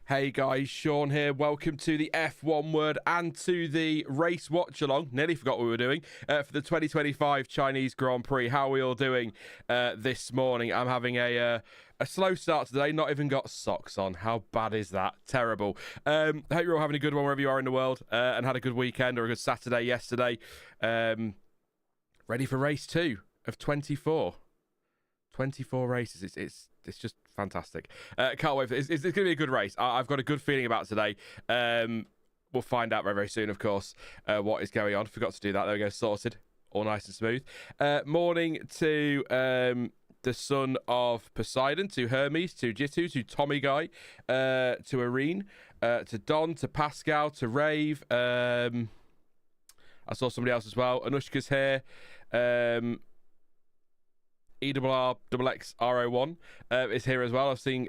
Hey guys, Sean here. Welcome to the F1 Word and to the race watch-along. Nearly forgot what we were doing for the 2025 Chinese Grand Prix. How are we all doing this morning? I'm having a slow start today. Not even got socks on. How bad is that? Terrible. I hope you're all having a good one wherever you are in the world and had a good weekend or a good Saturday yesterday. Ready for race 2 of 24. 24 races. It's just fantastic. Can't wait for this. It's going to be a good race. I've got a good feeling about today. We'll find out very, very soon, of course, what is going on. Forgot to do that. There we go. Sorted. All nice and smooth. Morning to the son of Poseidon, to Hermes, to Jitu, to Tommy Guy, to Irene, to Don, to Pascal, to Rave. I saw somebody else as well. Anushka's here. ERRXXRO1 is here as well. I've seen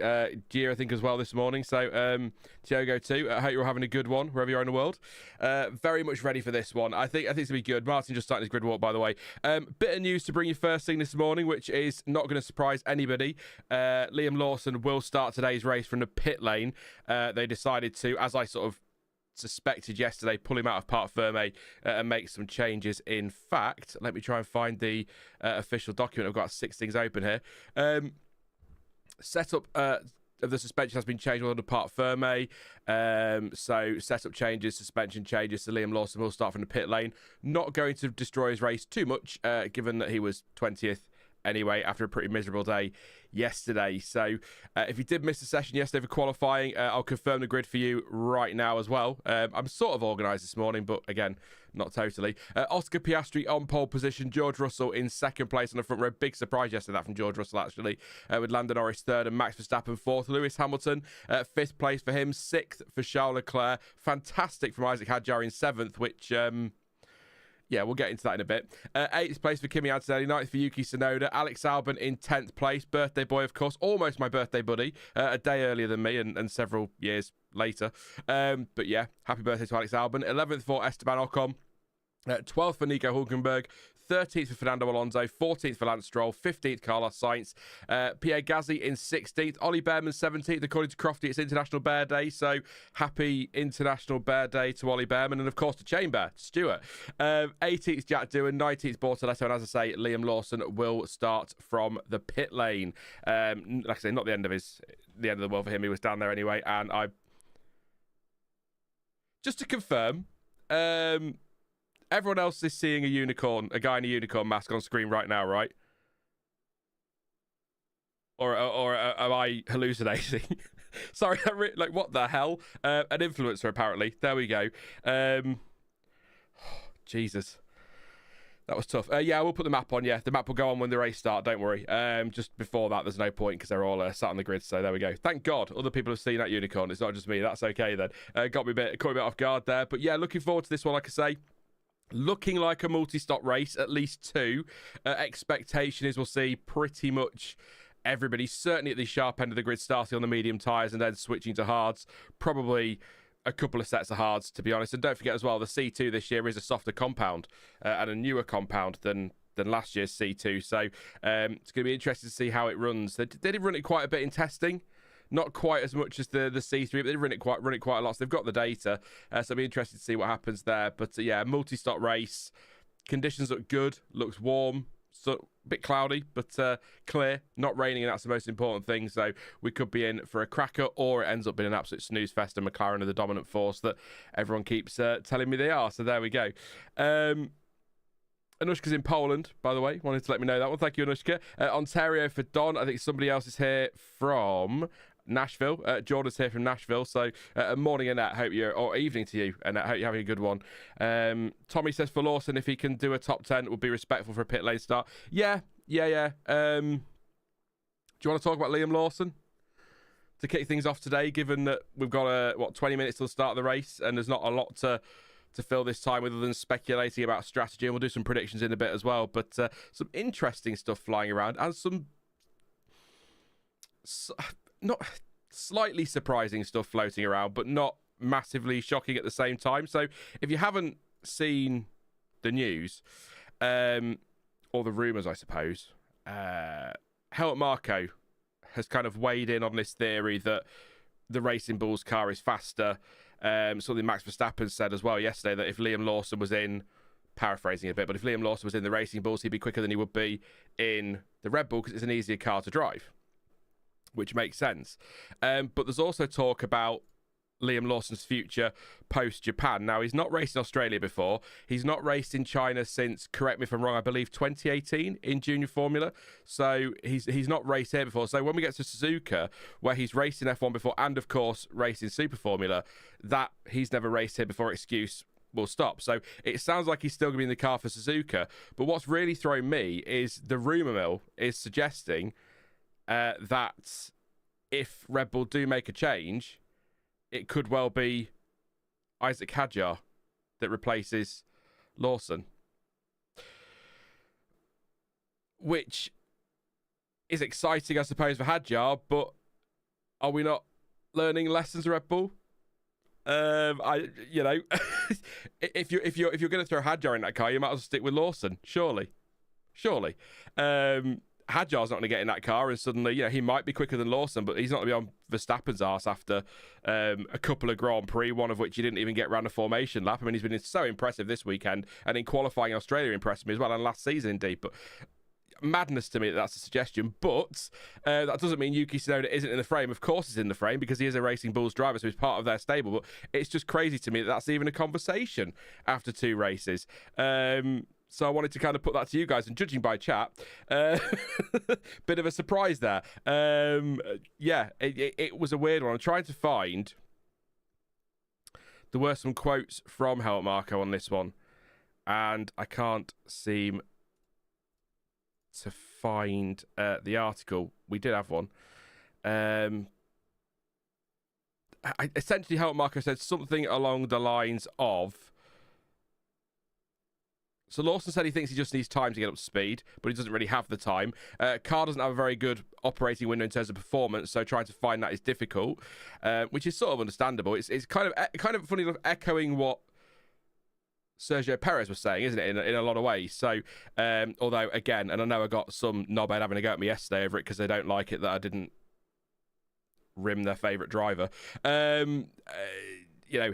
Gia, I think, as well this morning. So, Diogo too. I hope you're having a good one wherever you are in the world. Very much ready for this one. I think it's going to be good. Martin just started his grid walk, by the way. Bit of news to bring you first thing this morning, which is not going to surprise anybody. Liam Lawson will start today's race from the pit lane. They decided to, as I sort of suspected yesterday, pull him out of Parc Ferme and make some changes. In fact, let me try and find the official document. I've got 6 things open here. Setup of the suspension has been changed under Parc Ferme. So setup changes, suspension changes. So Liam Lawson will start from the pit lane. Not going to destroy his race too much, given that he was 20th anyway after a pretty miserable day yesterday. So if you did miss the session yesterday for qualifying, I'll confirm the grid for you right now as well. I'm sort of organised this morning, but again, not totally. Oscar Piastri on pole position, George Russell in second place on the front row. Big surprise yesterday that from George Russell, actually, with Lando Norris third and Max Verstappen fourth. Lewis Hamilton fifth place for him, sixth for Charles Leclerc. Fantastic from Isack Hadjar in seventh, which yeah, we'll get into that in a bit. 8th place for Kimi, Antonelli. 9th for Yuki, Tsunoda. Alex Albon in 10th place. Birthday boy, of course. Almost my birthday buddy. A day earlier than me and several years later. But yeah, happy birthday to Alex Albon. 11th for Esteban Ocon. 12th for Nico Hulkenberg. 13th for Fernando Alonso, 14th for Lance Stroll, 15th Carlos Sainz, Pierre Gasly in 16th, Ollie Bearman 17th. According to Crofty, it's International Bear Day, so happy International Bear Day to Ollie Bearman, and of course to Chamber, Stuart. 18th Jack Doohan, 19th Bortoleto, and as I say, Liam Lawson will start from the pit lane. Like I say, not the end of the world for him. He was down there anyway, and just to confirm, everyone else is seeing a guy in a unicorn mask on screen right now, right? Or am I hallucinating? Sorry, like, what the hell? An influencer, apparently. There we go. Jesus. That was tough. Yeah, we'll put the map on, yeah. The map will go on when the race starts, don't worry. Just before that, there's no point because they're all sat on the grid, so there we go. Thank God other people have seen that unicorn. It's not just me. That's okay, then. Caught me a bit off guard there. But yeah, looking forward to this one, like I say. Looking like a multi-stop race, at least 2. Expectation is we'll see pretty much everybody, certainly at the sharp end of the grid, starting on the medium tyres and then switching to hards. Probably a couple of sets of hards, to be honest. And don't forget as well, the C2 this year is a softer compound and a newer compound than last year's C2. So it's going to be interesting to see how it runs. They did run it quite a bit in testing. Not quite as much as the C3, but they run it quite a lot. So they've got the data, so it'll be interesting to see what happens there. But yeah, multi-stop race. Conditions look good. Looks warm. So a bit cloudy, but clear. Not raining, and that's the most important thing. So we could be in for a cracker, or it ends up being an absolute snooze fest. And McLaren are the dominant force that everyone keeps telling me they are. So there we go. Anushka's in Poland, by the way. Wanted to let me know that one. Thank you, Anushka. Ontario for Don. I think somebody else is here from Nashville. Jordan's here from Nashville. So morning, Annette. Or evening to you, Annette. Hope you're having a good one. Tommy says for Lawson, if he can do a top 10, it would be respectful for a pit lane start. Yeah. Do you want to talk about Liam Lawson to kick things off today, given that we've got 20 minutes till the start of the race, and there's not a lot to fill this time with other than speculating about strategy, and we'll do some predictions in a bit as well. But some interesting stuff flying around, and some not slightly surprising stuff floating around, but not massively shocking at the same time. So if you haven't seen the news, or the rumours, I suppose, Helmut Marko has kind of weighed in on this theory that the Racing Bulls car is faster. Something Max Verstappen said as well yesterday, that if Liam Lawson was in, paraphrasing a bit, but if Liam Lawson was in the Racing Bulls, he'd be quicker than he would be in the Red Bull because it's an easier car to drive, which makes sense. But there's also talk about Liam Lawson's future post-Japan. Now, he's not raced in Australia before. He's not raced in China since, correct me if I'm wrong, I believe 2018 in Junior Formula. So he's not raced here before. So when we get to Suzuka, where he's raced in F1 before and, of course, raced in Super Formula, that he's never raced here before excuse will stop. So it sounds like he's still going to be in the car for Suzuka. But what's really thrown me is the rumour mill is suggesting that if Red Bull do make a change, it could well be Isack Hadjar that replaces Lawson, which is exciting, I suppose, for Hadjar. But are we not learning lessons, Red Bull? If you're going to throw Hadjar in that car, you might as well stick with Lawson. Surely. Hadjar's not going to get in that car, and suddenly, he might be quicker than Lawson, but he's not going to be on Verstappen's arse after a couple of Grand Prix, one of which he didn't even get round a formation lap. I mean, he's been so impressive this weekend, and in qualifying Australia impressed me as well, and last season indeed. But madness to me that's a suggestion. But that doesn't mean Yuki Tsunoda isn't in the frame. Of course he's in the frame, because he is a Racing Bulls driver, so he's part of their stable. But it's just crazy to me that that's even a conversation after 2 races. So I wanted to kind of put that to you guys, and judging by chat, bit of a surprise there. It was a weird one. I'm trying to find. There were some quotes from Helmut Marko on this one, and I can't seem to find the article. We did have one. Essentially, Helmut Marko said something along the lines of, so Lawson said he thinks he just needs time to get up to speed, but he doesn't really have the time. Car doesn't have a very good operating window in terms of performance, so trying to find that is difficult, which is sort of understandable. It's kind of funny enough echoing what Sergio Perez was saying, isn't it, in a lot of ways. So, although, again, and I know I got some knobhead having a go at me yesterday over it because they don't like it that I didn't rim their favourite driver.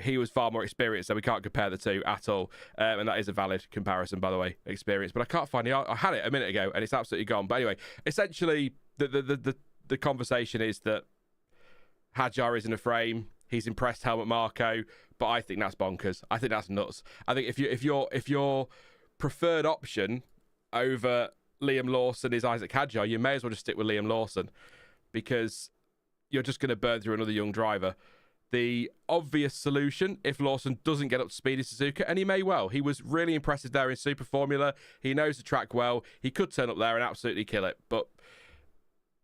He was far more experienced, so we can't compare the two at all. And that is a valid comparison, by the way, experience. But I can't find it. I had it a minute ago, and it's absolutely gone. But anyway, essentially, the conversation is that Hadjar is in a frame. He's impressed Helmut Marko, but I think that's bonkers. I think that's nuts. I think if your preferred option over Liam Lawson is Isack Hadjar, you may as well just stick with Liam Lawson, because you're just going to burn through another young driver. The obvious solution, if Lawson doesn't get up to speed, is Suzuka, and he may well. He was really impressive there in Super Formula. He knows the track well. He could turn up there and absolutely kill it. But,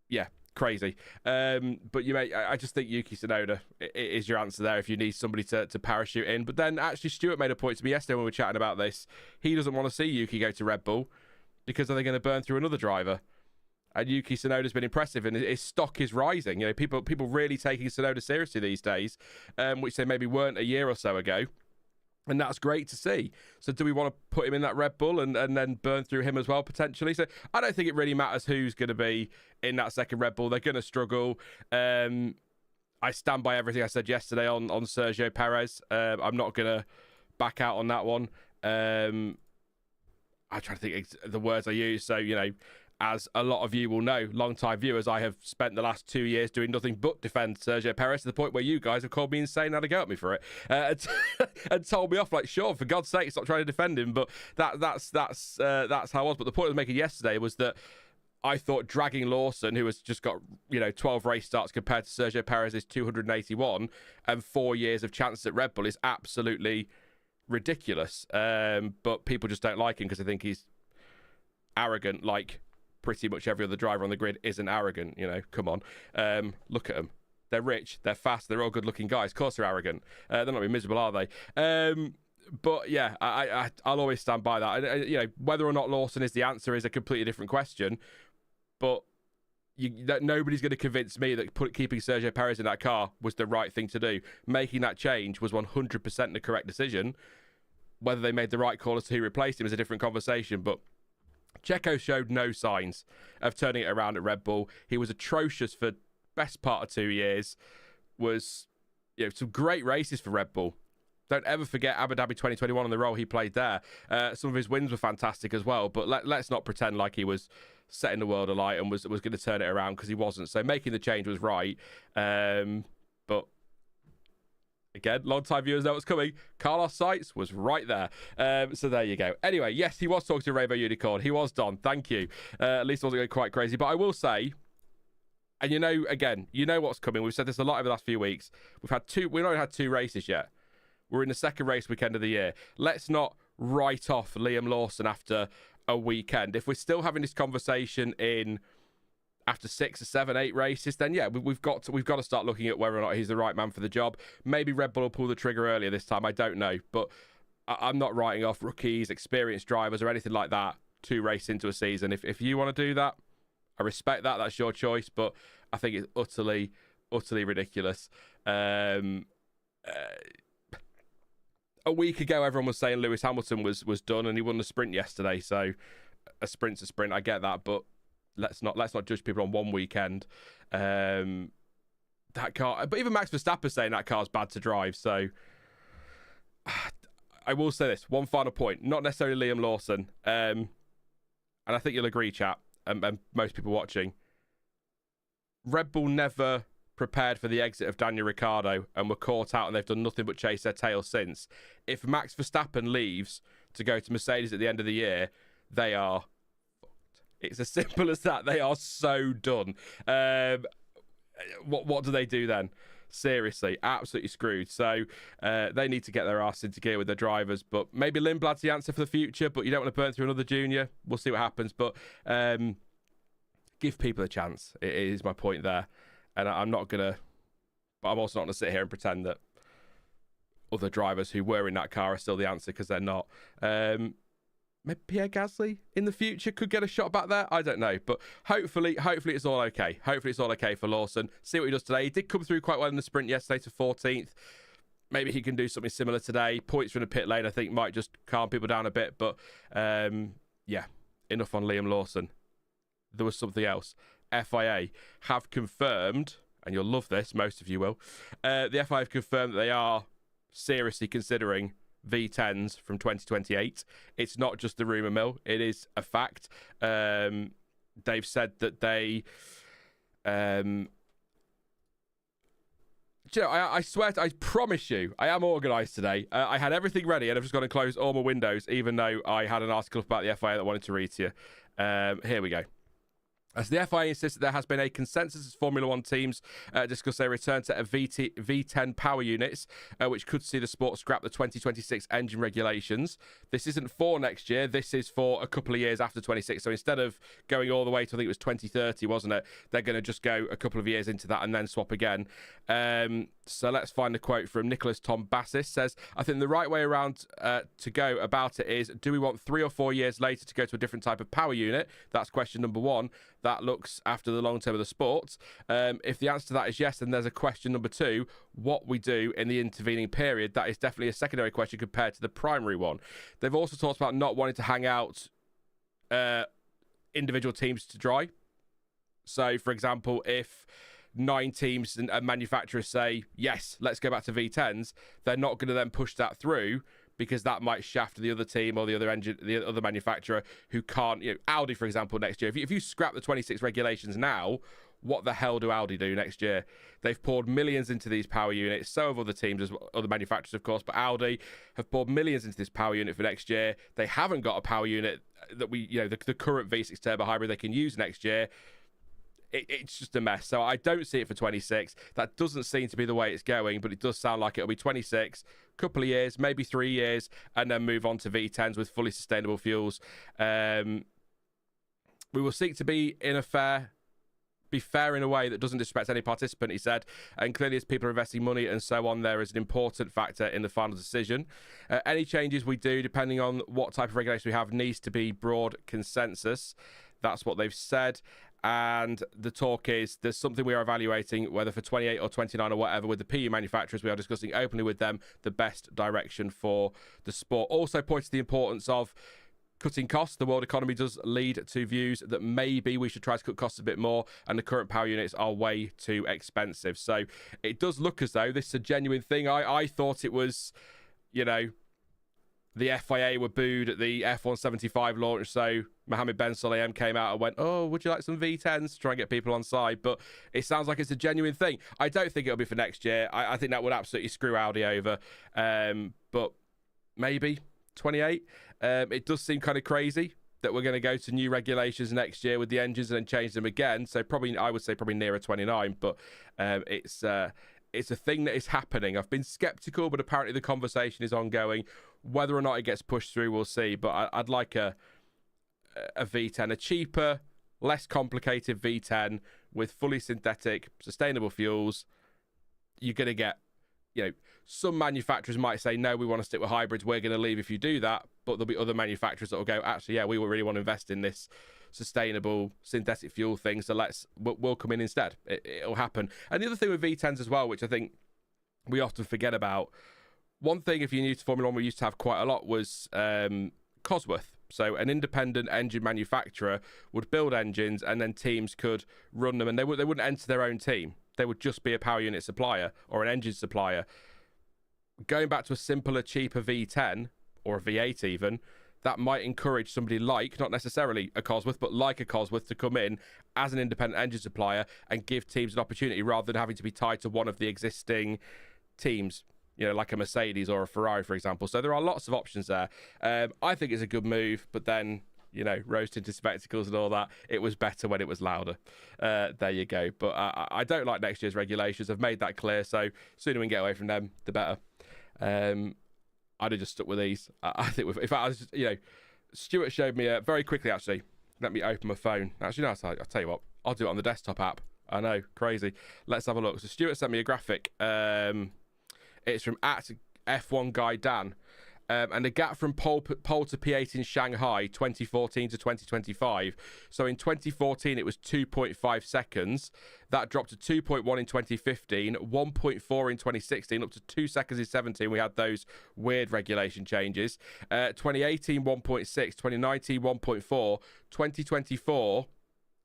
yeah, crazy. But I just think Yuki Tsunoda is your answer there if you need somebody to parachute in. But then, actually, Stuart made a point to me yesterday when we were chatting about this. He doesn't want to see Yuki go to Red Bull because are they going to burn through another driver? And Yuki Tsunoda's been impressive, and his stock is rising. People really taking Tsunoda seriously these days, which they maybe weren't a year or so ago. And that's great to see. So do we want to put him in that Red Bull and then burn through him as well, potentially? So I don't think it really matters who's going to be in that second Red Bull. They're going to struggle. I stand by everything I said yesterday on Sergio Perez. I'm not going to back out on that one. I'm trying to think the words I use. So, as a lot of you will know, long-time viewers, I have spent the last 2 years doing nothing but defend Sergio Perez to the point where you guys have called me insane and had a go at me for it, and told me off like, sure, for God's sake, stop trying to defend him. But that's how I was. But the point I was making yesterday was that I thought dragging Lawson, who has just got 12 race starts compared to Sergio Perez's 281 and 4 years of chances at Red Bull, is absolutely ridiculous. But people just don't like him because they think he's arrogant, like pretty much every other driver on the grid isn't arrogant. Come on. Look at them. They're rich, they're fast, they're all good-looking guys. Of course they're arrogant. They're not miserable, are they? But yeah, I'll always stand by that. Whether or not Lawson is the answer is a completely different question. But nobody's going to convince me that keeping Sergio Perez in that car was the right thing to do. Making that change was 100% the correct decision. Whether they made the right call as to who replaced him is a different conversation. But Checo showed no signs of turning it around at Red Bull. He was atrocious for best part of 2 years. was, some great races for Red Bull. Don't ever forget Abu Dhabi 2021 and the role he played there. Some of his wins were fantastic as well, but let's not pretend like he was setting the world alight and was going to turn it around, because he wasn't. So making the change was right. But again, long-time viewers know what's coming. Carlos Sainz was right there. So there you go. Anyway, yes, he was talking to Rainbow Unicorn. He was Don. Thank you. At least it wasn't going quite crazy. But I will say, and again, what's coming. We've said this a lot over the last few weeks. We've not even had 2 races yet. We're in the second race weekend of the year. Let's not write off Liam Lawson after a weekend. If we're still having this conversation after 6 or 7, 8 races, then yeah, we've got to start looking at whether or not he's the right man for the job. Maybe Red Bull will pull the trigger earlier this time. I don't know, but I'm not writing off rookies, experienced drivers, or anything like that 2 races into a season. If you want to do that, I respect that. That's your choice, but I think it's utterly ridiculous. A week ago, everyone was saying Lewis Hamilton was done, and he won the sprint yesterday. So a sprint's a sprint. I get that, but let's not judge people on one weekend. That car, but even Max Verstappen saying that car's bad to drive. So I will say this one final point, not necessarily Liam Lawson, and I think you'll agree, chat, and most people watching. Red Bull never prepared for the exit of Daniel Ricciardo and were caught out, and they've done nothing but chase their tail since. If Max Verstappen leaves to go to Mercedes at the end of the year, they are fucked. It's as simple as that. They are so done. What do they do then? Seriously, absolutely screwed. So they need to get their arse into gear with their drivers. But maybe Lindblad's the answer for the future, but you don't want to burn through another junior. We'll see what happens. But give people a chance. It is my point there. And I'm also not going to sit here and pretend that other drivers who were in that car are still the answer, because they're not. Maybe Pierre Gasly in the future could get a shot back there. I don't know. But hopefully it's all okay. Hopefully it's all okay for Lawson. See what he does today. He did come through quite well in the sprint yesterday to 14th. Maybe he can do something similar today. Points from the pit lane, I think, might just calm people down a bit. But yeah, enough on Liam Lawson. There was something else. FIA have confirmed, and you'll love this, most of you will, the FIA have confirmed that they are seriously considering V10s from 2028. It's not just the rumour mill, it is a fact. They've said that they... I swear, I promise you, I am organised today. I had everything ready, and I've just gone and closed all my windows, even though I had an article about the FIA that I wanted to read to you. Here we go. As the FIA insists that there has been a consensus as Formula One teams discuss their return to V10 power units, which could see the sport scrap the 2026 engine regulations. This isn't for next year. This is for a couple of years after 26. So instead of going all the way to, I think it was 2030, wasn't it? They're going to just go a couple of years into that and then swap again. So let's find a quote from Nicholas Tom Bassis. Says, I think the right way around to go about it is, do we want 3 or 4 years later to go to a different type of power unit? That's question number one. That looks after the long term of the sport. If the answer to that is yes, then there's a question number 2, what we do in the intervening period. That is definitely a secondary question compared to the primary one. They've also talked about not wanting to hang out individual teams to dry. So, for example, if 9 teams and manufacturers say, yes, let's go back to V10s, they're not going to then push that through, because that might shaft the other team or the other manufacturer who can't. Audi, for example, next year. If you scrap the 26 regulations now, what the hell do Audi do next year? They've poured millions into these power units. So have other teams, as well, other manufacturers, of course. But Audi have poured millions into this power unit for next year. They haven't got a power unit that the current V6 turbo hybrid they can use next year. It's just a mess. So I don't see it for 26. That doesn't seem to be the way it's going, but it does sound like it'll be 26, couple of years, maybe 3 years, and then move on to V10s with fully sustainable fuels. We will seek to be fair in a way that doesn't disrespect any participant, he said. And clearly, as people are investing money and so on, there is an important factor in the final decision. Any changes we do, depending on what type of regulation we have, needs to be broad consensus. That's what they've said. And the talk is, there's something we are evaluating, whether for 28 or 29 or whatever, with the PU manufacturers. We are discussing openly with them the best direction for the sport. Also points to the importance of cutting costs. The world economy does lead to views that maybe we should try to cut costs a bit more, and the current power units are way too expensive. So it does look as though this is a genuine thing. I thought it was, you know, the FIA were booed at the F1 75 launch, so Mohammed Ben Sulayem came out and went, oh, would you like some V10s to try and get people on side? But it sounds like it's a genuine thing. I don't think it'll be for next year. I think that would absolutely screw Audi over. But maybe 28. It does seem kind of crazy that we're going to go to new regulations next year with the engines and then change them again. So probably, I would say probably nearer 29, but it's a thing that is happening. I've been skeptical, but apparently the conversation is ongoing. Whether or not it gets pushed through, we'll see. But I'd like a V10, a cheaper, less complicated V10 with fully synthetic, sustainable fuels. You're going to get, you know, some manufacturers might say, no, we want to stick with hybrids. We're going to leave if you do that. But there'll be other manufacturers that will go, actually, yeah, we really want to invest in this sustainable synthetic fuel thing. So we'll come in instead. It'll happen. And the other thing with V10s as well, which I think we often forget about, one thing, if you're new to Formula One, we used to have quite a lot was Cosworth. So an independent engine manufacturer would build engines and then teams could run them, and they wouldn't enter their own team. They would just be a power unit supplier or an engine supplier. Going back to a simpler, cheaper V10 or a V8 even, that might encourage somebody like, not necessarily a Cosworth, but like a Cosworth to come in as an independent engine supplier and give teams an opportunity rather than having to be tied to one of the existing teams, you know, like a Mercedes or a Ferrari, for example. So there are lots of options there. I think it's a good move, but then, you know, rose-tinted spectacles and all that, it was better when it was louder. There you go. But I don't like next year's regulations. I've made that clear. So sooner we can get away from them, the better. I'd have just stuck with these. I think, in fact, I was just, you know, Stuart showed me very quickly, actually. Let me open my phone. Actually, no, I'll tell you what. I'll do it on the desktop app. I know, crazy. Let's have a look. So Stuart sent me a graphic. It's from @F1 Guy Dan. And the gap from pole to P8 in Shanghai, 2014 to 2025. So in 2014, it was 2.5 seconds. That dropped to 2.1 in 2015, 1.4 in 2016, up to 2 seconds in 17. We had those weird regulation changes. 2018, 1.6, 2019, 1.4, 2024,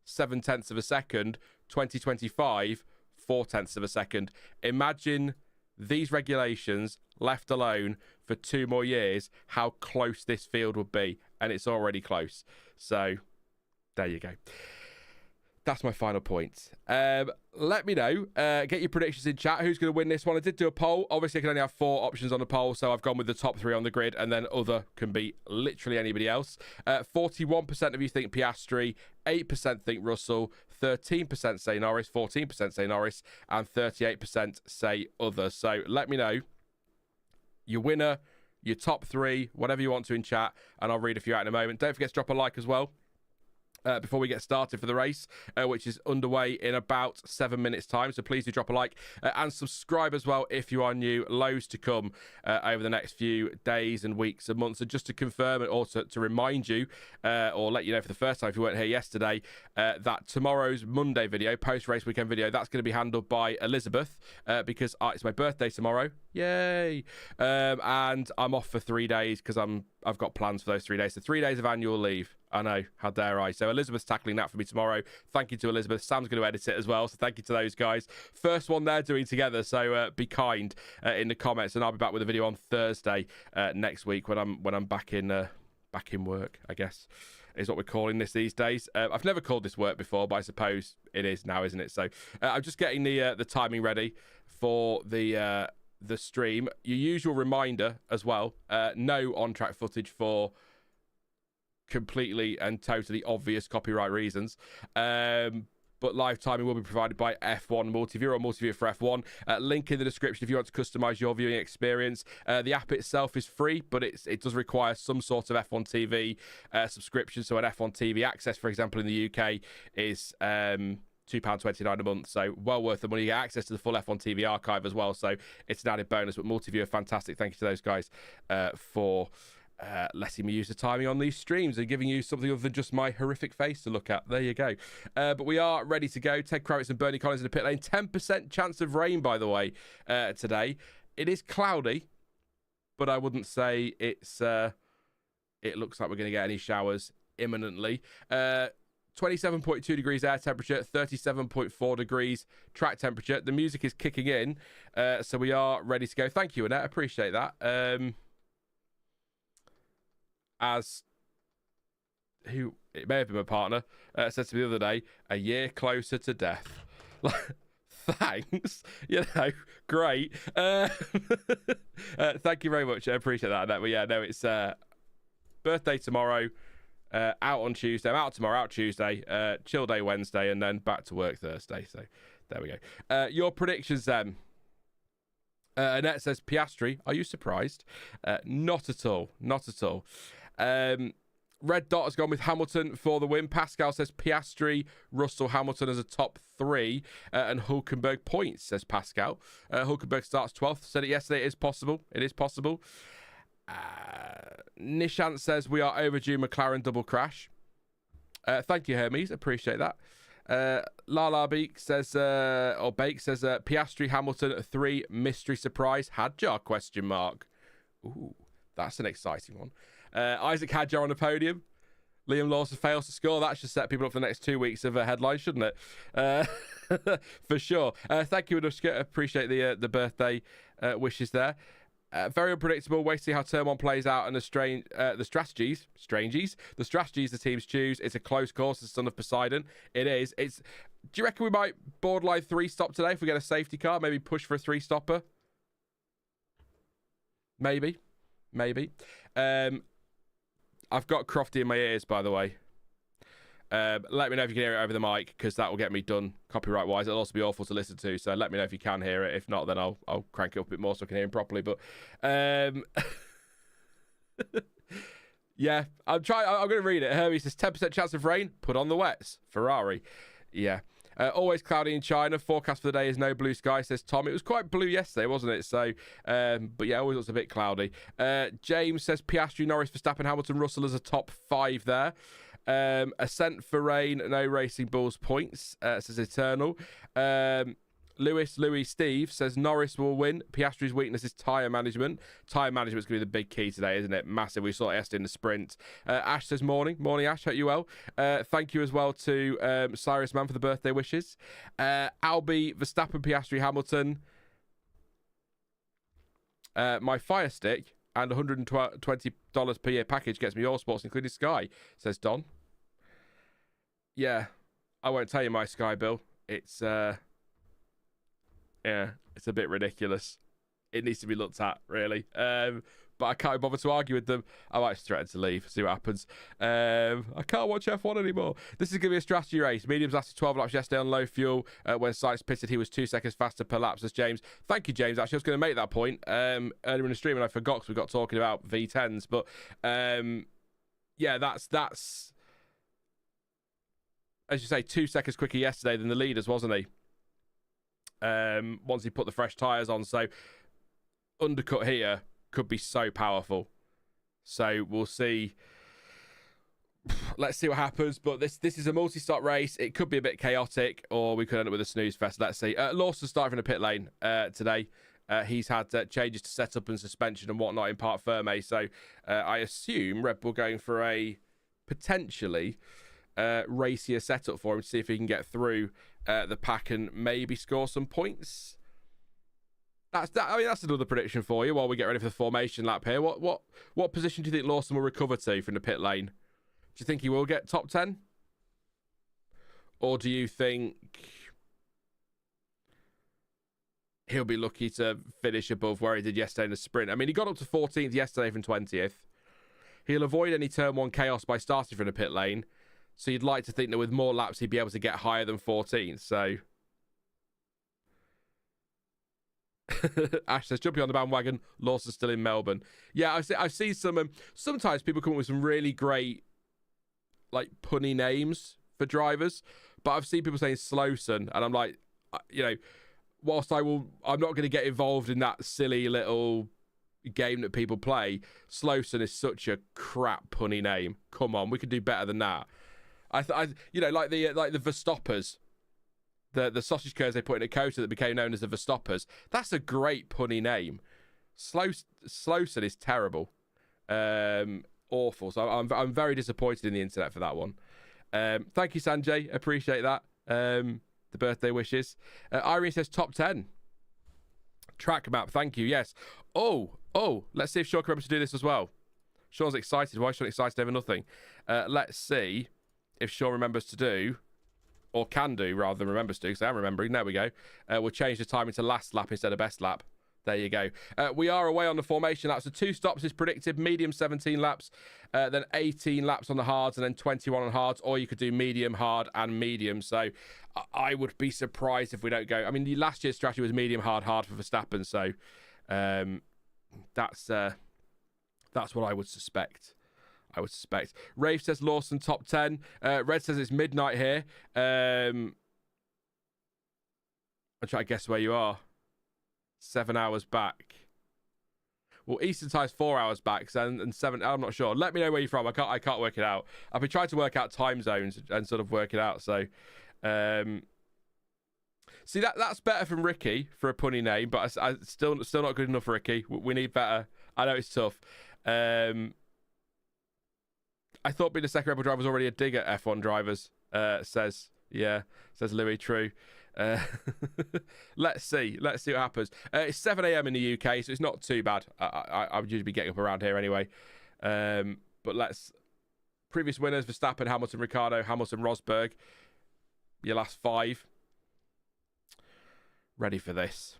7/10 of a second, 2025, 4/10 of a second. Imagine these regulations left alone for 2 more years, how close this field would be. And it's already close. So there you go. That's my final point. Let me know. Get your predictions in chat. Who's going to win this one? I did do a poll. Obviously, I can only have 4 options on the poll, so I've gone with the top 3 on the grid, and then other can be literally anybody else. 41% of you think Piastri, 8% think Russell, 13% say Norris, 14% say Norris, and 38% say other. So let me know your winner, your top 3, whatever you want to in chat, and I'll read a few out in a moment. Don't forget to drop a like as well. Before we get started for the race, which is underway in about 7 minutes' time. So please do drop a like and subscribe as well if you are new. Loads to come over the next few days and weeks and months. And just to confirm and also to remind you, or let you know for the first time if you weren't here yesterday, that tomorrow's Monday video, post-race weekend video, that's going to be handled by Elizabeth because it's my birthday tomorrow. Yay! And I'm off for 3 days because I've got plans for those 3 days. So 3 days of annual leave. I know, how dare I. So Elizabeth's tackling that for me tomorrow. Thank you to Elizabeth. Sam's going to edit it as well, so thank you to those guys. First one they're doing together, so be kind in the comments, and I'll be back with a video on Thursday next week when I'm back in work, I guess is what we're calling this these days. I've never called this work before, but I suppose it is now, isn't it? So I'm just getting the timing ready for the stream. Your usual reminder as well, no on-track footage for completely and totally obvious copyright reasons. But live timing will be provided by F1 Multiview or Multiview for F1. Link in the description if you want to customize your viewing experience. The app itself is free, but it does require some sort of F1 TV subscription. So an F1 TV access, for example, in the UK is £2.29 a month, so well worth the money. You get access to the full F1 TV archive as well, so it's an added bonus. But Multiview are fantastic. Thank you to those guys for letting me use the timing on these streams and giving you something other than just my horrific face to look at. There you go. But we are ready to go. Ted Kravitz and Bernie Collins in the pit lane. 10% chance of rain, by the way, today. It is cloudy, but I wouldn't say it's it looks like we're going to get any showers imminently. 27.2 degrees air temperature, 37.4 degrees track temperature. The music is kicking in, so we are ready to go. Thank you, Annette. Appreciate that. It may have been my partner, said to me the other day, a year closer to death. Thanks. Great. Thank you very much. I appreciate that. But yeah, no, it's birthday tomorrow. Out on Tuesday. I'm out tomorrow, out Tuesday, chill day Wednesday, and then back to work Thursday. So there we go. Your predictions then. Annette says Piastri. Are you surprised? Not at all. Not at all. Red Dot has gone with Hamilton for the win. Pascal says Piastri, Russell, Hamilton as a top 3, and Hulkenberg points, says Pascal. Hulkenberg starts 12th. Said it yesterday. It is possible. It is possible. Nishant says we are overdue McLaren double crash. Thank you, Hermes. Appreciate that. Lala Beak says, Piastri, Hamilton 3, mystery surprise. Hadjar ? Ooh, that's an exciting one. Isack Hadjar on the podium. Liam Lawson fails to score. That should set people up for the next 2 weeks of a headline, shouldn't it? For sure. Thank you, Anushka. Appreciate the birthday wishes there. Very unpredictable. Wait to see how Turn 1 plays out and the strategies the teams choose. It's a close course, the son of Poseidon. It is. Do you reckon we might borderline 3-stop today if we get a safety car? Maybe push for a 3-stopper? Maybe. I've got Crofty in my ears, by the way. Let me know if you can hear it over the mic, because that will get me done copyright-wise. It'll also be awful to listen to, so let me know if you can hear it. If not, then I'll crank it up a bit more so I can hear him properly. But yeah, I'm going to read it. Herbie says 10% chance of rain. Put on the wets. Ferrari. Yeah. Always cloudy in China. Forecast for the day is no blue sky, says Tom. It was quite blue yesterday, wasn't it? So, but yeah, always looks a bit cloudy. James says Piastri, Norris, Verstappen, Hamilton, Russell as a top 5 there. Ascent for rain, no Racing Bulls points, says Eternal. Louis Steve says Norris will win. Piastri's weakness is tyre management. Tyre management's going to be the big key today, isn't it? Massive. We saw it in the sprint. Ash says morning. Morning, Ash. Hope you well. Thank you as well to Cyrus Man for the birthday wishes. Albie, Verstappen, Piastri, Hamilton. My Fire Stick and $120 per year package gets me all sports, including Sky, says Don. Yeah, I won't tell you my Sky bill. It's it's a bit ridiculous. It needs to be looked at, really. But I can't bother to argue with them. I might just threaten to leave, see what happens. I can't watch F1 anymore. This is going to be a strategy race. Mediums lasted 12 laps yesterday on low fuel. When Sainz pitted, he was 2 seconds faster per lap, says James. Thank you, James. Actually, I was going to make that point earlier in the stream, and I forgot because we got talking about V10s. But yeah, that's as you say, 2 seconds quicker yesterday than the leaders, wasn't he? Once he put the fresh tyres on. So undercut here could be so powerful. So we'll see. Let's see what happens. But this is a multi-start race. It could be a bit chaotic, or we could end up with a snooze fest. Let's see. Lawson started from the pit lane today. He's had changes to setup and suspension and whatnot in Parc Fermé. So I assume Red Bull going for a potentially racier setup for him to see if he can get through the pack and maybe score some points. That's another prediction for you while we get ready for the formation lap here. What position do you think Lawson will recover to from the pit lane? Do you think he will get top 10? Or do you think he'll be lucky to finish above where he did yesterday in the sprint? I mean, he got up to 14th yesterday from 20th. He'll avoid any turn 1 chaos by starting from the pit lane. So you'd like to think that with more laps, he'd be able to get higher than 14th. So Ash says, jumping on the bandwagon, Lawson's still in Melbourne. Yeah, I've seen some, sometimes people come up with some really great, like, punny names for drivers. But I've seen people saying Slowson, and I'm like, whilst I'm not going to get involved in that silly little game that people play, Slowson is such a crap punny name. Come on, we could do better than that. Like the Verstoppers, the sausage curds they put in a coater that became known as the Verstoppers. That's a great punny name. Slowson is terrible. awful. So I'm very disappointed in the internet for that one. Thank you, Sanjay. Appreciate that. The birthday wishes. Irene says top 10. Track map. Thank you. Yes. Oh. Let's see if Sean can remember to do this as well. Sean's excited. Why is Sean excited over nothing? Let's see if Sean remembers to do, or can do rather than remembers to, because I am remembering. There we go. We'll change the time into last lap instead of best lap. There you go. We are away on the formation laps. So 2 stops is predicted. Medium 17 laps, then 18 laps on the hards, and then 21 on hards. Or you could do medium, hard, and medium. So I would be surprised if we don't go. I mean, the last year's strategy was medium, hard for Verstappen. So that's what I would suspect. Rafe says Lawson top 10. Red says it's midnight here. I'm trying to guess where you are. 7 hours back. Well, Eastern time's 4 hours back, and 7. I'm not sure. Let me know where you're from. I can't work it out. I've been trying to work out time zones and sort of work it out. So, see that's better from Ricky for a punny name, but I still not good enough for Ricky. We need better. I know it's tough. I thought being a second Rebel driver was already a dig at F1 drivers. Says Louis. True. Let's see what happens. It's 7 a.m. in the UK, so it's not too bad. I would usually be getting up around here anyway. But previous winners: Verstappen, Hamilton, Ricciardo, Hamilton, Rosberg. Your last 5. Ready for this?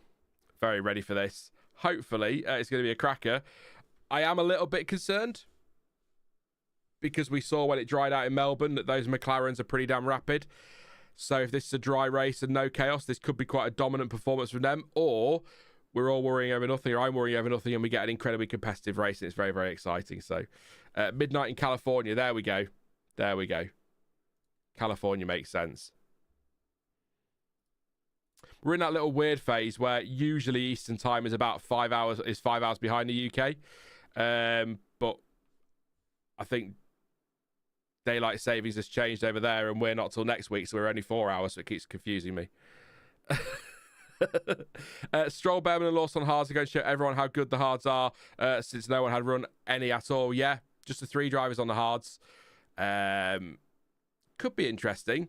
Very ready for this. Hopefully, it's going to be a cracker. I am a little bit concerned because we saw when it dried out in Melbourne that those McLarens are pretty damn rapid. So if this is a dry race and no chaos, this could be quite a dominant performance from them. Or we're all worrying over nothing, or I'm worrying over nothing, and we get an incredibly competitive race, and it's very, very exciting. So midnight in California. There we go. California makes sense. We're in that little weird phase where usually Eastern time is about 5 hours, is 5 hours behind the UK. But I think daylight savings has changed over there, and we're not till next week, so we're only 4 hours, so it keeps confusing me. Stroll, Bearman, and Lawson hards are going to show everyone how good the hards are, since no one had run any at all. Yeah, just the 3 drivers on the hards. Could be interesting,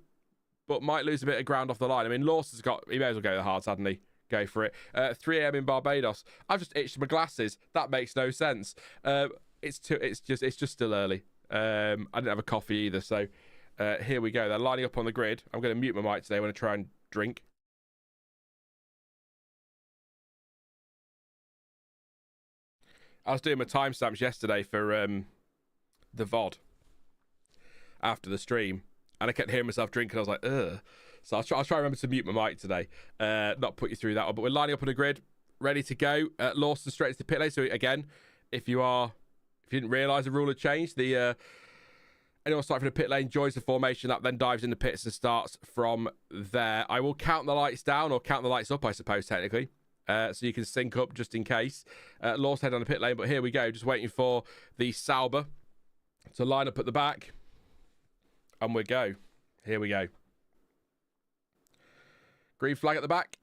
but might lose a bit of ground off the line. I mean, Lawson's he may as well go to the hards, hadn't he? Go for it. 3 a.m. in Barbados. I've just itched my glasses. That makes no sense. It's just still early. I didn't have a coffee either, so here we go. They're lining up on the grid. I'm going to mute my mic today. I want to try and drink. I was doing my timestamps yesterday for the VOD after the stream, and I kept hearing myself drinking. I was like, ugh. So I'll try and remember to mute my mic today. Not put you through that one, but we're lining up on the grid, ready to go. Lawson straight to the pit lane. So again, if you didn't realise the rule had changed, anyone starting from the pit lane joins the formation lap, then dives in the pits and starts from there. I will count the lights down, or count the lights up, I suppose, technically. So you can sync up just in case. Lawson head on the pit lane, but here we go. Just waiting for the Sauber to line up at the back. And we go. Here we go. Green flag at the back.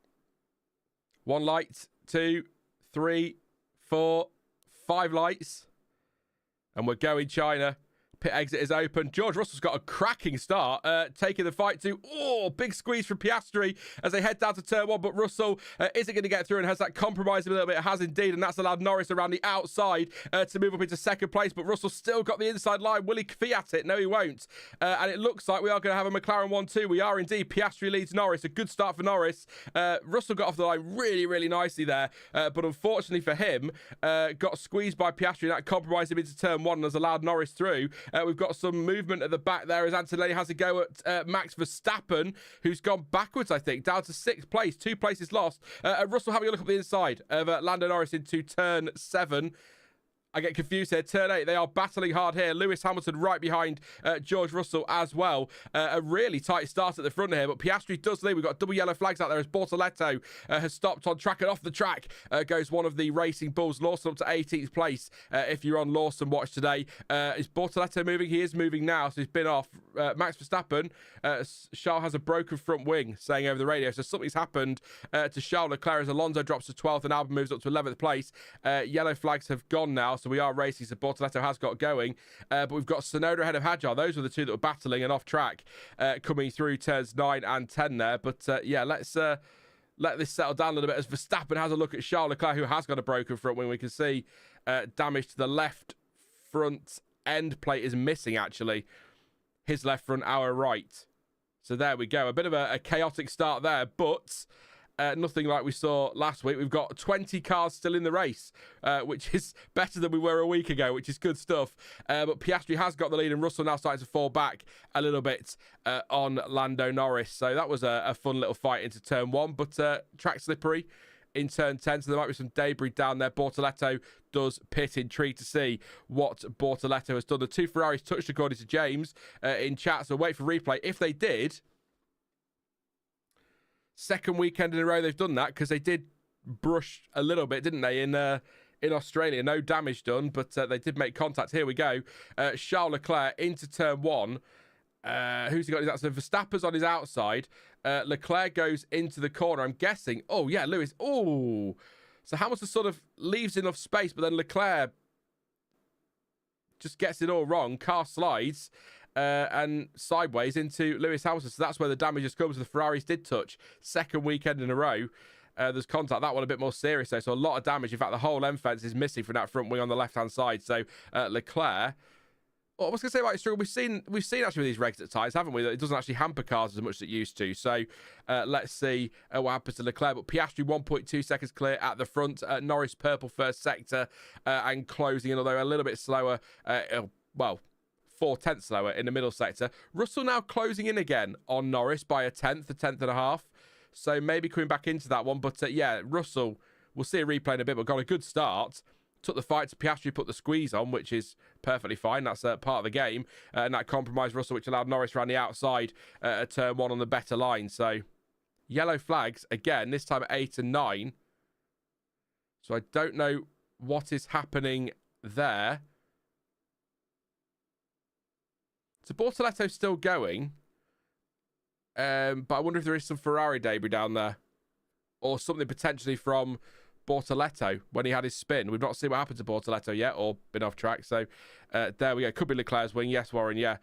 1 light, 2, 3, 4, 5 lights. And we're going China. Pit exit is open. George Russell's got a cracking start, taking the fight to, big squeeze from Piastri as they head down to turn 1, but Russell isn't going to get through and has that compromised a little bit. It has indeed, and that's allowed Norris around the outside to move up into second place, but Russell's still got the inside line. Will he fiat it? No, he won't. And it looks like we are going to have a McLaren 1-2. We are indeed. Piastri leads Norris. A good start for Norris. Russell got off the line really, really nicely there, but unfortunately for him, got squeezed by Piastri, and that compromised him into turn 1 and has allowed Norris through. We've got some movement at the back there as Antonelli has a go at Max Verstappen, who's gone backwards, I think, down to 6th place. 2 places lost. Russell having a look at the inside of Lando Norris into turn 7. I get confused here. Turn 8, they are battling hard here. Lewis Hamilton right behind George Russell as well. A really tight start at the front here, but Piastri does lead. We've got double yellow flags out there as Bortoleto has stopped on track, and off the track goes one of the Racing Bulls. Lawson up to 18th place if you're on Lawson Watch today. Is Bortoleto moving? He is moving now, so he's been off. Max Verstappen, Charles has a broken front wing, saying over the radio, so something's happened to Charles Leclerc as Alonso drops to 12th and Albon moves up to 11th place. Yellow flags have gone now, so so we are racing. So Bortoleto has got going, but we've got Tsunoda ahead of Hadjar. Those were the two that were battling and off track coming through turns 9 and 10 there. But yeah, let's let this settle down a little bit as Verstappen has a look at Charles Leclerc, who has got a broken front wing. We can see damage to the left front end plate is missing, actually. His left front, our right. So there we go. A bit of a chaotic start there, but nothing like we saw last week. We've got 20 cars still in the race, which is better than we were a week ago, which is good stuff. But Piastri has got the lead, and Russell now starting to fall back a little bit on Lando Norris. So that was a fun little fight into turn 1, but track slippery in turn 10, so there might be some debris down there. Bortoleto does pit. Intrigued to see what Bortoleto has done. The two Ferraris touched, according to James in chat, so wait for replay. If they did, second weekend in a row they've done that, because they did brush a little bit, didn't they, in Australia. No damage done, but they did make contact. Here we go. Charles Leclerc into turn 1. Who's he got his outside? Verstappen's on his outside. Leclerc goes into the corner. I'm guessing. Oh, yeah, Lewis. Oh. So Hamilton sort of leaves enough space, but then Leclerc just gets it all wrong. Car slides and sideways into Lewis Hamilton. So that's where the damage has come. So the Ferraris did touch. Second weekend in a row. There's contact. That one a bit more serious, though. So a lot of damage. In fact, the whole end fence is missing from that front wing on the left-hand side. So Leclerc... Well, I was going to say about struggle. We've seen actually with these regs at times, haven't we, that it doesn't actually hamper cars as much as it used to. So let's see what happens to Leclerc. But Piastri 1.2 seconds clear at the front. Norris purple first sector and closing in, although a little bit slower. Well, 4/10 slower in the middle sector. Russell now closing in again on Norris by a tenth and a half. So maybe coming back into that one. But yeah, Russell, we'll see a replay in a bit, but got a good start. Took the fight to Piastri, put the squeeze on, which is perfectly fine. That's part of the game. And that compromised Russell, which allowed Norris around the outside at turn 1 on the better line. So yellow flags, again, this time at 8 and 9. So I don't know what is happening there. So Bortoletto's still going. But I wonder if there is some Ferrari debris down there. Or something potentially from Bortoleto when he had his spin. We've not seen what happened to Bortoleto yet, or been off track. So there we go. Could be Leclerc's wing. Yes, Warren. Yeah.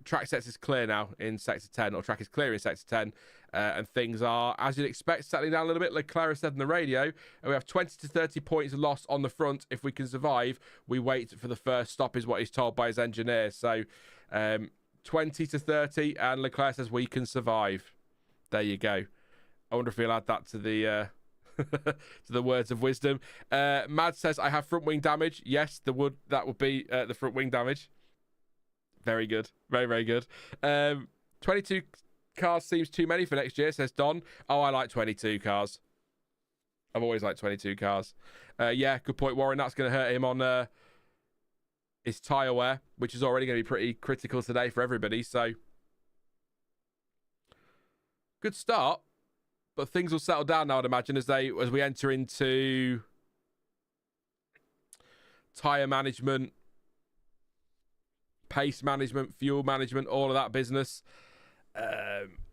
Track sets is clear now in sector 10, or track is clear in sector 10, and things are, as you'd expect, settling down a little bit. Leclerc said in the radio, and we have 20 to 30 points lost on the front. If we can survive, we wait for the first stop, is what he's told by his engineer. So 20 to 30, and Leclerc says we can survive. There you go. I wonder if he'll add that to the to the words of wisdom. Mad says, I have front wing damage. Yes, that would be the front wing damage. Very good. Very, very good. 22 cars seems too many for next year, says Don. Oh, I like 22 cars. I've always liked 22 cars. Yeah, good point, Warren. That's going to hurt him on his tyre wear, which is already going to be pretty critical today for everybody. So, good start. But things will settle down now, I'd imagine, as we enter into tyre management, pace management, fuel management, all of that business.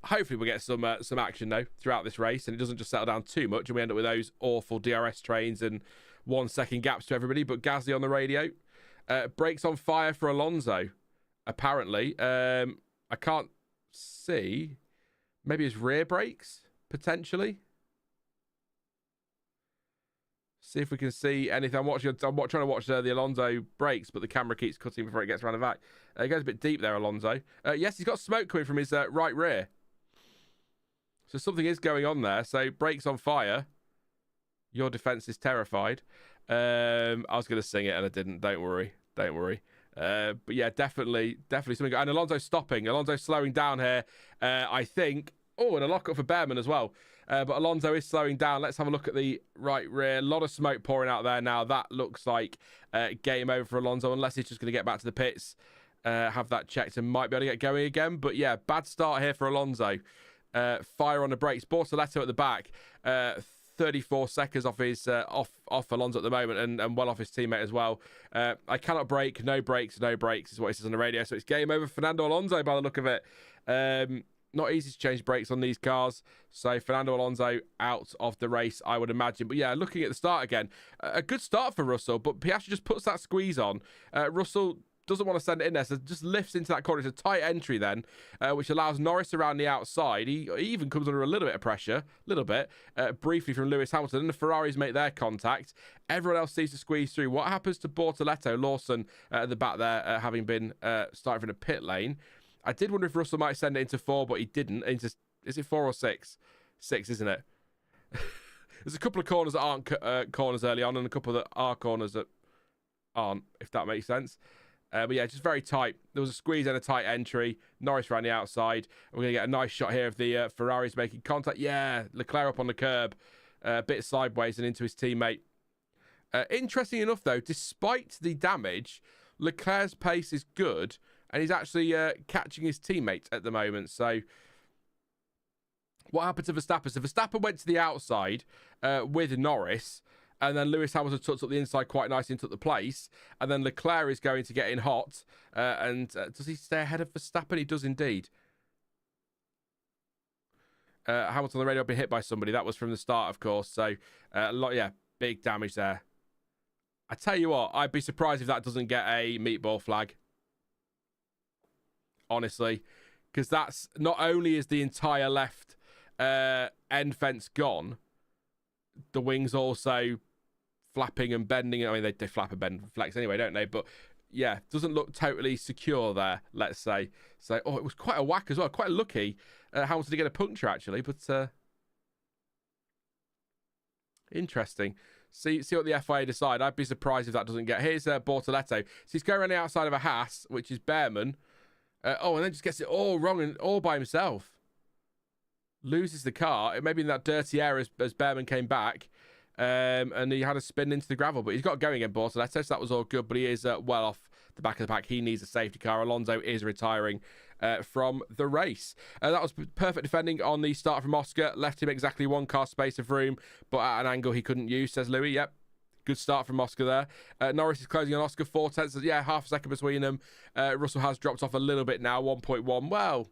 Hopefully we'll get some action, though, throughout this race, and it doesn't just settle down too much, and we end up with those awful DRS trains and 1 second gaps to everybody. But Gasly on the radio. Brakes on fire for Alonso, apparently. I can't see. Maybe his rear brakes? Potentially. See if we can see anything. I'm trying to watch the Alonso brakes, but the camera keeps cutting before it gets around the back. It goes a bit deep there, Alonso. Yes, he's got smoke coming from his right rear. So something is going on there. So brakes on fire. Your defense is terrified. I was going to sing it and I didn't. Don't worry. But yeah, definitely something. And Alonso's stopping. Alonso's slowing down here. I think. Oh, and a lock-up for Bearman as well. But Alonso is slowing down. Let's have a look at the right rear. A lot of smoke pouring out there now. That looks like game over for Alonso, unless he's just going to get back to the pits, have that checked, and might be able to get going again. But yeah, bad start here for Alonso. Fire on the brakes. Bortoleto at the back. 34 seconds off his off Alonso at the moment, and well off his teammate as well. I cannot brake. No brakes is what he says on the radio. So it's game over for Fernando Alonso by the look of it. Not easy to change brakes on these cars. So Fernando Alonso out of the race, I would imagine. But yeah, looking at the start again, a good start for Russell, but Piastri just puts that squeeze on. Russell doesn't want to send it in there, so just lifts into that corner. It's a tight entry then, which allows Norris around the outside. He even comes under a little bit of pressure, briefly from Lewis Hamilton, and the Ferraris make their contact. Everyone else seems to squeeze through. What happens to Bortoleto, Lawson at the back there, having been starting from the pit lane? I did wonder if Russell might send it into 4, but he didn't. Is it 4 or 6? 6, isn't it? There's a couple of corners that aren't corners early on, and a couple that are corners that aren't, if that makes sense. But yeah, just very tight. There was a squeeze and a tight entry. Norris ran the outside. We're going to get a nice shot here of the Ferraris making contact. Yeah, Leclerc up on the curb, a bit sideways and into his teammate. Interesting enough, though, despite the damage, Leclerc's pace is good, and he's actually catching his teammate at the moment. So what happened to Verstappen? So Verstappen went to the outside with Norris, and then Lewis Hamilton tucked up the inside quite nicely and took the place. And then Leclerc is going to get in hot. Does he stay ahead of Verstappen? He does indeed. Hamilton on the radio been hit by somebody. That was from the start, of course. So, big damage there. I tell you what, I'd be surprised if that doesn't get a meatball flag. Honestly. Because that's not only is the entire left end fence gone, the wings also flapping and bending. I mean, they flap and bend and flex anyway, don't they? But yeah, doesn't look totally secure there, let's say. So, it was quite a whack as well. Quite lucky Hamilton to get a puncture, actually. But interesting. See what the FIA decide. I'd be surprised if that doesn't get. Here's Bortoleto. So he's going around the outside of a Haas, which is Bearman. And then just gets it all wrong and all by himself. Loses the car. Maybe in that dirty air as Bearman came back. And he had a spin into the gravel. But he's got going again, Bortoleto, so that was all good. But he is well off the back of the pack. He needs a safety car. Alonso is retiring from the race. That was perfect defending on the start from Oscar. Left him exactly 1 car space of room, but at an angle he couldn't use, says Louis. Yep. Good start from Oscar there. Norris is closing on Oscar 4/10. Yeah, half a second between them. Russell has dropped off a little bit now, 1.1. Well,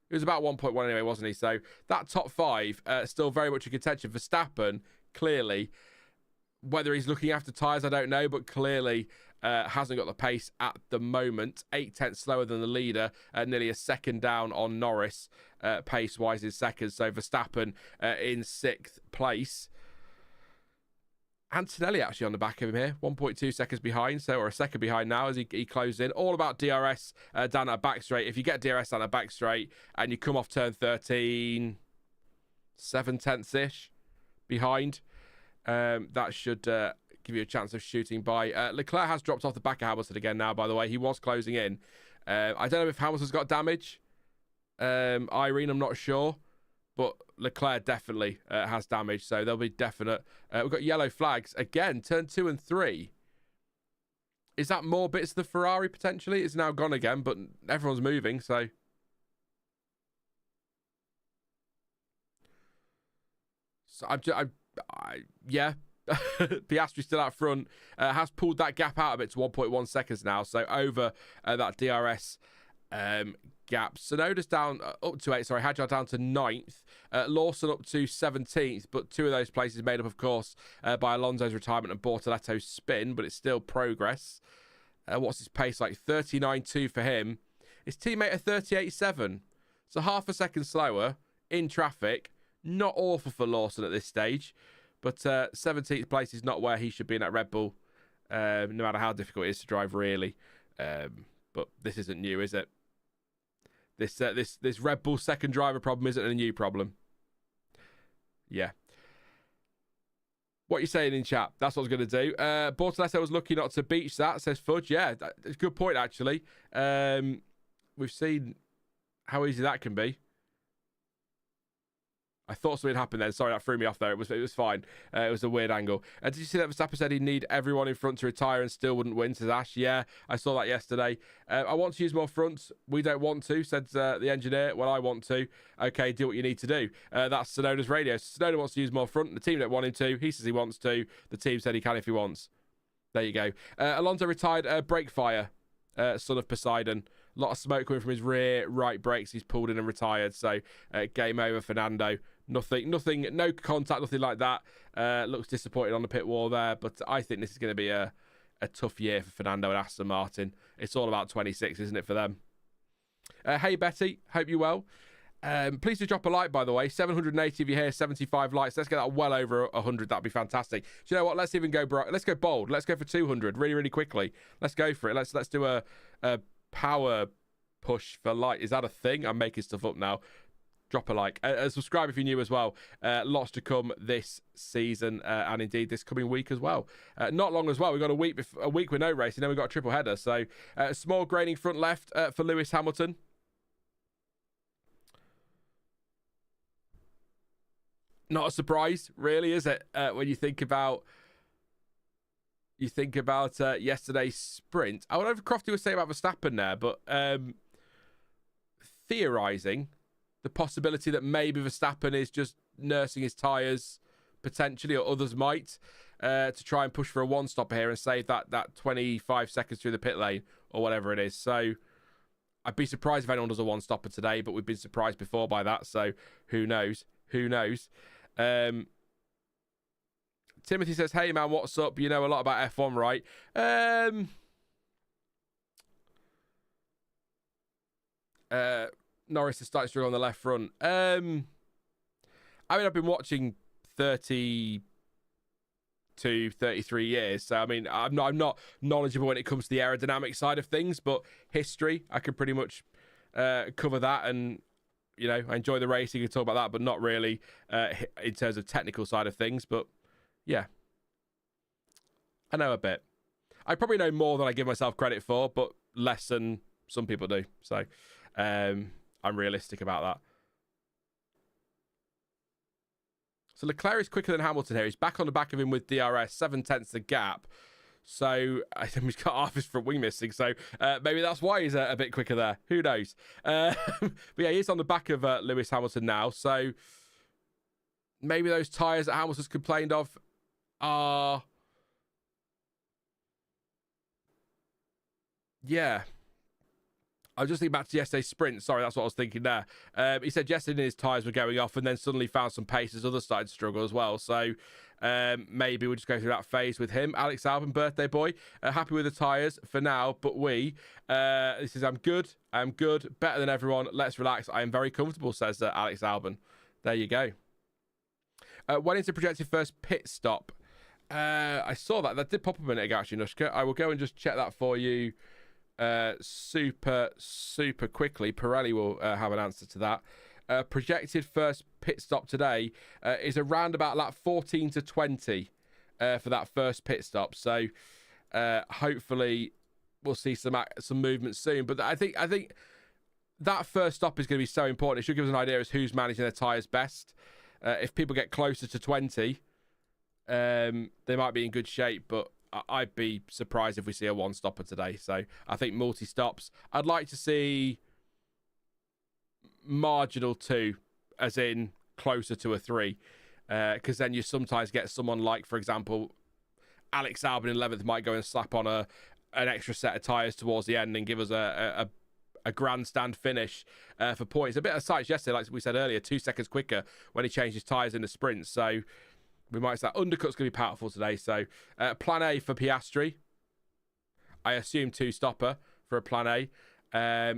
it was about 1.1 anyway, wasn't he? So that top 5 still very much in contention. Verstappen, clearly, whether he's looking after tyres, I don't know, but clearly hasn't got the pace at the moment. 0.8 slower than the leader, nearly a second down on Norris, pace-wise in second. So Verstappen in 6th place. Antonelli actually on the back of him here, 1.2 seconds behind, or a second behind now as he closed in. All about DRS down that back straight. If you get DRS down that back straight and you come off turn 13, 7/10-ish behind, that should give you a chance of shooting by. Leclerc has dropped off the back of Hamilton again now, by the way. He was closing in. I don't know if Hamilton's got damage. Irene, I'm not sure. But Leclerc definitely has damage, so there'll be definite. We've got yellow flags. Again, turn 2 and 3. Is that more bits of the Ferrari, potentially? It's now gone again, but everyone's moving, so. Yeah. Piastri still out front. Has pulled that gap out a bit to 1.1 seconds now, so over that DRS gap. Tsunoda's down up to 8. Sorry, Hadjar down to 9th. Lawson up to 17th, but 2 of those places made up, of course, by Alonso's retirement and Bortoleto's spin, but it's still progress. What's his pace like? 39.2 for him. His teammate a 38.7. So half a second slower in traffic. Not awful for Lawson at this stage, but 17th place is not where he should be in that Red Bull, no matter how difficult it is to drive, really. But this isn't new, is it? This Red Bull second driver problem isn't a new problem. Yeah. What are you saying in chat? That's what I was going to do. Bortoleto was lucky not to beach that, says Fudge. Yeah, it's a good point, actually. We've seen how easy that can be. I thought something happened then. Sorry, that threw me off there. It was fine. It was a weird angle. Did you see that Verstappen said he'd need everyone in front to retire and still wouldn't win, says Ash? Yeah, I saw that yesterday. I want to use more fronts. We don't want to, said the engineer. Well, I want to. Okay, do what you need to do. That's Tsunoda's radio. Tsunoda wants to use more front. The team don't want him to. He says he wants to. The team said he can if he wants. There you go. Alonso retired brake fire, son of Poseidon. lot of smoke coming from his rear right brakes. He's pulled in and retired. So game over, Fernando. Nothing, no contact, nothing like that. Looks disappointed on the pit wall there. But I think this is going to be a tough year for Fernando and Aston Martin. It's all about 26, isn't it, for them? Hey, Betty. Hope you're well. Please do drop a like, by the way. 780 if you're here, 75 likes. Let's get that well over 100. That'd be fantastic. Do you know what? Let's even go let's go bold. Let's go for 200 really, really quickly. Let's go for it. Let's do a power push for like. Is that a thing? I'm making stuff up now. Drop a like. Subscribe if you're new as well. Lots to come this season and indeed this coming week as well. Not long as well. We've got a week with no racing. Then we've got a triple header. So small graining front left for Lewis Hamilton. Not a surprise, really, is it? When you think about yesterday's sprint. I wonder if Crofty was saying about Verstappen there, but theorising the possibility that maybe Verstappen is just nursing his tyres potentially, or others might, to try and push for a one-stopper here and save that 25 seconds through the pit lane or whatever it is. So I'd be surprised if anyone does a one-stopper today, but we've been surprised before by that, so who knows? Who knows? Timothy says, hey man, what's up? You know a lot about F1, right? Norris is starting to struggle on the left front. I mean, I've been watching 32, 33 years, so I mean, I'm not knowledgeable when it comes to the aerodynamic side of things, but history, I can pretty much cover that, and you know, I enjoy the racing and talk about that, but not really in terms of technical side of things. But yeah, I know a bit. I probably know more than I give myself credit for, but less than some people do. So I'm realistic about that. So Leclerc is quicker than Hamilton here. He's back on the back of him with DRS, 7/10 the gap. So I think he's got half his front wing missing. So maybe that's why he's a bit quicker there. Who knows? But yeah, he's on the back of Lewis Hamilton now. So maybe those tyres that Hamilton's complained of are... Yeah. I was just thinking back to yesterday's sprint. Sorry, that's what I was thinking there. He said yesterday his tyres were going off and then suddenly found some pace as others started to struggle as well. So maybe we'll just go through that phase with him. Alex Albon, birthday boy. Happy with the tyres for now, but he says, I'm good, better than everyone. Let's relax. I am very comfortable, says Alex Albon. There you go. Went into projected first pit stop. I saw that. That did pop up a minute ago, actually, Nushka. I will go and just check that for you. Super quickly. Pirelli will have an answer to that. Projected first pit stop today is around about lap 14 to 20 for that first pit stop. So hopefully we'll see some movement soon. But I think that first stop is going to be so important. It should give us an idea as who's managing their tyres best. If people get closer to 20, they might be in good shape, but I'd be surprised if we see a one-stopper today. So I think multi-stops. I'd like to see marginal 2, as in closer to a 3. Because then you sometimes get someone like, for example, Alex Albon in 11th might go and slap on an extra set of tyres towards the end and give us a grandstand finish for points. A bit of sights yesterday, like we said earlier, 2 seconds quicker when he changed his tyres in the sprint. So we might say undercut's going to be powerful today. So plan A for Piastri. I assume 2-stopper for a plan A.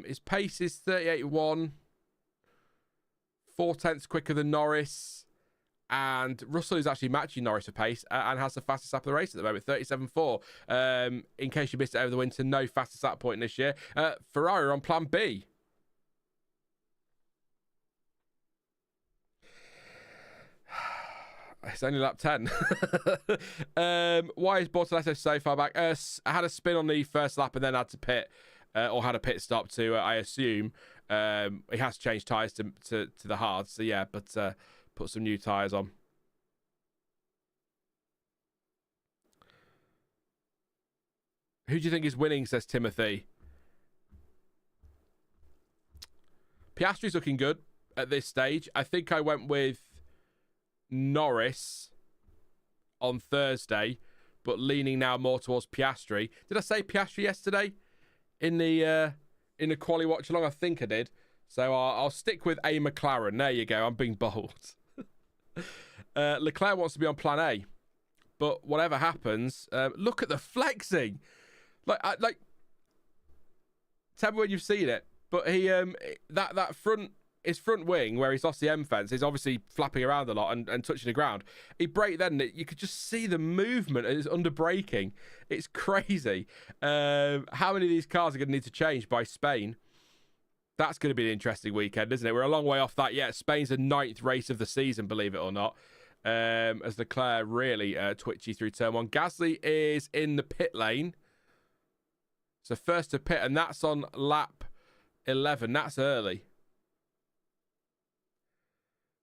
His pace is 38.1. 4/10 quicker than Norris. And Russell is actually matching Norris for pace and has the fastest lap of the race at the moment, 37.4. In case you missed it over the winter, no fastest lap point this year. Ferrari on plan B. It's only lap 10. Why is Bortoleto so far back? I had a spin on the first lap and then had to pit, or had a pit stop to, I assume. He has changed tyres to the hard. So yeah, but put some new tyres on. Who do you think is winning, says Timothy? Piastri's looking good at this stage. I think I went with Norris on Thursday, but leaning now more towards Piastri. Did I say Piastri yesterday in the in a quali watch along. I think I did. So I'll stick with a McLaren. There you go. I'm being bold. Leclerc wants to be on plan A. But whatever happens, look at the flexing. Like, tell me when you've seen it. But he that his front wing where he's lost the M fence is obviously flapping around a lot and touching the ground. He braked then, you could just see the movement as under braking. It's crazy. How many of these cars are going to need to change by Spain? That's going to be an interesting weekend, isn't it? We're a long way off that yet. Spain's the 9th race of the season, believe it or not. As Leclerc really twitchy through turn 1. Gasly is in the pit lane. So first to pit, and that's on lap 11. That's early.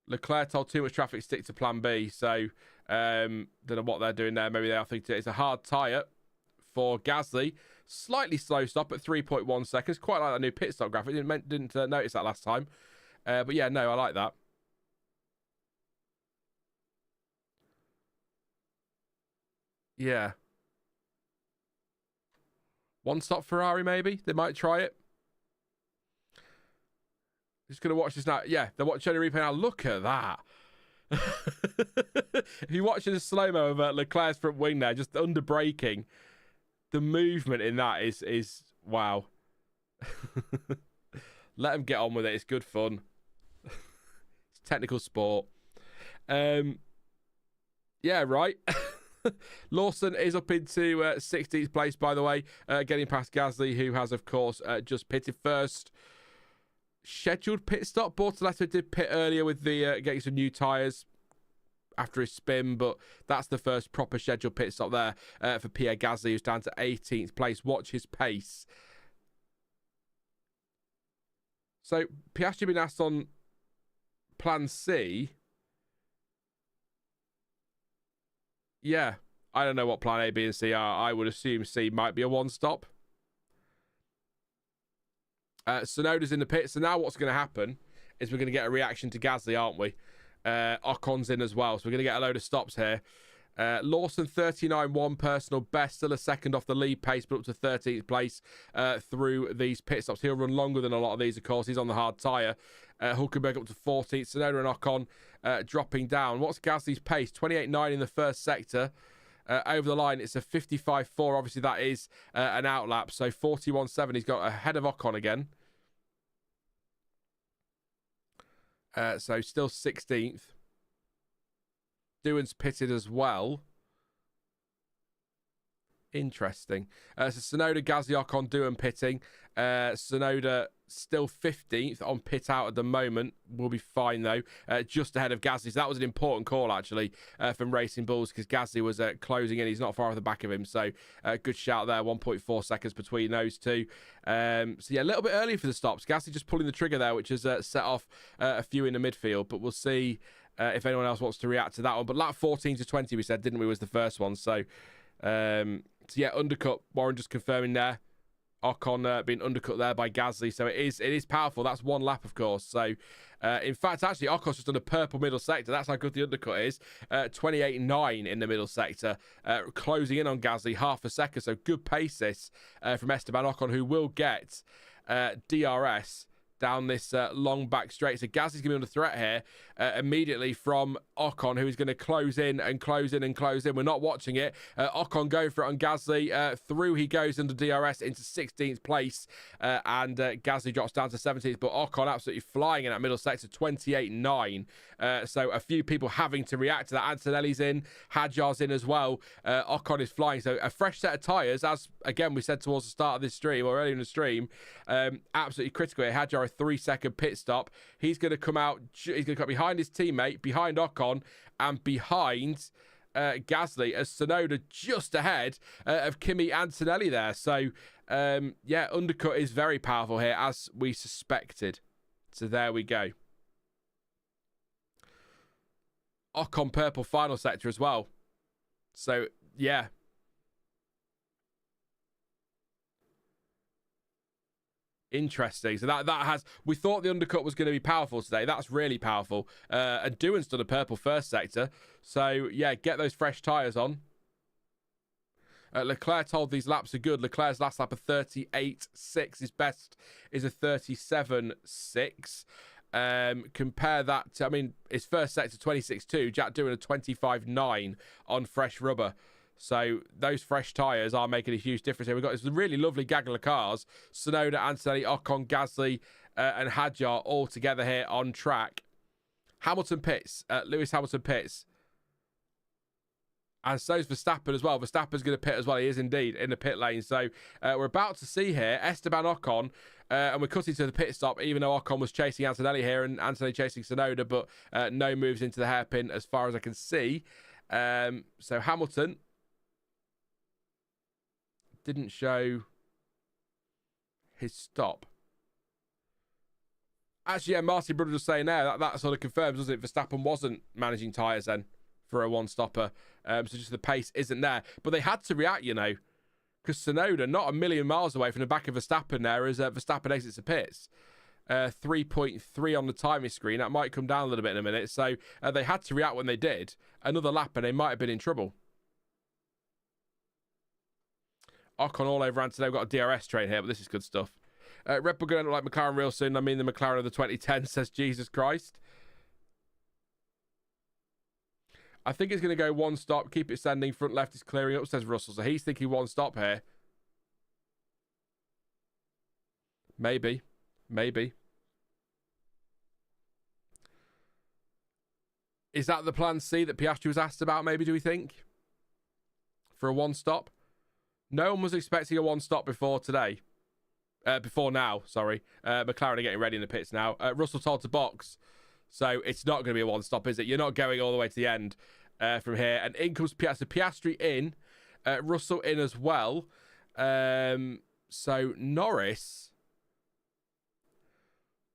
Leclerc told too much traffic, stick to plan B. So don't know what they're doing there. Maybe they are thinking it's a hard tyre for Gasly. Slightly slow stop at 3.1 seconds. Quite like that new pit stop graphic. Didn't notice that last time. But yeah, no, I like that. Yeah. One stop Ferrari, maybe? They might try it. Just going to watch this now. Yeah, they're watching the replay now. Look at that. If you watch the slow-mo of Leclerc's front wing there, just under braking, the movement in that is wow. Let them get on with it. It's good fun. It's technical sport. Yeah, right. Lawson is up into 16th place, by the way, getting past Gasly, who has, of course, just pitted first. Scheduled pit stop. Bortoleto did pit earlier with the getting some new tyres after his spin, but that's the first proper scheduled pit stop there for Pierre Gasly, who's down to 18th place. Watch his pace. So Piastri been asked on plan C. Yeah, I don't know what plan A, B, and C are. I would assume C might be a one-stop. Tsunoda's in the pit. So now what's going to happen is we're going to get a reaction to Gasly, aren't we? Ocon's in as well. So we're going to get a load of stops here. Lawson 39.1 personal best. Still a second off the lead pace, but up to 13th place through these pit stops. He'll run longer than a lot of these, of course. He's on the hard tyre. Hulkenberg up to 14th. Tsunoda and Ocon dropping down. What's Gasly's pace? 28.9 in the first sector. Over the line, it's a 55.4. Obviously, that is an outlap. So 41.7. He's got ahead of Ocon again. So still 16th. Doohan's pitted as well. Interesting. So Tsunoda, Gasly, Ocon, Doohan pitting. Tsunoda still 15th on pit out at the moment. Will be fine though. Just ahead of Gasly. So that was an important call actually from Racing Bulls because Gasly was closing in. He's not far off the back of him. So good shout there. 1.4 seconds between those two. So yeah, a little bit early for the stops. Gasly just pulling the trigger there, which has set off a few in the midfield. But we'll see if anyone else wants to react to that one. But lap 14 to 20 we said, didn't we, was the first one. So yeah, undercut. Warren just confirming there. Ocon being undercut there by Gasly. So it is powerful. That's one lap, of course. So in fact, actually, Ocon's just done a purple middle sector. That's how good the undercut is. 28.9 in the middle sector. Closing in on Gasly, half a second. So good pace this from Esteban Ocon, who will get DRS down this long back straight. So Gasly's going to be under threat here immediately from Ocon, who is going to close in and close in and close in. We're not watching it. Ocon going for it on Gasly. Through he goes under DRS into 16th place. And Gasly drops down to 17th. But Ocon absolutely flying in that middle sector, 28.9. So a few people having to react to that. Antonelli's in. Hadjar's in as well. Ocon is flying. So a fresh set of tyres, as again we said towards the start of this stream or earlier in the stream, absolutely critical here. Hadjar, a 3-second pit stop. He's going to come out. He's going to come behind his teammate, behind Ocon, and behind Gasly, as Tsunoda just ahead of Kimi and Antonelli there. So yeah, undercut is very powerful here, as we suspected. So there we go. Ocon purple final sector as well. So yeah. Interesting. So that has, we thought the undercut was going to be powerful today. That's really powerful. And Doohan's done a purple first sector. So yeah, get those fresh tyres on. Leclerc told these laps are good. Leclerc's last lap of 38.6. His best is a 37.6. Compare that to, I mean, his first sector 26.2. Jack doing a 25.9 on fresh rubber. So those fresh tyres are making a huge difference here. We've got this really lovely gaggle of cars. Tsunoda, Antonelli, Ocon, Gasly, and Hadjar all together here on track. Hamilton pits. Lewis Hamilton pits. And so's Verstappen as well. Verstappen's going to pit as well. He is indeed in the pit lane. So we're about to see here Esteban Ocon. And we're cutting to the pit stop, even though Ocon was chasing Antonelli here and Antonelli chasing Tsunoda. But no moves into the hairpin as far as I can see. So Hamilton didn't show his stop. Actually, yeah, Martin Brother was saying there that sort of confirms, doesn't it? Verstappen wasn't managing tyres then for a one-stopper. So just the pace isn't there. But they had to react, you know, because Tsunoda, not a million miles away from the back of Verstappen there as Verstappen exits the pits. 3.3 on the timing screen. That might come down a little bit in a minute. So they had to react when they did. Another lap and they might have been in trouble. Ocon all over Antonelli. We've got a DRS train here, but this is good stuff. Red Bull going to look like McLaren real soon. I mean, the McLaren of the 2010 says Jesus Christ. I think it's going to go one stop. Keep it sending. Front left is clearing up, says Russell. So he's thinking one stop here. Maybe. Maybe. Is that the plan C that Piastri was asked about, maybe, do we think? For a one stop? No one was expecting a one stop before today. Before now, sorry. McLaren are getting ready in the pits now. Russell told to box. So it's not going to be a one stop, is it? You're not going all the way to the end from here. And in comes Piastri. Piastri in. Russell in as well. So Norris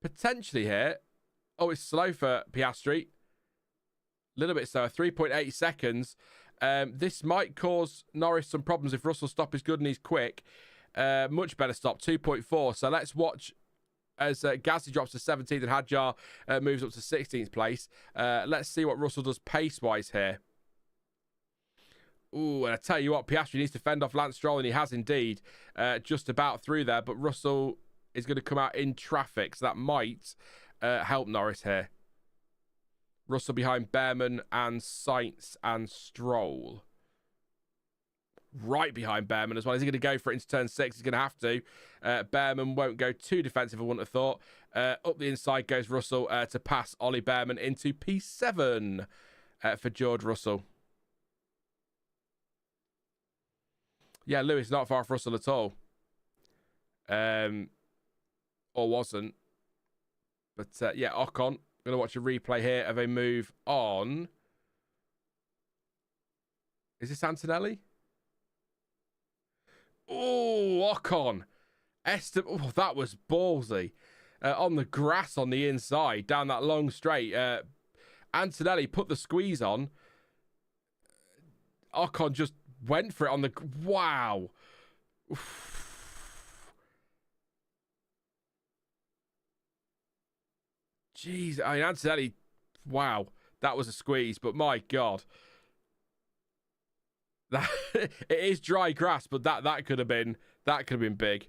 potentially here. Oh, it's slow for Piastri. A little bit slower. 3.8 seconds. This might cause Norris some problems if Russell's stop is good and he's quick. Much better stop, 2.4. So let's watch as Gasly drops to 17th and Hadjar moves up to 16th place. Let's see what Russell does pace-wise here. Ooh, and I tell you what, Piastri needs to fend off Lance Stroll, and he has indeed. Just about through there, but Russell is going to come out in traffic, so that might help Norris here. Russell behind Bearman and Sainz and Stroll. Right behind Bearman as well. Is he going to go for it into turn 6? He's going to have to. Bearman won't go too defensive, I wouldn't have thought. Up the inside goes Russell to pass Ollie Bearman into P7 for George Russell. Yeah, Lewis not far off Russell at all. Or wasn't. But yeah, Ocon. Going to watch a replay here of a move on. Is this Antonelli? Oh, Ocon. Oh, that was ballsy. On the grass on the inside, down that long straight. Antonelli put the squeeze on. Ocon just went for it on the... Wow. Jeez, I mean, Antonelli, wow, that was a squeeze, but my God. That, it is dry grass, but that could have been big.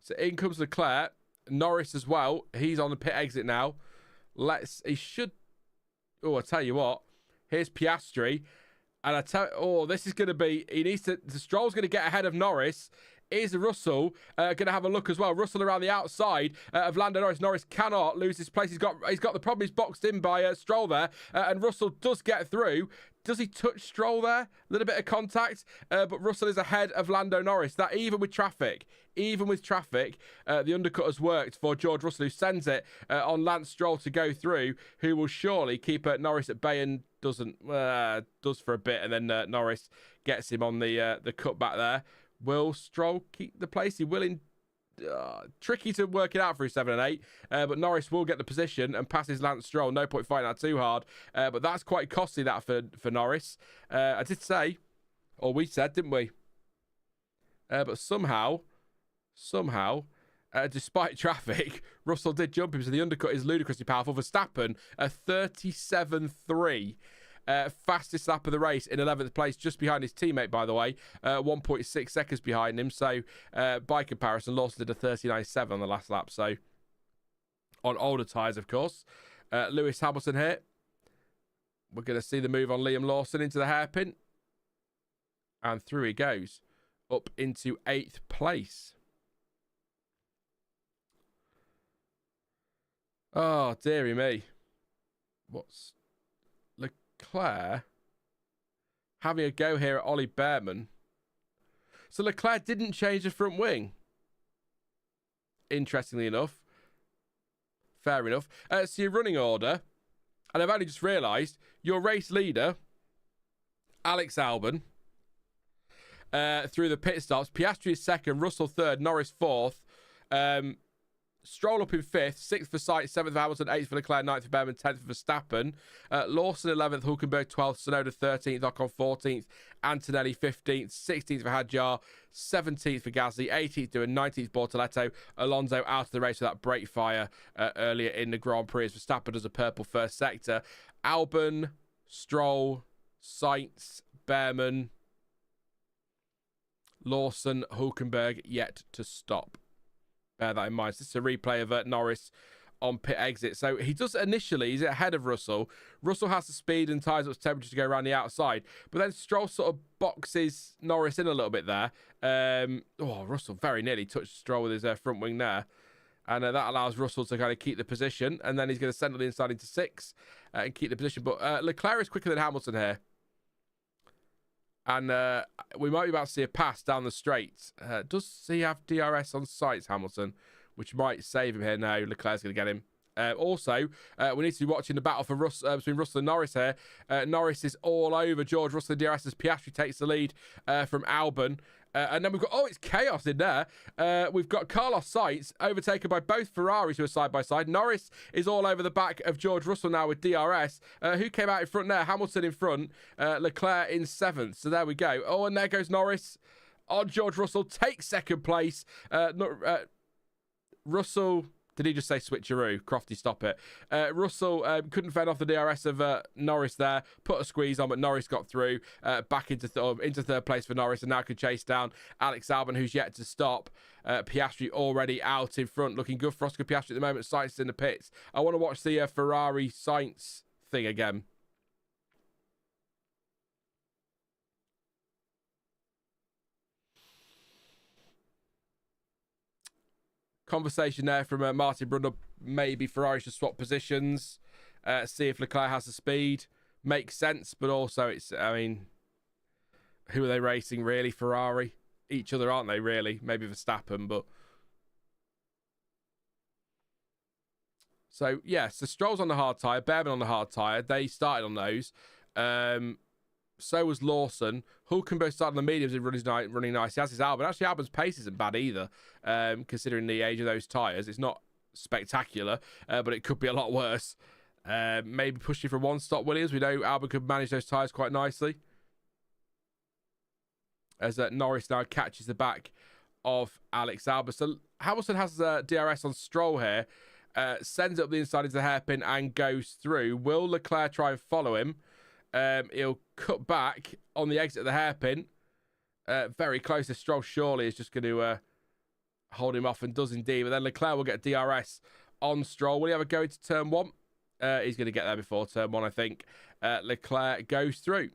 So in comes Leclerc, Norris as well. He's on the pit exit now. I tell you what, here's Piastri, and this is going to be, Stroll's going to get ahead of Norris. Is Russell going to have a look as well? Russell around the outside of Lando Norris. Norris cannot lose his place. He's got the problem. He's boxed in by Stroll there, and Russell does get through. Does he touch Stroll there? A little bit of contact, but Russell is ahead of Lando Norris. That even with traffic, the undercut has worked for George Russell, who sends it on Lance Stroll to go through, who will surely keep Norris at bay and does for a bit, and then Norris gets him on the cutback there. Will Stroll keep the place? He will. Tricky to work it out through 7 and 8, but Norris will get the position and passes Lance Stroll. No point fighting that too hard, but that's quite costly that for Norris. I did say, or we said, didn't we? But somehow, despite traffic, Russell did jump him, so the undercut is ludicrously powerful. Verstappen, a 37.3. Fastest lap of the race in 11th place, just behind his teammate, by the way. 1.6 seconds behind him. So, by comparison, Lawson did a 39.7 on the last lap. So, on older tyres, of course. Lewis Hamilton here. We're going to see the move on Liam Lawson into the hairpin. And through he goes. Up into 8th place. Oh, dearie me. What's Leclerc having a go here at Ollie Bearman? So Leclerc didn't change the front wing. Interestingly enough. Fair enough. So your running order, and I've only just realised, your race leader, Alex Albon, through the pit stops. Piastri is second, Russell third, Norris fourth. Stroll up in 5th, 6th for Sainz, 7th for Hamilton, 8th for Leclerc, 9th for Bearman, 10th for Verstappen. Lawson 11th, Hulkenberg 12th, Tsunoda 13th, Ocon 14th, Antonelli 15th, 16th for Hadjar, 17th for Gasly, 18th Doohan, 19th Bortoleto. Alonso out of the race with that brake fire earlier in the Grand Prix as Verstappen does a purple first sector. Albon, Stroll, Sainz, Bearman, Lawson, Hulkenberg yet to stop. Bear that in mind. This is a replay of Norris on pit exit. So he does initially, he's ahead of Russell. Russell has the speed and ties up temperature to go around the outside. But then Stroll sort of boxes Norris in a little bit there. Russell very nearly touched Stroll with his front wing there. And that allows Russell to kind of keep the position. And then he's going to send the inside into 6 and keep the position. But Leclerc is quicker than Hamilton here. And we might be about to see a pass down the straight. Does he have DRS on sights, Hamilton? Which might save him here. No, Leclerc's going to get him. Also, we need to be watching the battle for between Russell and Norris here. Norris is all over George Russell and DRS as Piastri takes the lead from Albon. And then we've got, it's chaos in there. We've got Carlos Sainz overtaken by both Ferraris who are side by side. Norris is all over the back of George Russell now with DRS. Who came out in front there? Hamilton in front. Leclerc in 7th. So there we go. Oh, and there goes Norris on George Russell. Takes 2nd place. Russell... Did he just say switcheroo? Crofty, stop it. Russell couldn't fend off the DRS of Norris there. Put a squeeze on, but Norris got through. Back into 3rd place for Norris, and now could chase down Alex Albon, who's yet to stop. Piastri already out in front. Looking good for Oscar Piastri at the moment. Sainz in the pits. I want to watch the Ferrari Sainz thing again. Conversation there from Martin Brundle. Maybe Ferrari should swap positions. See if Leclerc has the speed. Makes sense, but also it's, who are they racing really? Ferrari? Each other, aren't they, really? Maybe Verstappen, but... So, yeah, so Stroll's on the hard tyre, Bearman on the hard tyre. They started on those. So was Lawson. Hulkenberg started on the mediums and running nice. He has his Albon. Actually, Albon's pace isn't bad either, considering the age of those tyres. It's not spectacular, but it could be a lot worse. Maybe pushing for one stop Williams. We know Albon could manage those tyres quite nicely. As Norris now catches the back of Alex Albon. So Hamilton has DRS on Stroll here. Sends it up the inside into the hairpin and goes through. Will Leclerc try and follow him? He'll cut back on the exit of the hairpin. Very close to Stroll. Surely is just going to hold him off, and does indeed. But then Leclerc will get DRS on Stroll. Will he have a go into turn 1? He's going to get there before turn 1, I think. Leclerc goes through.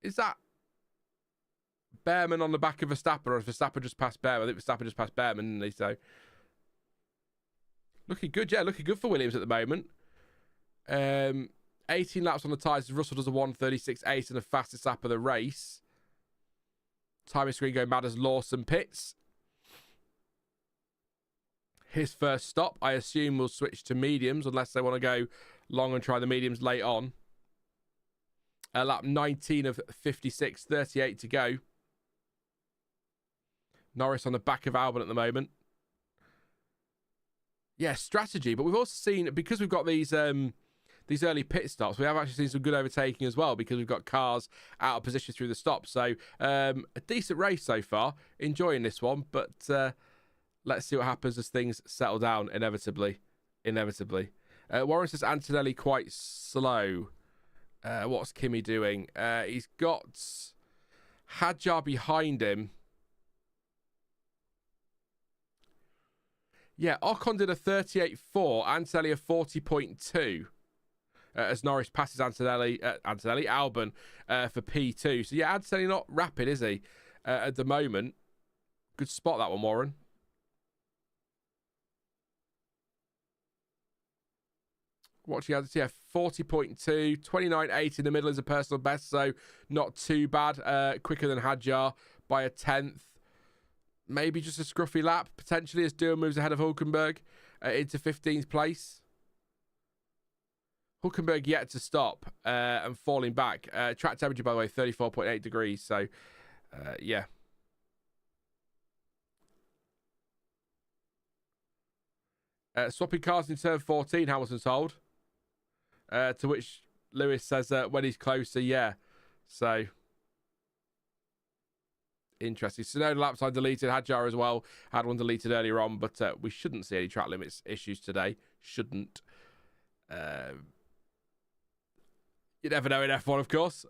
Is that Bearman on the back of Verstappen, or has Verstappen just passed Bearman? I think Verstappen just passed Bearman, didn't he? So looking good, yeah, looking good for Williams at the moment. 18 laps on the tyres. Russell does a 1:36.8 in the fastest lap of the race. Timing screen going mad as Lawson pits. His first stop, I assume, will switch to mediums unless they want to go long and try the mediums late on. Lap 19 of 56, 38 to go. Norris on the back of Albon at the moment. Yeah, strategy, but we've also seen, because we've got these these early pit stops, we have actually seen some good overtaking as well because we've got cars out of position through the stop. So a decent race so far. Enjoying this one, but let's see what happens as things settle down inevitably. Warren says Antonelli quite slow. What's Kimi doing? He's got Hadjar behind him. Yeah, Ocon did a 38.4, Antonelli a 40.2. As Norris passes Albon for P2. So yeah, Antonelli not rapid, is he? At the moment. Good spot that one, Warren. Watching out, yeah, 40.2, 29.8 in the middle is a personal best, so not too bad. Quicker than Hadjar by a 10th. Maybe just a scruffy lap, potentially, as Doohan moves ahead of Hulkenberg into 15th place. Hulkenberg yet to stop and falling back. Track temperature, by the way, 34.8 degrees, so yeah. Swapping cars in turn 14, Hamilton's told. To which Lewis says when he's closer, yeah. So, interesting. Tsunoda lap time deleted. Hadjar as well. Had one deleted earlier on, but we shouldn't see any track limits issues today. Shouldn't. You never know in F1, of course.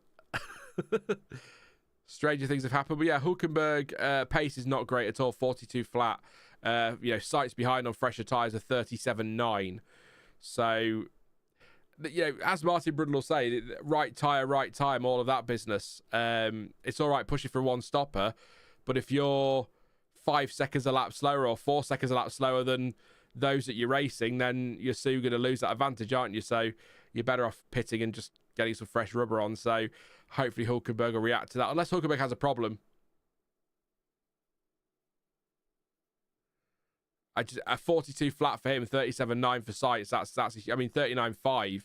Stranger things have happened. But yeah, Hulkenberg pace is not great at all. 42 flat. Sights behind on fresher tyres are 37.9. So, as Martin Brundle will say, right tyre, right time, all of that business. It's all right pushing for one stopper, but if you're 5 seconds a lap slower or 4 seconds a lap slower than those that you're racing, then you're soon going to lose that advantage, aren't you? So you're better off pitting and just getting some fresh rubber on. So hopefully Hulkenberg will react to that, unless Hulkenberg has a problem. A 42 flat for him, 37.9 for Sainz. That's 39.5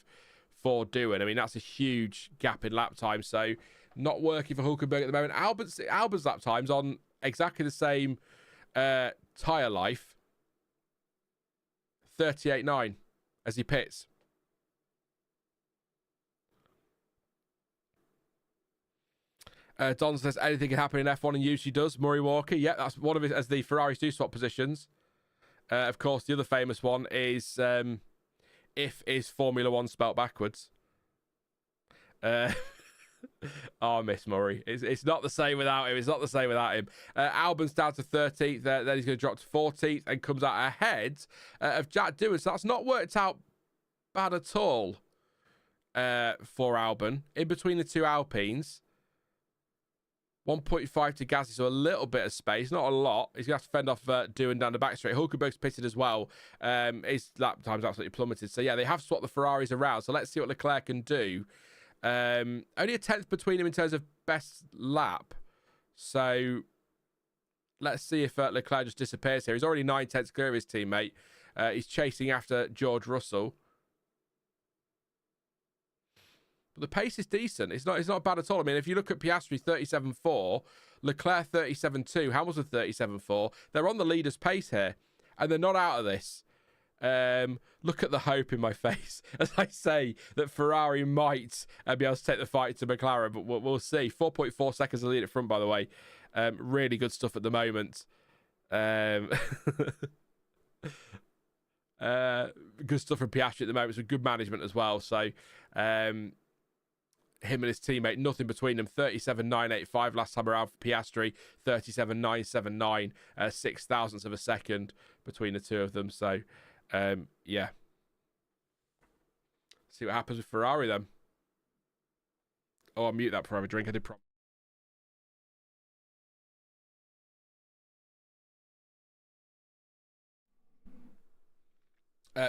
for Doohan. I mean, that's a huge gap in lap time. So not working for Hulkenberg at the moment. Albon's lap time's on exactly the same tyre life, 38.9 as he pits. Don says anything can happen in F1 and usually does. Murray Walker, yeah, that's one of it, as the Ferraris do swap positions. Of course, the other famous one is if is Formula One spelt backwards. Oh, Miss Murray. It's not the same without him. It's not the same without him. Albon's down to 13th. Then he's going to drop to 14th and comes out ahead of Jack Doohan. So that's not worked out bad at all for Albon. In between the two Alpines. 1.5 to Gasly, so a little bit of space, not a lot. He's going to have to fend off Doohan down the back straight. Hulkenberg's pitted as well. His lap time's absolutely plummeted. So, yeah, they have swapped the Ferraris around. So, let's see what Leclerc can do. Only a 10th between him in terms of best lap. So, let's see if Leclerc just disappears here. He's already 9/10 clear of his teammate. He's chasing after George Russell. But the pace is decent. It's not bad at all. I mean, if you look at Piastri 37.4, Leclerc 37.2, Hamilton 37.4, they're on the leader's pace here, and they're not out of this. Look at the hope in my face as I say that Ferrari might be able to take the fight to McLaren, but we'll see. 4.4 seconds of lead at front, by the way. Really good stuff at the moment. Good stuff from Piastri at the moment. Some good management as well. So, him and his teammate, nothing between them. 37.985 last time around for Piastri. 37.979, 6 thousandths of a second between the two of them. So, yeah. See what happens with Ferrari then. Oh, I'll mute that before I have a drink. I did promise.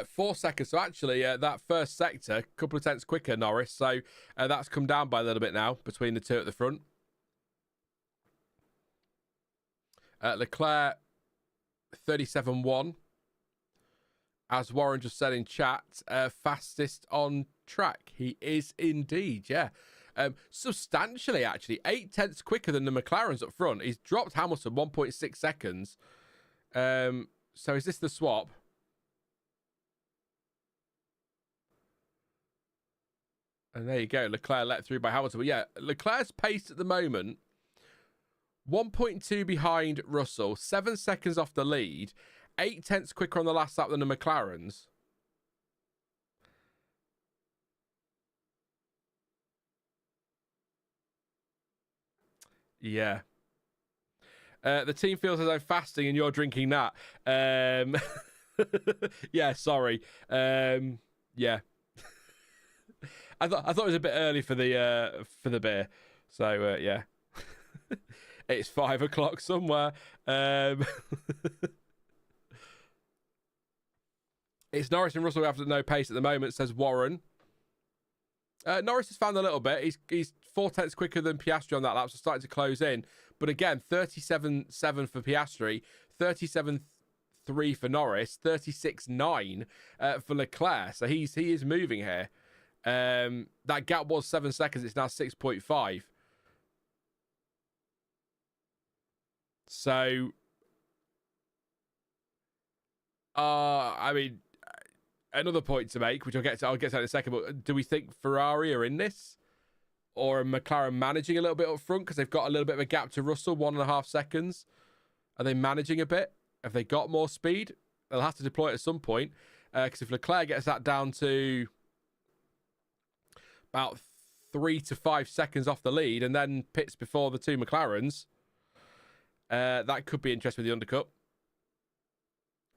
4 seconds. So actually, that first sector, a couple of tenths quicker, Norris. So that's come down by a little bit now between the two at the front. Leclerc, 37.1. As Warren just said in chat, fastest on track. He is indeed, yeah. Substantially, actually. 8 tenths quicker than the McLarens up front. He's dropped Hamilton 1.6 seconds. So is this the swap? And there you go. Leclerc let through by Hamilton. But yeah, Leclerc's pace at the moment, 1.2 behind Russell, 7 seconds off the lead, 8 tenths quicker on the last lap than the McLarens. Yeah. The team feels as though fasting and you're drinking that. Yeah, sorry. Yeah. I thought it was a bit early for the beer. So yeah. It's 5 o'clock somewhere. It's Norris and Russell who have no pace at the moment, says Warren. Norris has found a little bit. He's 4 tenths quicker than Piastri on that lap, so starting to close in. But again, 37.7 for Piastri, 37.3 for Norris, 36.9 for Leclerc. So he is moving here. That gap was 7 seconds. It's now 6.5. So, I mean, another point to make, which I'll get to in a second. But do we think Ferrari are in this, or are McLaren managing a little bit up front because they've got a little bit of a gap to Russell, 1.5 seconds? Are they managing a bit? Have they got more speed? They'll have to deploy it at some point. Because if Leclerc gets that down to about 3 to 5 seconds off the lead and then pits before the two McLarens, that could be interesting with the undercut.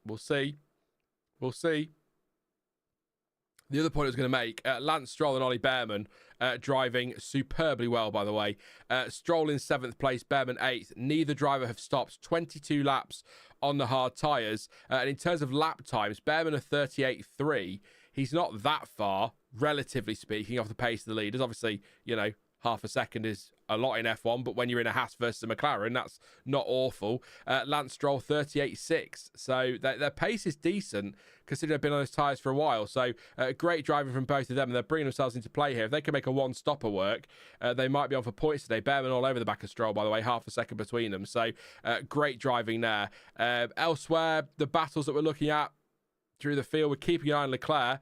We'll see. We'll see. The other point I was going to make, Lance Stroll and Ollie Bearman driving superbly well, by the way. Stroll in 7th place, Bearman 8th. Neither driver have stopped. 22 laps on the hard tyres. And in terms of lap times, Bearman are 38.3. He's not that far, relatively speaking, off the pace of the leaders. Obviously, you know, half a second is a lot in F1, but when you're in a Haas versus a McLaren, that's not awful. Lance Stroll, 38.6. So their pace is decent, considering they've been on those tyres for a while. So great driving from both of them, and they're bringing themselves into play here. If they can make a one-stopper work, they might be on for points today. Bearman all over the back of Stroll, by the way, half a second between them. So great driving there. Elsewhere, the battles that we're looking at through the field, we're keeping an eye on Leclerc,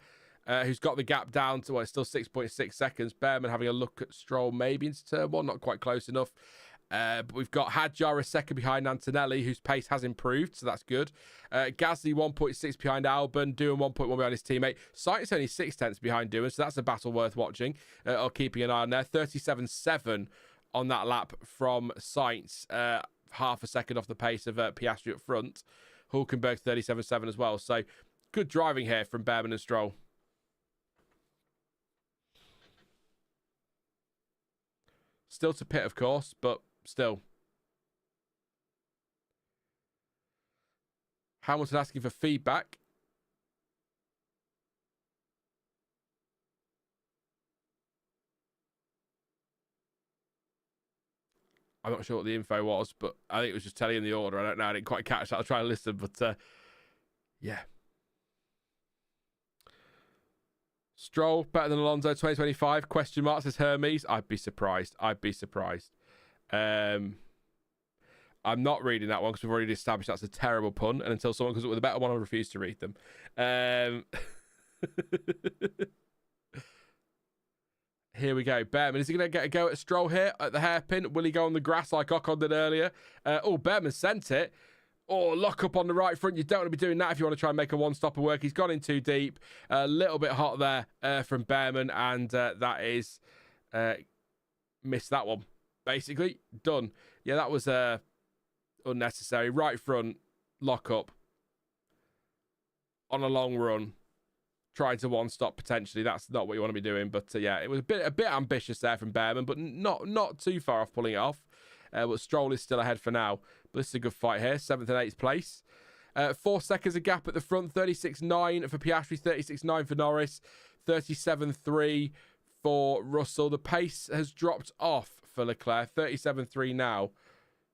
who's got the gap down to, it's still 6.6 seconds. Bearman having a look at Stroll, maybe into turn 1, not quite close enough. But we've got Hadjar a second behind Antonelli, whose pace has improved, so that's good. Gasly 1.6 behind Albon, Doohan 1.1 behind his teammate. Sainz only 6 tenths behind Doohan, so that's a battle worth watching, or keeping an eye on there. 37.7 on that lap from Sainz, half a second off the pace of Piastri up front. Hulkenberg 37.7 as well, so good driving here from Bearman and Stroll. Still to pit, of course, but still. Hamilton asking for feedback. I'm not sure what the info was, but I think it was just telling in the order. I don't know. I didn't quite catch that. I'll try and listen, but yeah. Stroll better than Alonso 2025? Question mark, says Hermes. I'd be surprised. I'm not reading that one because we've already established that's a terrible pun. And until someone comes up with a better one, I'll refuse to read them. Here we go. Bearman, is he going to get a go at Stroll here at the hairpin? Will he go on the grass like Ocon did earlier? Bearman sent it. Lock up on the right front. You don't want to be doing that if you want to try and make a one-stopper work. He's gone in too deep. A little bit hot there from Bearman, and that is missed that one. Basically, done. Yeah, that was unnecessary. Right front, lock up. On a long run, trying to one-stop potentially. That's not what you want to be doing. But yeah, it was a bit ambitious there from Bearman, but not too far off pulling it off. But Stroll is still ahead for now. But this is a good fight here. 7th and 8th place. 4 seconds of gap at the front. 36.9 for Piastri. 36.9 for Norris. 37.3 for Russell. The pace has dropped off for Leclerc. 37.3 now.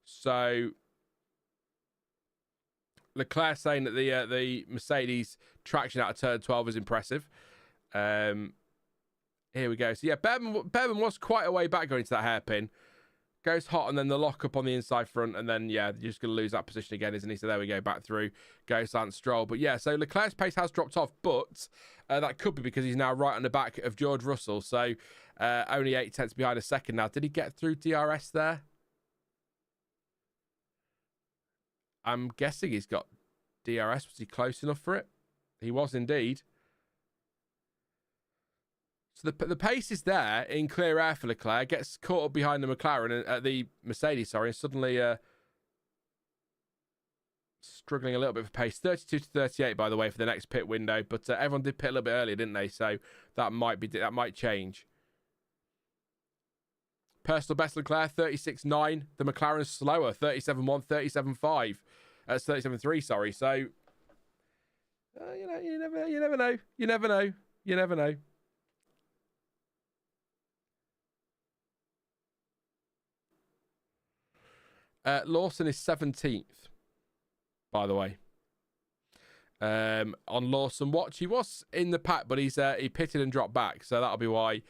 So Leclerc saying that the Mercedes traction out of turn 12 is impressive. Here we go. So yeah, Bearman was quite a way back going into that hairpin. Goes hot, and then the lock up on the inside front, and then, yeah, you're just going to lose that position again, isn't he? So there we go, back through. Goes Lance Stroll. But, yeah, so Leclerc's pace has dropped off, but that could be because he's now right on the back of George Russell. So only 8 tenths behind a second now. Did he get through DRS there? I'm guessing he's got DRS. Was he close enough for it? He was indeed. So the pace is there in clear air for Leclerc. Gets caught up behind the McLaren, the Mercedes, sorry, and suddenly struggling a little bit for pace. 32 to 38, by the way, for the next pit window. But everyone did pit a little bit earlier, didn't they? So that might change. Personal best Leclerc 36.9. The McLaren's slower 37.1, 37.5. 37.3, sorry. So you never know. Lawson is 17th, by the way. On Lawson watch, he was in the pack, but he pitted and dropped back, so that'll be why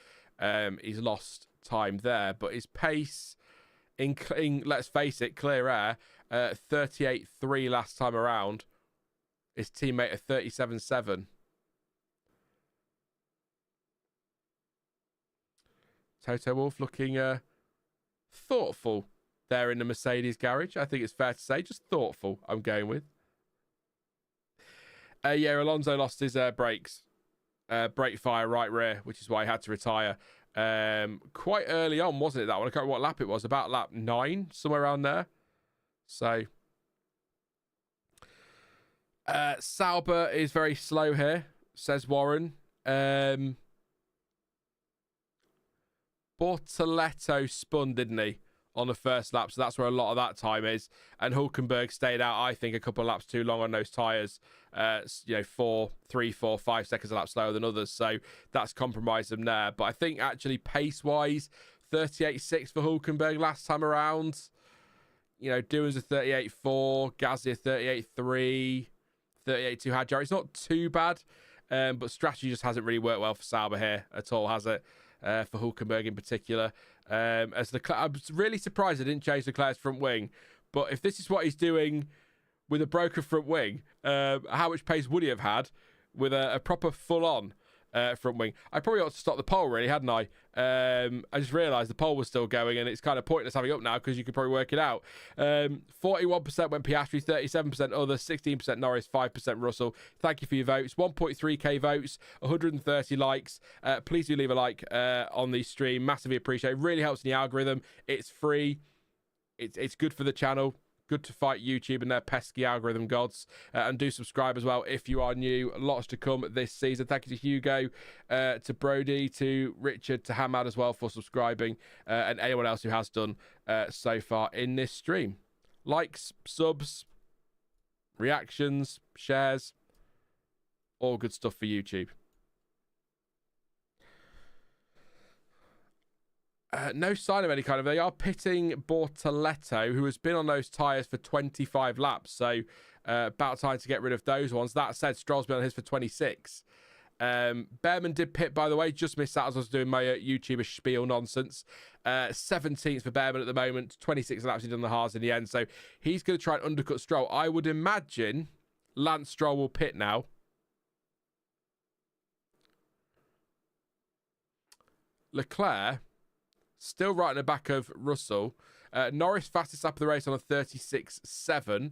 he's lost time there. But his pace in let's face it, clear air, 38.3 last time around. His teammate at 37.7. Toto Wolff looking thoughtful there in the Mercedes garage. I think it's fair to say, just thoughtful, I'm going with. Yeah, Alonso lost his brakes. Brake fire right rear, which is why he had to retire. Quite early on, wasn't it, that one? I can't remember what lap it was. About lap 9, somewhere around there. So, Sauber is very slow here, says Warren. Bortoleto spun, didn't he, on the first lap? So that's where a lot of that time is. And Hulkenberg stayed out, I think, a couple of laps too long on those tyres. 3, 4, 5 seconds a lap slower than others. So that's compromised them there. But I think actually pace-wise, 38.6 for Hulkenberg last time around. Doohan's a 38.4, Gasly a 38.3, 38.2 Hadjar. It's not too bad, but strategy just hasn't really worked well for Sauber here at all, has it? For Hulkenberg in particular. I was really surprised I didn't change Leclerc's front wing, but if this is what he's doing with a broken front wing, how much pace would he have had with a proper full-on front wing? I probably ought to stop the poll, really, hadn't I? I just realised the poll was still going, and it's kind of pointless having it up now because you could probably work it out. 41% went Piastri, 37% others, 16% Norris, 5% Russell. Thank you for your votes. 1.3k votes, 130 likes. Please do leave a like on the stream. Massively appreciate it. Really helps in the algorithm. It's free. It's good for the channel. Good to fight YouTube and their pesky algorithm gods. And do subscribe as well if you are new. Lots to come this season. Thank you to Hugo, to Brody, to Richard, to Hamad as well for subscribing. And anyone else who has done so far in this stream. Likes, subs, reactions, shares. All good stuff for YouTube. No sign of any kind of... They are pitting Bortoleto, who has been on those tyres for 25 laps. So about time to get rid of those ones. That said, Stroll's been on his for 26. Bearman did pit, by the way. Just missed that as I was doing my YouTuber spiel nonsense. 17th for Bearman at the moment. 26 laps he's done the Haas in the end. So he's going to try and undercut Stroll. I would imagine Lance Stroll will pit now. Leclerc... still right in the back of Russell. Norris fastest lap of the race on a 36.7.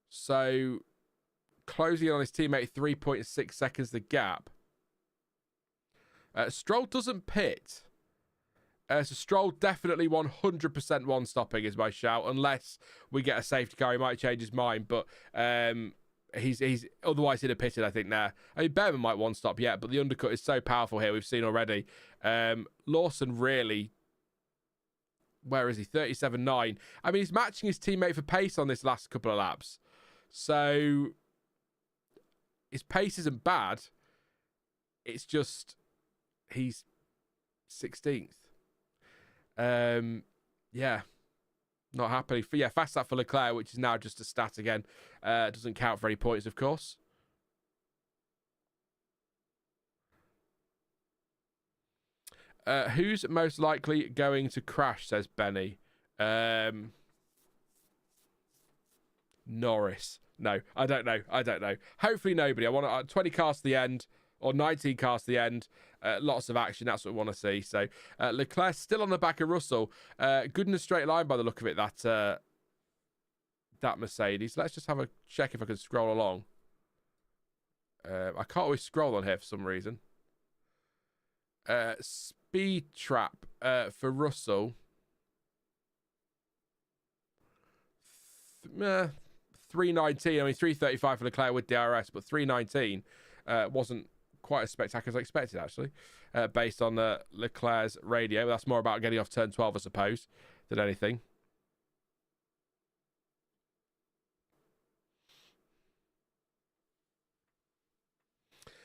So closing on his teammate 3.6 seconds the gap. Stroll doesn't pit. So Stroll definitely 100% one stopping is my shout. Unless we get a safety car, he might change his mind. But he's otherwise he'd have pitted, I think, there. I mean, Bearman might one stop yet, but the undercut is so powerful here. We've seen already. Lawson really... where is he? 37.9. I mean, he's matching his teammate for pace on this last couple of laps. So his pace isn't bad. It's just he's 16th. Yeah. Not happy. Fast lap for Leclerc, which is now just a stat again. Doesn't count for any points, of course. Who's most likely going to crash, says Benny. Norris. No, I don't know. Hopefully nobody. I want 20 cars to the end or 19 cars to the end. Lots of action. That's what we want to see. So Leclerc still on the back of Russell. Good in a straight line by the look of it, that Mercedes. Let's just have a check if I can scroll along. I can't always scroll on here for some reason. Speed trap for Russell. 319. I mean, 335 for Leclerc with DRS, but 319 wasn't quite as spectacular as I expected, actually, based on Leclerc's radio. That's more about getting off turn 12, I suppose, than anything.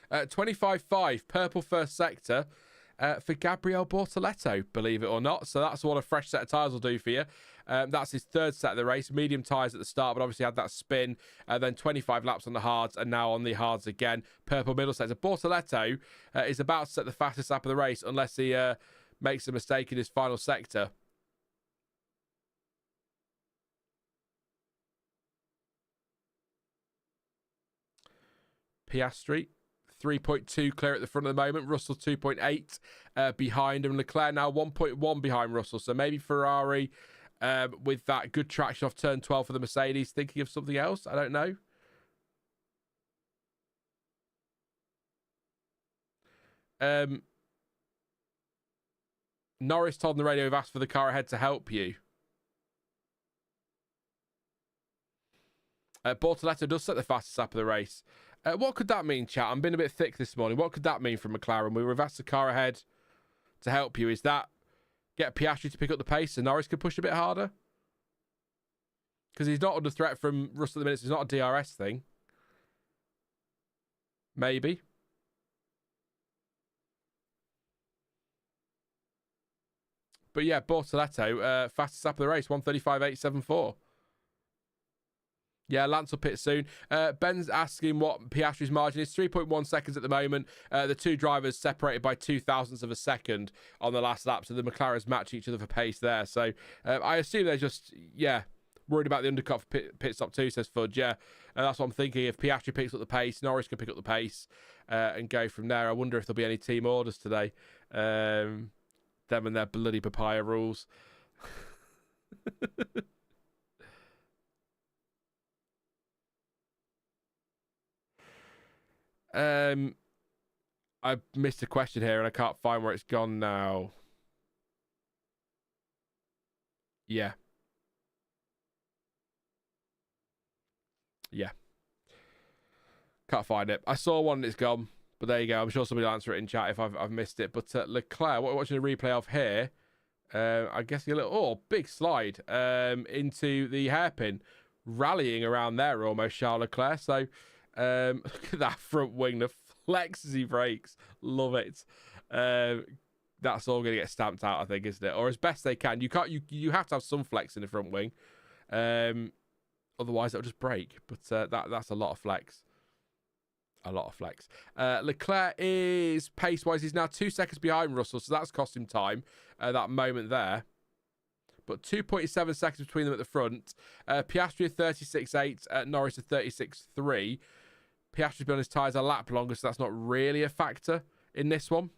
Uh, 25.5, purple first sector for Gabriel Bortoleto, believe it or not. So that's what a fresh set of tyres will do for you. That's his third set of the race. Medium tyres at the start, but obviously had that spin. Then 25 laps on the hards, and now on the hards again. Purple middle sector. Bortoleto is about to set the fastest lap of the race, unless he makes a mistake in his final sector. Piastri. 3.2 clear at the front at the moment. Russell 2.8 behind him. Leclerc now 1.1 behind Russell. So maybe Ferrari with that good traction off turn 12 for the Mercedes, thinking of something else. I don't know. Norris told on the radio, we've asked for the car ahead to help you. Bortoleto does set the fastest lap of the race. What could that mean, chat? I'm being a bit thick this morning. What could that mean for McLaren? We've asked the car ahead to help you. Is that get Piastri to pick up the pace so Norris could push a bit harder? Because he's not under threat from Russell at the minute. So it's not a DRS thing. Maybe. But yeah, Bortoleto, fastest lap of the race, 1:35.874. Yeah, Lance will pit soon. Ben's asking what Piastri's margin is. 3.1 seconds at the moment. The two drivers separated by 0.02 of a second on the last lap, so the McLarens match each other for pace there. So I assume they're just, worried about the undercut for pit stop too, says Fudge. Yeah, that's what I'm thinking. If Piastri picks up the pace, Norris can pick up the pace and go from there. I wonder if there'll be any team orders today. Them and their bloody papaya rules. I missed a question here and I can't find where it's gone now. Yeah. Can't find it. I saw one and it's gone, but there you go. I'm sure somebody will answer it in chat if I've missed it. But Leclerc, what we're watching a replay of here, I guess a little big slide into the hairpin, rallying around there almost, Charles Leclerc. So look at that front wing, the flex as he brakes. Love it. That's all going to get stamped out, I think, isn't it? Or as best they can. You have to have some flex in the front wing. Otherwise, it'll just break. But that's a lot of flex. A lot of flex. Leclerc is, pace-wise, he's now 2 seconds behind Russell, so that's cost him time, that moment there. But 2.7 seconds between them at the front. Piastri at 36.8, Norris at 36.3. Piastri's been on his tyres a lap longer, so that's not really a factor in this one.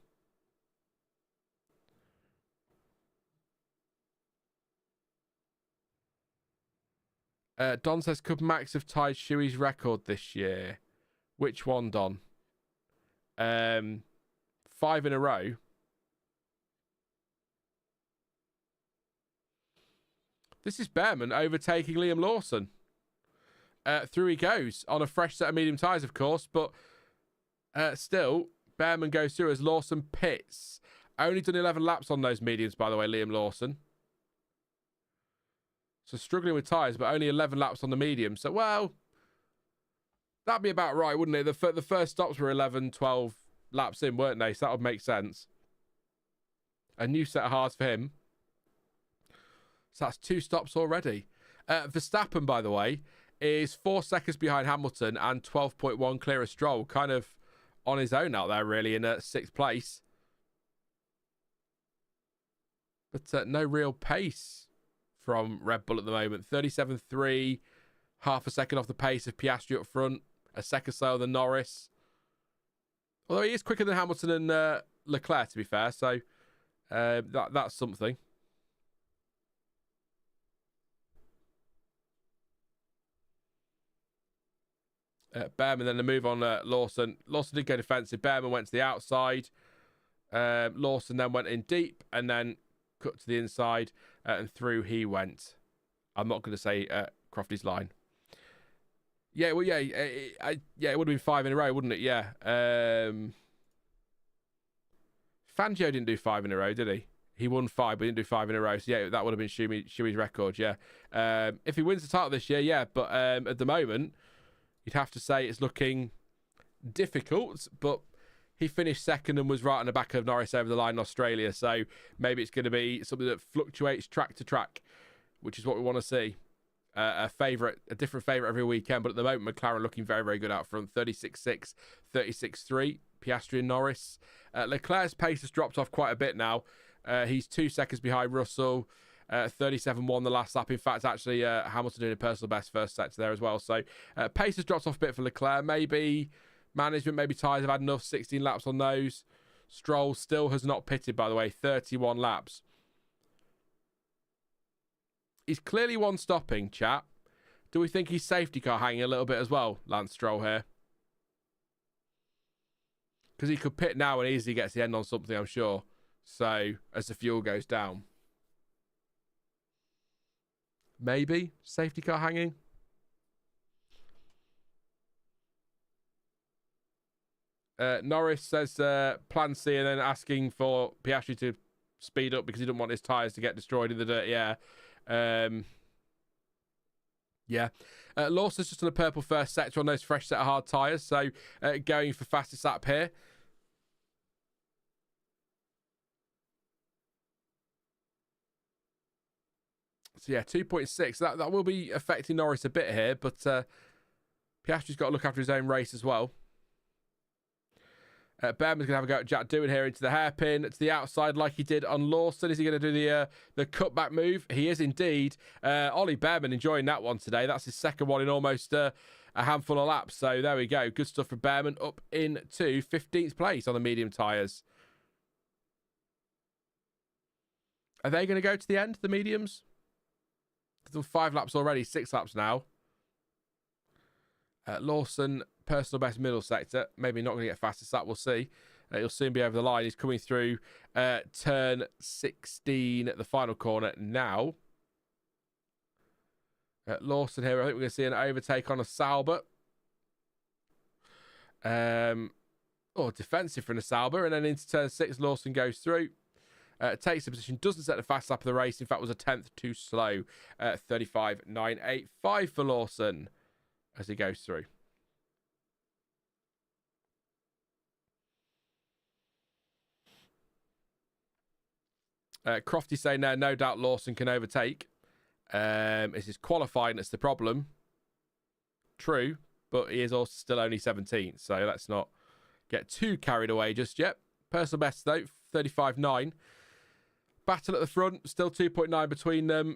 Don says, could Max have tied Shuey's record this year? Which one, Don? 5 in a row. This is Bearman overtaking Liam Lawson. Through he goes on a fresh set of medium tyres, of course, but still, Bearman goes through as Lawson pits. Only done 11 laps on those mediums, by the way, Liam Lawson. So struggling with tyres, but only 11 laps on the medium. So, well, that'd be about right, wouldn't it? The first stops were 11, 12 laps in, weren't they? So that would make sense. A new set of hards for him. So that's 2 stops already. Verstappen, by the way, is 4 seconds behind Hamilton and 12.1 clear of Stroll. Kind of on his own out there, really, in 6th place. But no real pace from Red Bull at the moment. 37.3, half a second off the pace of Piastri up front, a second slower than Norris. Although he is quicker than Hamilton and Leclerc, to be fair, so that's something. Bearman then the move on Lawson. Lawson did go defensive. Bearman went to the outside. Lawson then went in deep and then cut to the inside and through he went. I'm not going to say Crofty's line. Yeah, well, yeah, it would have been 5 in a row, wouldn't it? Yeah. Fangio didn't do 5 in a row, did he? He won 5, but he didn't do 5 in a row. So, yeah, that would have been Shui's record, yeah. If he wins the title this year, yeah. But at the moment, you'd have to say it's looking difficult, but he finished second and was right on the back of Norris over the line in Australia. So maybe it's going to be something that fluctuates track to track, which is what we want to see. A different favourite every weekend. But at the moment, McLaren looking very, very good out front. 36.6, 36.3. Piastri and Norris. Leclerc's pace has dropped off quite a bit now. He's 2 seconds behind Russell. 37.1 the last lap. In fact, actually, Hamilton doing a personal best first sector there as well. So pace has dropped off a bit for Leclerc. Maybe management, maybe tyres have had enough. 16 laps on those. Stroll still has not pitted, by the way. 31 laps. He's clearly one stopping, chat. Do we think he's safety car hanging a little bit as well, Lance Stroll here? Because he could pit now and easily gets the end on something, I'm sure. So, as the fuel goes down. Maybe safety car hanging. Norris says plan C and then asking for Piastri to speed up because he didn't want his tyres to get destroyed in the dirty air. Yeah. Lawson's just on a purple first sector on those fresh set of hard tyres. So going for fastest lap here. So yeah, 2.6. That will be affecting Norris a bit here, but Piastri's got to look after his own race as well. Bearman's going to have a go at Jack Doohan here into the hairpin, to the outside like he did on Lawson. Is he going to do the cutback move? He is indeed. Ollie Bearman enjoying that one today. That's his second one in almost a handful of laps. So there we go. Good stuff for Bearman up into 15th place on the medium tyres. Are they going to go to the end, the mediums? They've done 5 laps already, 6 laps now. Lawson, personal best middle sector. Maybe not going to get fastest lap, we'll see. He'll soon be over the line. He's coming through turn 16 at the final corner now. Lawson here, I think we're going to see an overtake on a Sauber. Defensive from the Sauber. And then into turn 6, Lawson goes through. Takes the position, doesn't set the fast lap of the race. In fact, was a 10th too slow. 35.985 for Lawson as he goes through. Crofty saying there, no doubt Lawson can overtake. It's his qualifying that's the problem. True, but he is also still only 17th, so let's not get too carried away just yet. Personal best though, 35.9. Battle at the front, still 2.9 between them.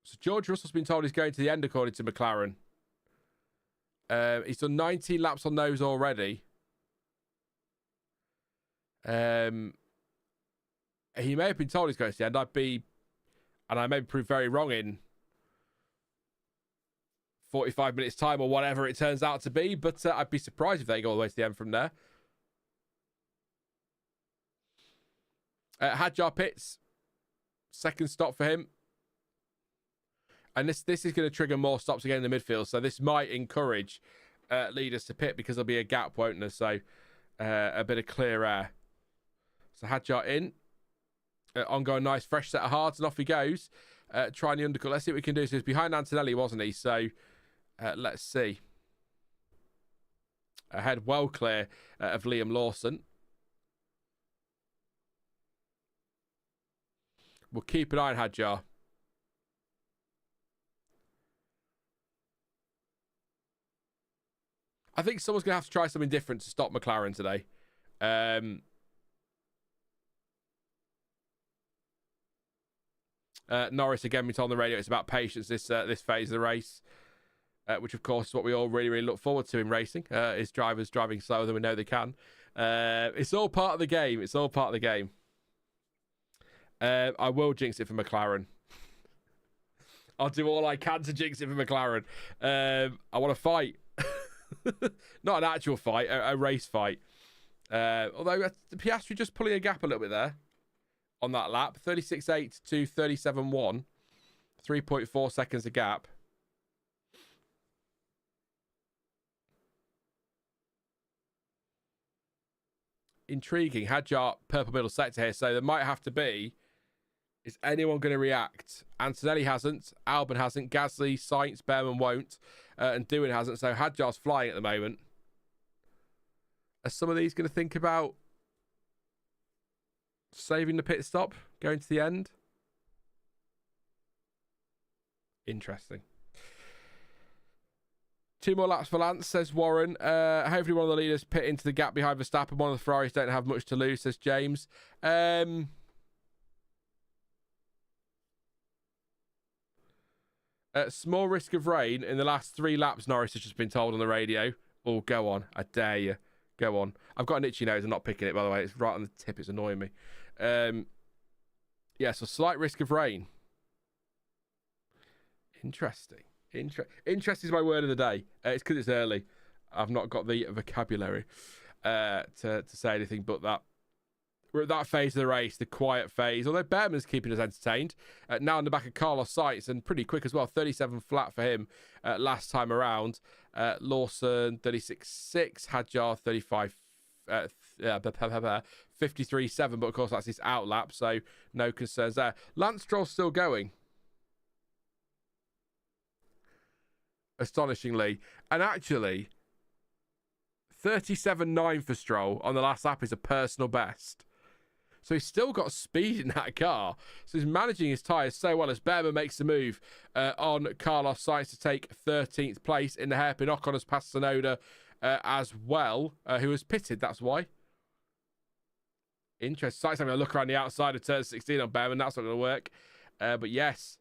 So George Russell's been told he's going to the end according to McLaren. He's done 19 laps on those already. He may have been told he's going to the end. I may be proved very wrong in 45 minutes time or whatever it turns out to be, but I'd be surprised if they go all the way to the end from there. Hadjar pits, second stop for him. And this is going to trigger more stops again in the midfield. So this might encourage leaders to pit because there'll be a gap, won't there? So a bit of clear air. So Hadjar in. Ongoing nice fresh set of hards and off he goes. Trying the undercut. Let's see what we can do. So he's behind Antonelli, wasn't he? So let's see. Ahead well clear of Liam Lawson. We'll keep an eye on Hadjar. I think someone's going to have to try something different to stop McLaren today. Norris again been told on the radio it's about patience this phase of the race, which of course is what we all really, really look forward to in racing, is drivers driving slower than we know they can. It's all part of the game. It's all part of the game. I will jinx it for McLaren. I'll do all I can to jinx it for McLaren. I want to fight. Not an actual fight, a race fight. Although Piastri just pulling a gap a little bit there on that lap. 36.8 to 37.1. 3.4 seconds a gap. Intriguing. Hadjar, purple middle sector here. So there might have to be... Is anyone going to react? Antonelli hasn't. Albon hasn't. Gasly, Sainz, Bearman won't. And Doohan hasn't. So Hadjar's flying at the moment. Are some of these going to think about saving the pit stop? Going to the end? Interesting. 2 more laps for Lance, says Warren. Hopefully one of the leaders pit into the gap behind Verstappen. One of the Ferraris don't have much to lose, says James. Small risk of rain in the last 3 laps, Norris has just been told on the radio. Oh, go on. I dare you. Go on. I've got an itchy nose. I'm not picking it, by the way. It's right on the tip. It's annoying me. Yeah, so slight risk of rain. Interesting. Interest is my word of the day. It's because it's early. I've not got the vocabulary to say anything but that. We're at that phase of the race, the quiet phase. Although Bearman's keeping us entertained. Now in the back of Carlos Sainz, and pretty quick as well. 37 flat for him last time around. Lawson, 36.6. Hadjar, 53.7. But of course, that's his out lap, so no concerns there. Lance Stroll's still going. Astonishingly. And actually, 37.9 for Stroll on the last lap is a personal best. So he's still got speed in that car. So he's managing his tyres so well as Bearman makes the move on Carlos Sainz to take 13th place in the hairpin. Ocon has passed Tsunoda as well, who has pitted, that's why. Interesting. Sainz having a look around the outside of turn 16 on Bearman. That's not going to work. But yes,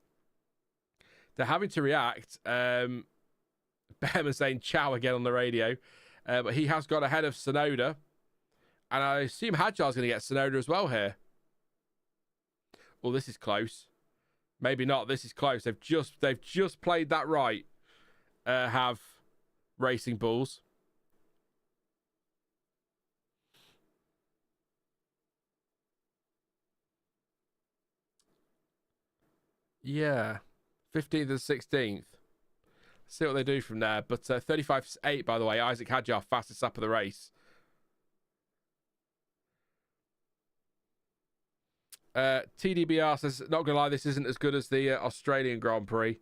they're having to react. Bearman saying ciao again on the radio. But he has got ahead of Tsunoda. And I assume Hadjar's going to get Tsunoda as well here. Well, this is close. Maybe not. This is close. They've just played that right. Have Racing Bulls. Yeah. 15th and 16th. See what they do from there. But 35.8, by the way. Isack Hadjar, fastest lap of the race. TDBR says, not going to lie, this isn't as good as the Australian Grand Prix.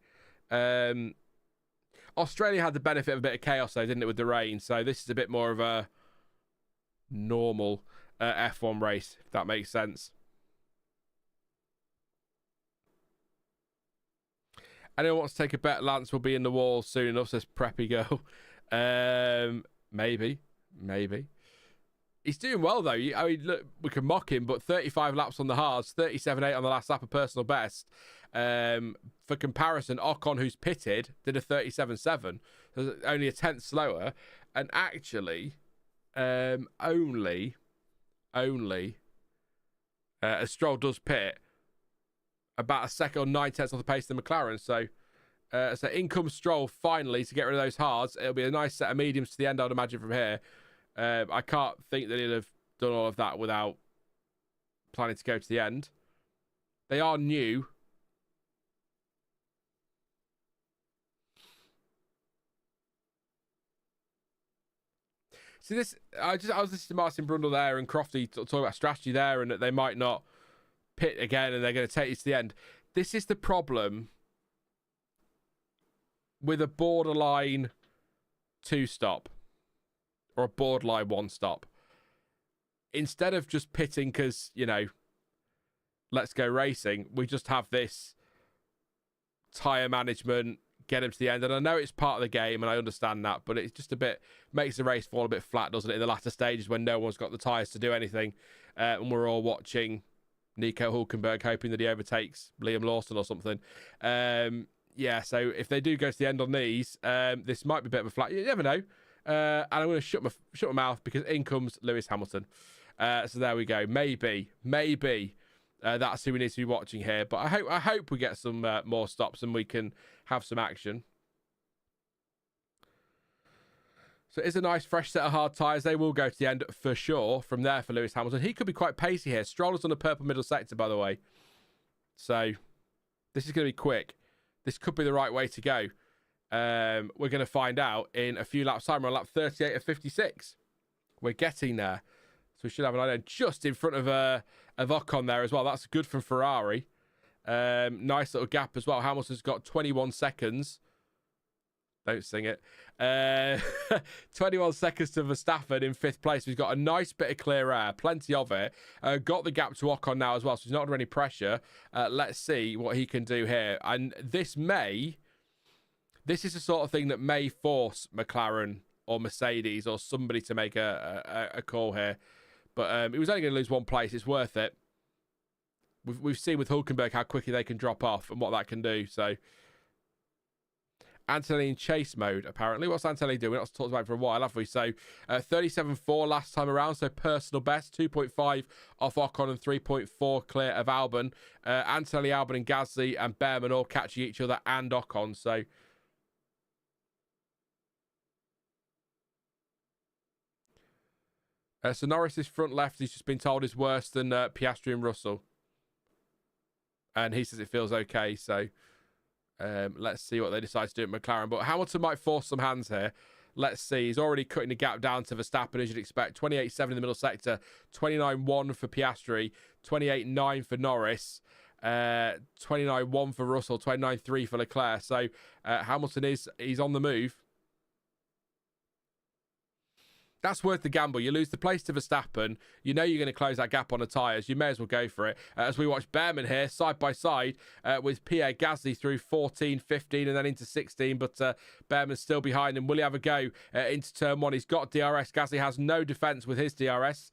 Australia had the benefit of a bit of chaos, though, didn't it, with the rain? So this is a bit more of a normal F1 race, if that makes sense. Anyone wants to take a bet Lance will be in the wall soon enough, says Preppy Girl. Maybe. He's doing well, though. I mean, look, we can mock him, but 35 laps on the hards, 37.8 on the last lap of personal best. For comparison, Ocon, who's pitted, did a 37.7. Only a tenth slower. And actually, only as Stroll does pit, about a second or 9 tenths off the pace of the McLaren. So in comes Stroll finally to get rid of those hards. It'll be a nice set of mediums to the end, I'd imagine, from here. I can't think that he'd have done all of that without planning to go to the end. They are new. See this? I was listening to Martin Brundle there and Crofty talking about strategy there, and that they might not pit again, and they're going to take you to the end. This is the problem with a borderline 2-stop. Or a borderline 1-stop. Instead of just pitting because, let's go racing, we just have this tyre management, get them to the end. And I know it's part of the game, and I understand that, but it's just a bit, makes the race fall a bit flat, doesn't it, in the latter stages when no one's got the tyres to do anything, and we're all watching Nico Hulkenberg, hoping that he overtakes Liam Lawson or something. Yeah, so if they do go to the end on these, this might be a bit of a flat. You never know. And I'm going to shut my mouth because in comes Lewis Hamilton. So there we go. Maybe that's who we need to be watching here. But I hope we get some more stops and we can have some action. So it's a nice fresh set of hard tyres. They will go to the end for sure from there for Lewis Hamilton. He could be quite pacey here. Stroll is on the purple middle sector, by the way. So this is going to be quick. This could be the right way to go. We're going to find out in a few laps time. We're on lap 38 of 56. We're getting there. So we should have an idea just in front of Ocon there as well. That's good from Ferrari. Nice little gap as well. Hamilton's got 21 seconds. Don't sing it. 21 seconds to Verstappen in 5th place. He's got a nice bit of clear air, plenty of it. Got the gap to Ocon now as well, so he's not under any pressure. Let's see what he can do here. And this is the sort of thing that may force McLaren or Mercedes or somebody to make a call here. But he was only going to lose 1 place. It's worth it. We've seen with Hulkenberg how quickly they can drop off and what that can do. So Antonelli in chase mode, apparently. What's Antonelli doing? We've not talked about it for a while, have we? So 37.4 last time around, so personal best. 2.5 off Ocon and 3.4 clear of Albon. Antonelli, Albon and Gasly and Bearman all catching each other and Ocon. So Norris's front left, he's just been told, is worse than Piastri and Russell. And he says it feels okay, so let's see what they decide to do at McLaren. But Hamilton might force some hands here. Let's see. He's already cutting the gap down to Verstappen, as you'd expect. 28.7 in the middle sector. 29.1 for Piastri. 28.9 for Norris. 29.1 for Russell. 29.3 for Leclerc. So Hamilton he's on the move. That's worth the gamble. You lose the place to Verstappen. You know you're going to close that gap on the tyres. You may as well go for it. As we watch Bearman here, side by side, with Pierre Gasly through 14, 15, and then into 16. But Bearman's still behind him. Will he have a go into turn 1? He's got DRS. Gasly has no defence with his DRS.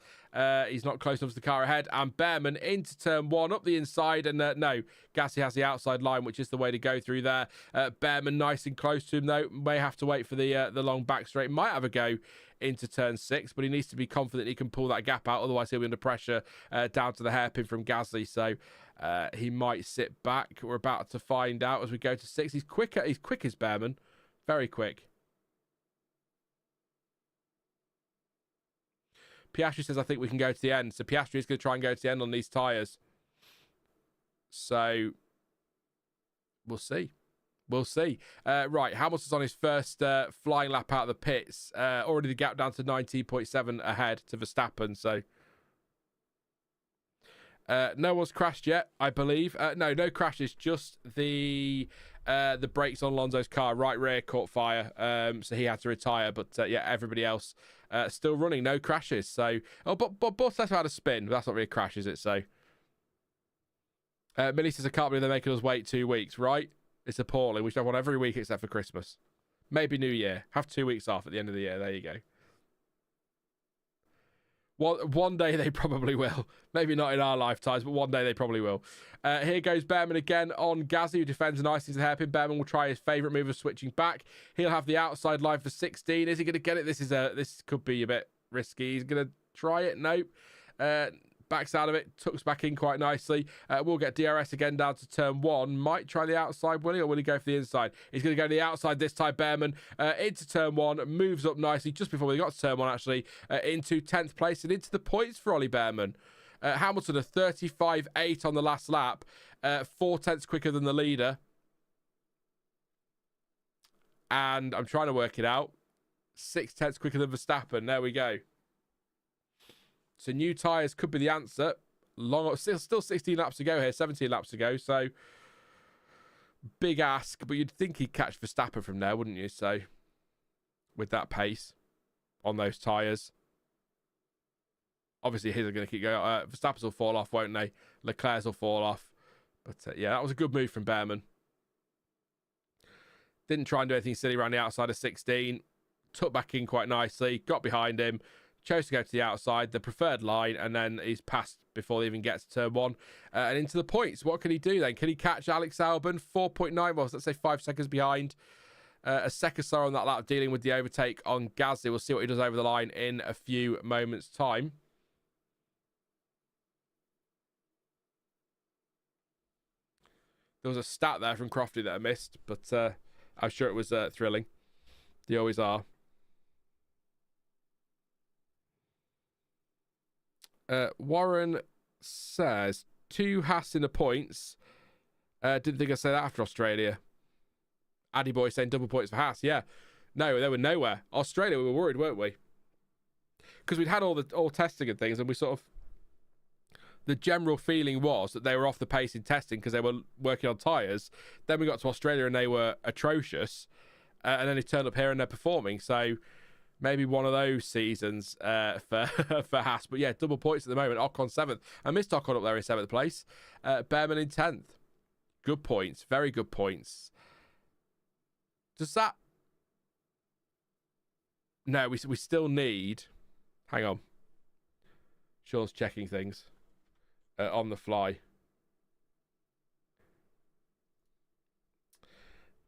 He's not close enough to the car ahead. And Bearman into turn 1, up the inside. And no, Gasly has the outside line, which is the way to go through there. Bearman nice and close to him, though. May have to wait for the long back straight. Might have a go into turn 6, but he needs to be confident he can pull that gap out. Otherwise, he'll be under pressure down to the hairpin from Gasly. So he might sit back. We're about to find out as we go to 6. He's quick as Bearman. Very quick. Piastri says, I think we can go to the end. So Piastri is going to try and go to the end on these tyres. So we'll see. We'll see. Right, Hamilton's on his first flying lap out of the pits. Already the gap down to 19.7 ahead to Verstappen. So no one's crashed yet, I believe. No crashes. Just the brakes on Alonso's car. Right rear caught fire. So he had to retire. But yeah, everybody else still running. No crashes. So but Bortoleto had a spin. That's not really a crash, is it? So Millie says, I can't believe they're making us wait 2 weeks. Right. It's appalling. We should have one every week except for Christmas. Maybe New Year. Have 2 weeks off at the end of the year. There you go. One day they probably will. Maybe not in our lifetimes, but one day they probably will. Here goes Bearman again on Gasly, who defends nicely to the hairpin. Bearman will try his favourite move of switching back. He'll have the outside line for 16. Is he going to get it? This could be a bit risky. He's going to try it. Nope. Backs out of it, tucks back in quite nicely. We'll get DRS again down to turn 1. Might try the outside, will he? Or will he go for the inside? He's going to go to the outside this time, Bearman. Into turn 1, moves up nicely, just before we got to turn 1, actually, into 10th place and into the points for Ollie Bearman. Hamilton, a 35.8 on the last lap, 4 tenths quicker than the leader. And I'm trying to work it out. 6 tenths quicker than Verstappen. There we go. So new tyres could be the answer. Still 16 laps to go here, 17 laps to go. So big ask, but you'd think he'd catch Verstappen from there, wouldn't you? So with that pace on those tyres. Obviously his are going to keep going. Verstappen's will fall off, won't they? Leclerc's will fall off. But yeah, that was a good move from Bearman. Didn't try and do anything silly around the outside of 16. Took back in quite nicely. Got behind him. chose to go to the outside, the preferred line, and then he's passed before he even gets to turn 1 and into the points. What can he do then? Can he catch Alex Albon? 4.9, well, let's say 5 seconds behind. A second slower on that lap, dealing with the overtake on Gasly. We'll see what he does over the line in a few moments' time. There was a stat there from Crofty that I missed, but I'm sure it was thrilling. They always are. Warren says 2 Haas in the points. Didn't think I'd say that after Australia. Addy Boy saying double points for Haas. Yeah. No, they were nowhere. Australia, we were worried, weren't we? Because we'd had all testing and things, and we sort of... The general feeling was that they were off the pace in testing because they were working on tyres. Then we got to Australia and they were atrocious. And then they turned up here and they're performing. So maybe one of those seasons for Haas. But yeah, double points at the moment. Ocon 7th. I missed Ocon up there in 7th place. Bearman in 10th. Good points. Very good points. Does that... No, we still need... Hang on. Sean's checking things on the fly.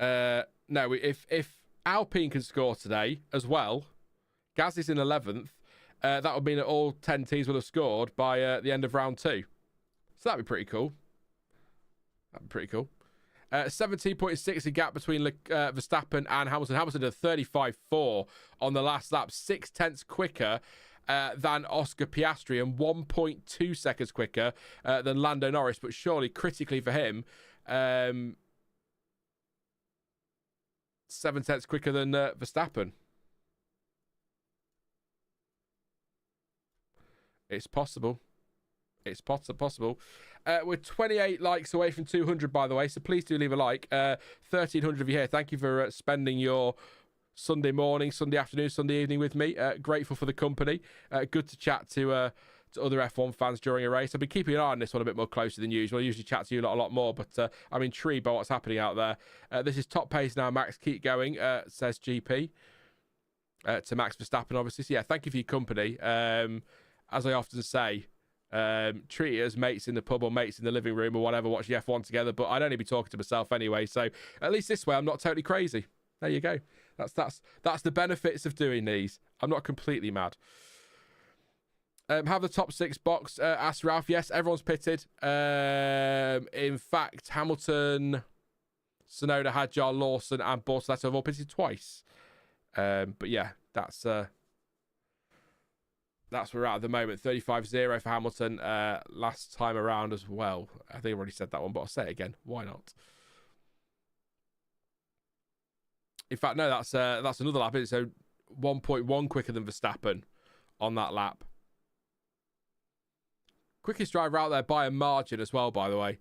No, if Alpine can score today as well, Gasly's in 11th, that would mean that all 10 teams will have scored by the end of round 2. So that'd be pretty cool. 17.6 a gap between Verstappen and Hamilton. Hamilton did 35.4 on the last lap, 0.6 quicker than Oscar Piastri and 1.2 seconds quicker than Lando Norris. But surely, critically for him, 0.7 quicker than Verstappen. It's possible. It's possible. We're 28 likes away from 200, by the way, so please do leave a like. 1,300 of you here. Thank you for spending your Sunday morning, Sunday afternoon, Sunday evening with me. Grateful for the company. Good to chat to other F1 fans during a race. I've been keeping an eye on this one a bit more closer than usual. I usually chat to you a lot more, but I'm intrigued by what's happening out there. This is top pace now, Max. Keep going, says GP. To Max Verstappen, obviously. So, yeah, thank you for your company. As I often say, treat it as mates in the pub or mates in the living room or whatever, watch the F1 together, but I'd only be talking to myself anyway, so at least this way I'm not totally crazy. There you go. That's the benefits of doing these. I'm not completely mad. Have the top 6 box, asked Ralph. Yes, everyone's pitted. In fact, Hamilton, Tsunoda, Hadjar, Lawson and Bortoleto have all pitted twice. But yeah, that's where we're at the moment. 35-0 for Hamilton last time around as well. I think I've already said that one, but I'll say it again. Why not? In fact, no, that's another lap. It's so 1.1 quicker than Verstappen on that lap. Quickest driver out there by a margin as well, by the way.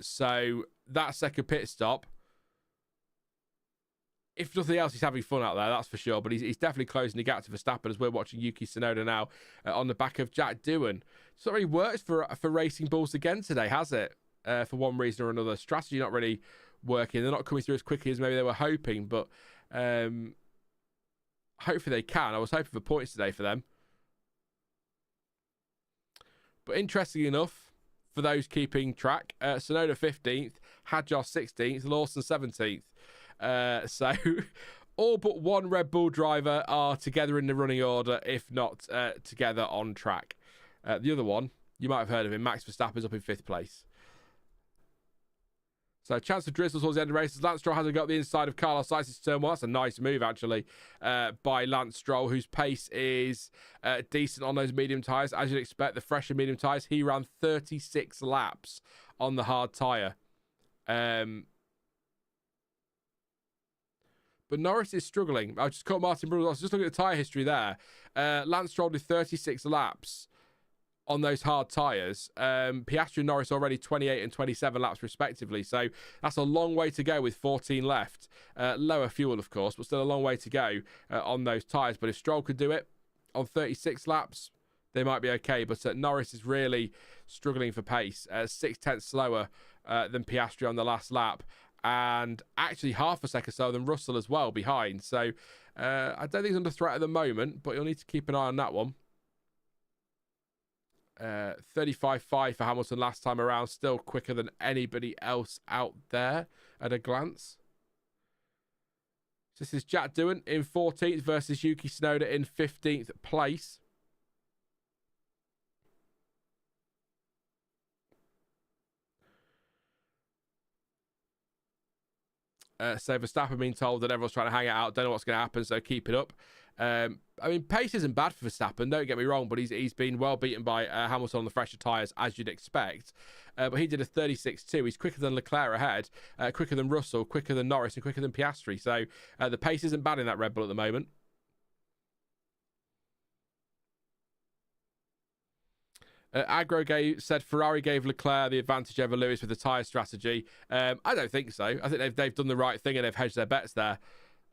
So that second pit stop, if nothing else, he's having fun out there, that's for sure. But he's definitely closing the gap to Verstappen as we're watching Yuki Tsunoda now on the back of Jack Doohan. It's not really worked for Racing Bulls again today, has it? For one reason or another. Strategy not really working. They're not coming through as quickly as maybe they were hoping. But hopefully they can. I was hoping for points today for them. But interestingly enough, for those keeping track, Tsunoda 15th, Hadjar 16th, Lawson 17th. So all but one Red Bull driver are together in the running order, if not together on track. The other one, you might have heard of him, Max Verstappen's up in 5th place. So chance of drizzle towards the end of races. Lance Stroll hasn't got the inside of Carlos Sainz's turn 1. That's a nice move, actually, by Lance Stroll, whose pace is decent on those medium tyres. As you'd expect, the fresher medium tyres, he ran 36 laps on the hard tyre. But Norris is struggling. I just caught Martin Brundle. I was just looking at the tyre history there. Lance Stroll did 36 laps on those hard tyres. Piastri and Norris already 28 and 27 laps respectively. So that's a long way to go with 14 left. Lower fuel, of course, but still a long way to go on those tyres. But if Stroll could do it on 36 laps, they might be okay. But Norris is really struggling for pace. 0.6 slower than Piastri on the last lap. and actually half a second slower than Russell as well behind. So I don't think he's under threat at the moment, but you'll need to keep an eye on that one. 35.5 for Hamilton last time around, still quicker than anybody else out there at a glance. This is Jack Doohan in 14th versus Yuki Tsunoda in 15th place. So Verstappen being told that everyone's trying to hang it out. Don't know what's going to happen, so keep it up. I mean, pace isn't bad for Verstappen, don't get me wrong, but he's been well beaten by Hamilton on the fresher tyres, as you'd expect. But he did a 36.2. He's quicker than Leclerc ahead, quicker than Russell, quicker than Norris, and quicker than Piastri. So the pace isn't bad in that Red Bull at the moment. Agro said Ferrari gave Leclerc the advantage over Lewis with the tyre strategy. I don't think so. I think they've done the right thing and they've hedged their bets there.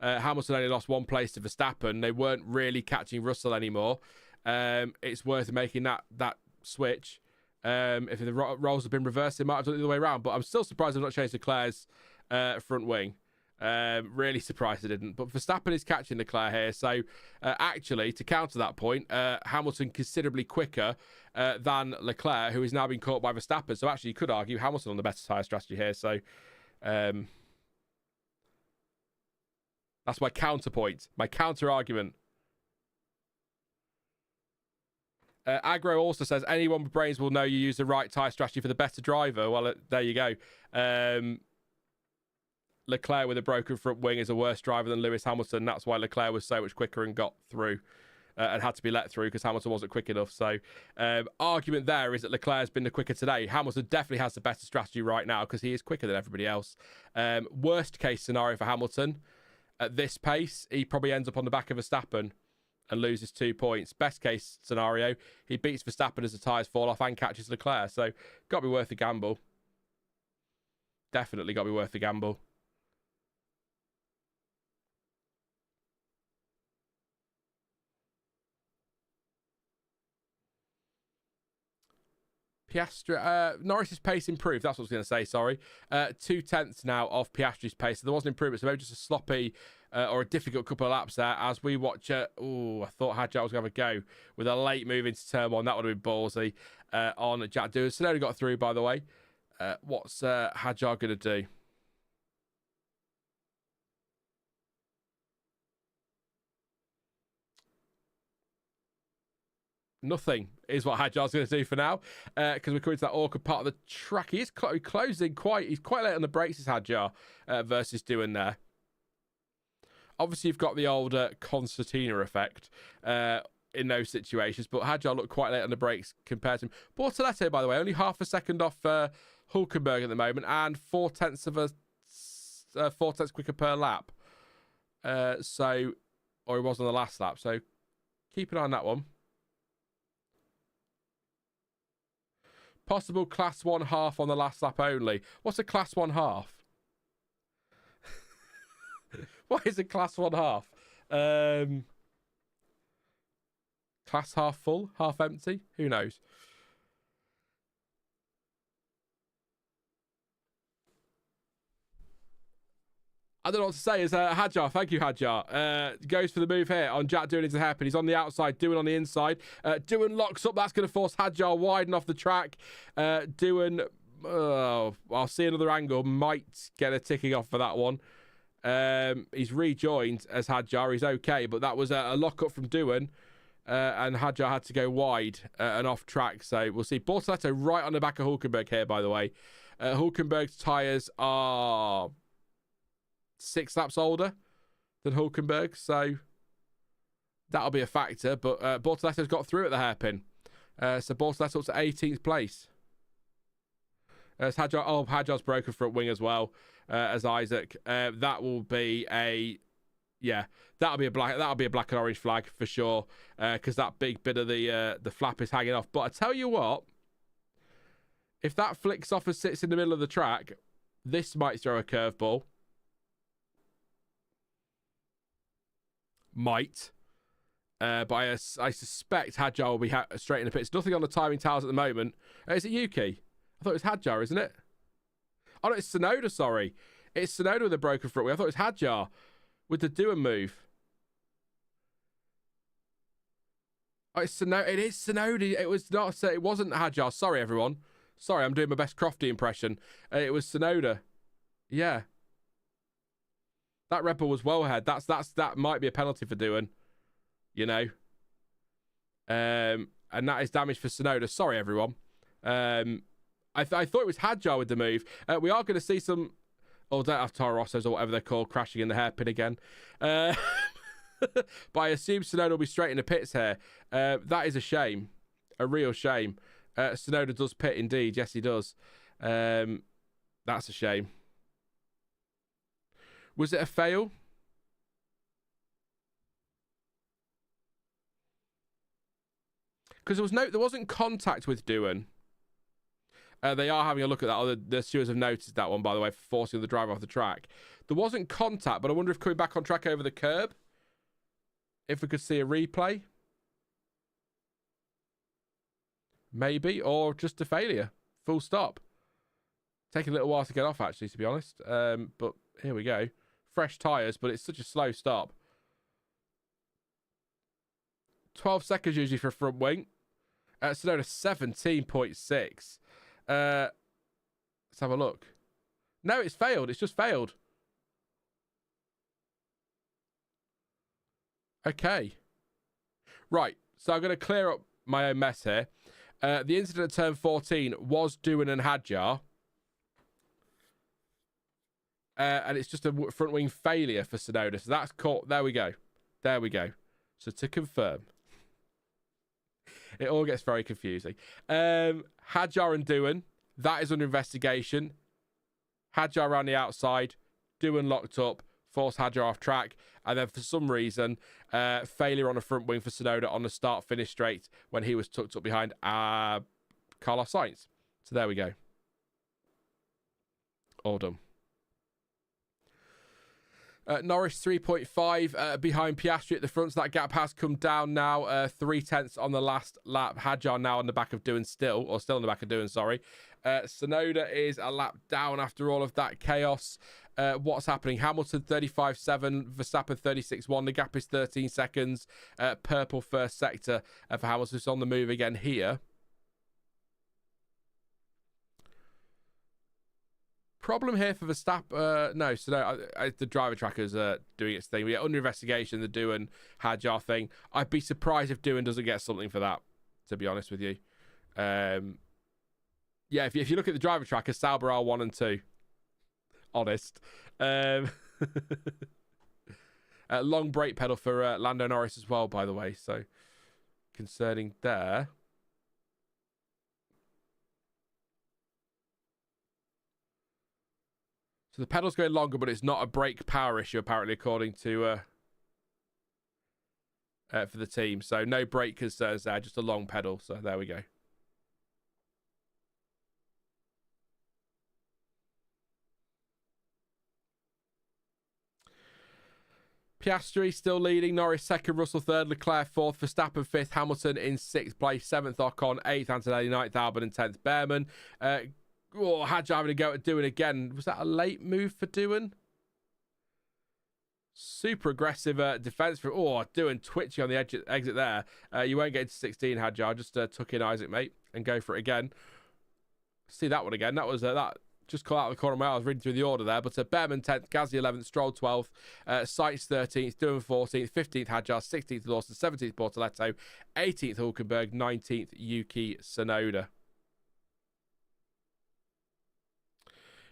Hamilton only lost one place to Verstappen. They weren't really catching Russell anymore. It's worth making that switch. If the roles have been reversed, they might have done it the other way around. But I'm still surprised they've not changed Leclerc's front wing. Really surprised they didn't. But Verstappen is catching Leclerc here. So actually, to counter that point, Hamilton considerably quicker than Leclerc, who has now been caught by Verstappen. So actually, you could argue Hamilton on the better tyre strategy here. So that's my counterpoint, my counter argument. Agro also says anyone with brains will know you use the right tyre strategy for the better driver. Well, there you go. Leclerc with a broken front wing is a worse driver than Lewis Hamilton. That's why Leclerc was so much quicker and got through and had to be let through because Hamilton wasn't quick enough. So argument there is that Leclerc has been the quicker today. Hamilton definitely has the better strategy right now because he is quicker than everybody else. Worst case scenario for Hamilton, at this pace, he probably ends up on the back of Verstappen and loses 2 points. Best case scenario, he beats Verstappen as the tyres fall off and catches Leclerc. So got to be worth the gamble. Definitely got to be worth the gamble. Piastri, Norris's pace improved. That's what I was going to say, sorry. 2/10 now of Piastri's pace. So there was an improvement. So maybe just a sloppy or a difficult couple of laps there as we watch. I thought Hadjar was going to have a go with a late move into turn one. That would have been ballsy on Jack Doohan. Tsunoda got through, by the way. What's Hadjar going to do? Nothing is what Hadjar's going to do for now because we're coming to that awkward part of the track. He is closing he's quite late on the brakes, is Hadjar, versus Doohan there. Obviously, you've got the old concertina effect in those situations, but Hadjar looked quite late on the brakes compared to him. Bortoleto, by the way, only half a second off Hulkenberg at the moment and 0.4 quicker per lap. Or he was on the last lap. So keep an eye on that one. Possible class 1 half on the last lap only. What's a class 1 half? What is a class 1 half? Class half full, half empty? Who knows? I don't know what to say. Is Hadjar. Thank you, Hadjar. Goes for the move here on Jack Doohan into hairpin. He's on the outside, Doohan on the inside. Doohan locks up. That's going to force Hadjar widen off the track. Doohan, I'll see another angle. Might get a ticking off for that one. He's rejoined as Hadjar. He's okay, but that was a lock-up from Doohan. And Hadjar had to go wide and off track. So we'll see. Bortoleto right on the back of Hulkenberg here, by the way. Hulkenberg's tyres are 6 laps older than Hulkenberg, so that'll be a factor. But Bortoleto's got through at the hairpin. So Bortoleto up to 18th place. As Hadjar's broken front wing as well as Isack. That will be that'll be a black and orange flag for sure, because that big bit of the flap is hanging off. But I tell you what, if that flicks off and sits in the middle of the track, this might throw a curveball. But I suspect Hadjar will be straight in the pits. Nothing on the timing towers at the moment. Is it Yuki? I thought it was Hadjar, isn't it? Oh no, it's Tsunoda, sorry. It's Tsunoda with a broken front wing. I thought it was Hadjar with the Doohan move. Oh, it's Tsunoda. It is Tsunoda. It was not. It wasn't Hadjar. Sorry, everyone. Sorry, I'm doing my best Crofty impression. It was Tsunoda. Yeah. That Red Bull was well ahead. That might be a penalty for Doohan. You know. And that is damage for Tsunoda. Sorry, everyone. I thought it was Hadjar with the move. We are going to see some... Oh, don't have Toro Rossos or whatever they're called crashing in the hairpin again. But I assume Tsunoda will be straight in the pits here. That is a shame. A real shame. Tsunoda does pit indeed. Yes, he does. That's a shame. Was it a fail? Because there wasn't contact with Doohan. They are having a look at that. The stewards have noticed that one, by the way, for forcing the driver off the track. There wasn't contact, but I wonder if coming back on track over the curb, if we could see a replay. Maybe, or just a failure. Full stop. Taking a little while to get off, actually, to be honest. But here we go. Fresh tyres, but it's such a slow stop. 12 seconds usually for a front wing. Tsunoda 17.6. Let's have a look. No, it's failed. It's just failed. Okay. Right. So I'm going to clear up my own mess here. The incident at turn 14 was Doohan and Hadjar. And it's just a front wing failure for Tsunoda. So that's caught. There we go. There we go. So to confirm. It all gets very confusing. Hadjar and Doohan, that is under investigation. Hadjar around the outside, Doohan locked up, forced Hadjar off track, and then for some reason, failure on the front wing for Tsunoda on the start-finish straight when he was tucked up behind Carlos Sainz. So there we go. All done. Norris 3.5 behind Piastri at the front, so that gap has come down now. 0.3 on the last lap. Hadjar now on the back of Doohan still on the back of Doohan, sorry. Tsunoda is a lap down after all of that chaos. What's happening? Hamilton 35.7, Verstappen 36.1. The gap is 13 seconds. Purple first sector for Hamilton. It's on the move again here. Problem here for Verstappen. No, so no, the driver tracker's doing its thing. We get under investigation, the Doohan Hadjar thing. I'd be surprised if Doohan doesn't get something for that, to be honest with you. Yeah, if you look at the driver tracker, Sauber are 1 and 2. Honest. Long brake pedal for Lando Norris as well, by the way. So, concerning there. So the pedal's going longer, but it's not a brake power issue, apparently, according to for the team. So no brake concerns there, just a long pedal. So there we go. Piastri still leading. Norris second, Russell third, Leclerc fourth, Verstappen fifth, Hamilton in sixth place, seventh Ocon, eighth Antonelli, ninth Albon, and 10th Bearman. Hadjar having to go at Doohan again. Was that a late move for Doohan? Super aggressive defense for... Doohan twitchy on the exit there. You won't get into 16, Hadjar. Just tuck in Isack, mate, and go for it again. See that one again. That was that just caught out of the corner of my eye. I was reading through the order there. But Bearman 10th, Gasly 11th, Stroll 12th, Sainz 13th, Doohan 14th, 15th Hadjar, 16th Lawson, 17th Bortoleto, 18th Hulkenberg, 19th Yuki Tsunoda.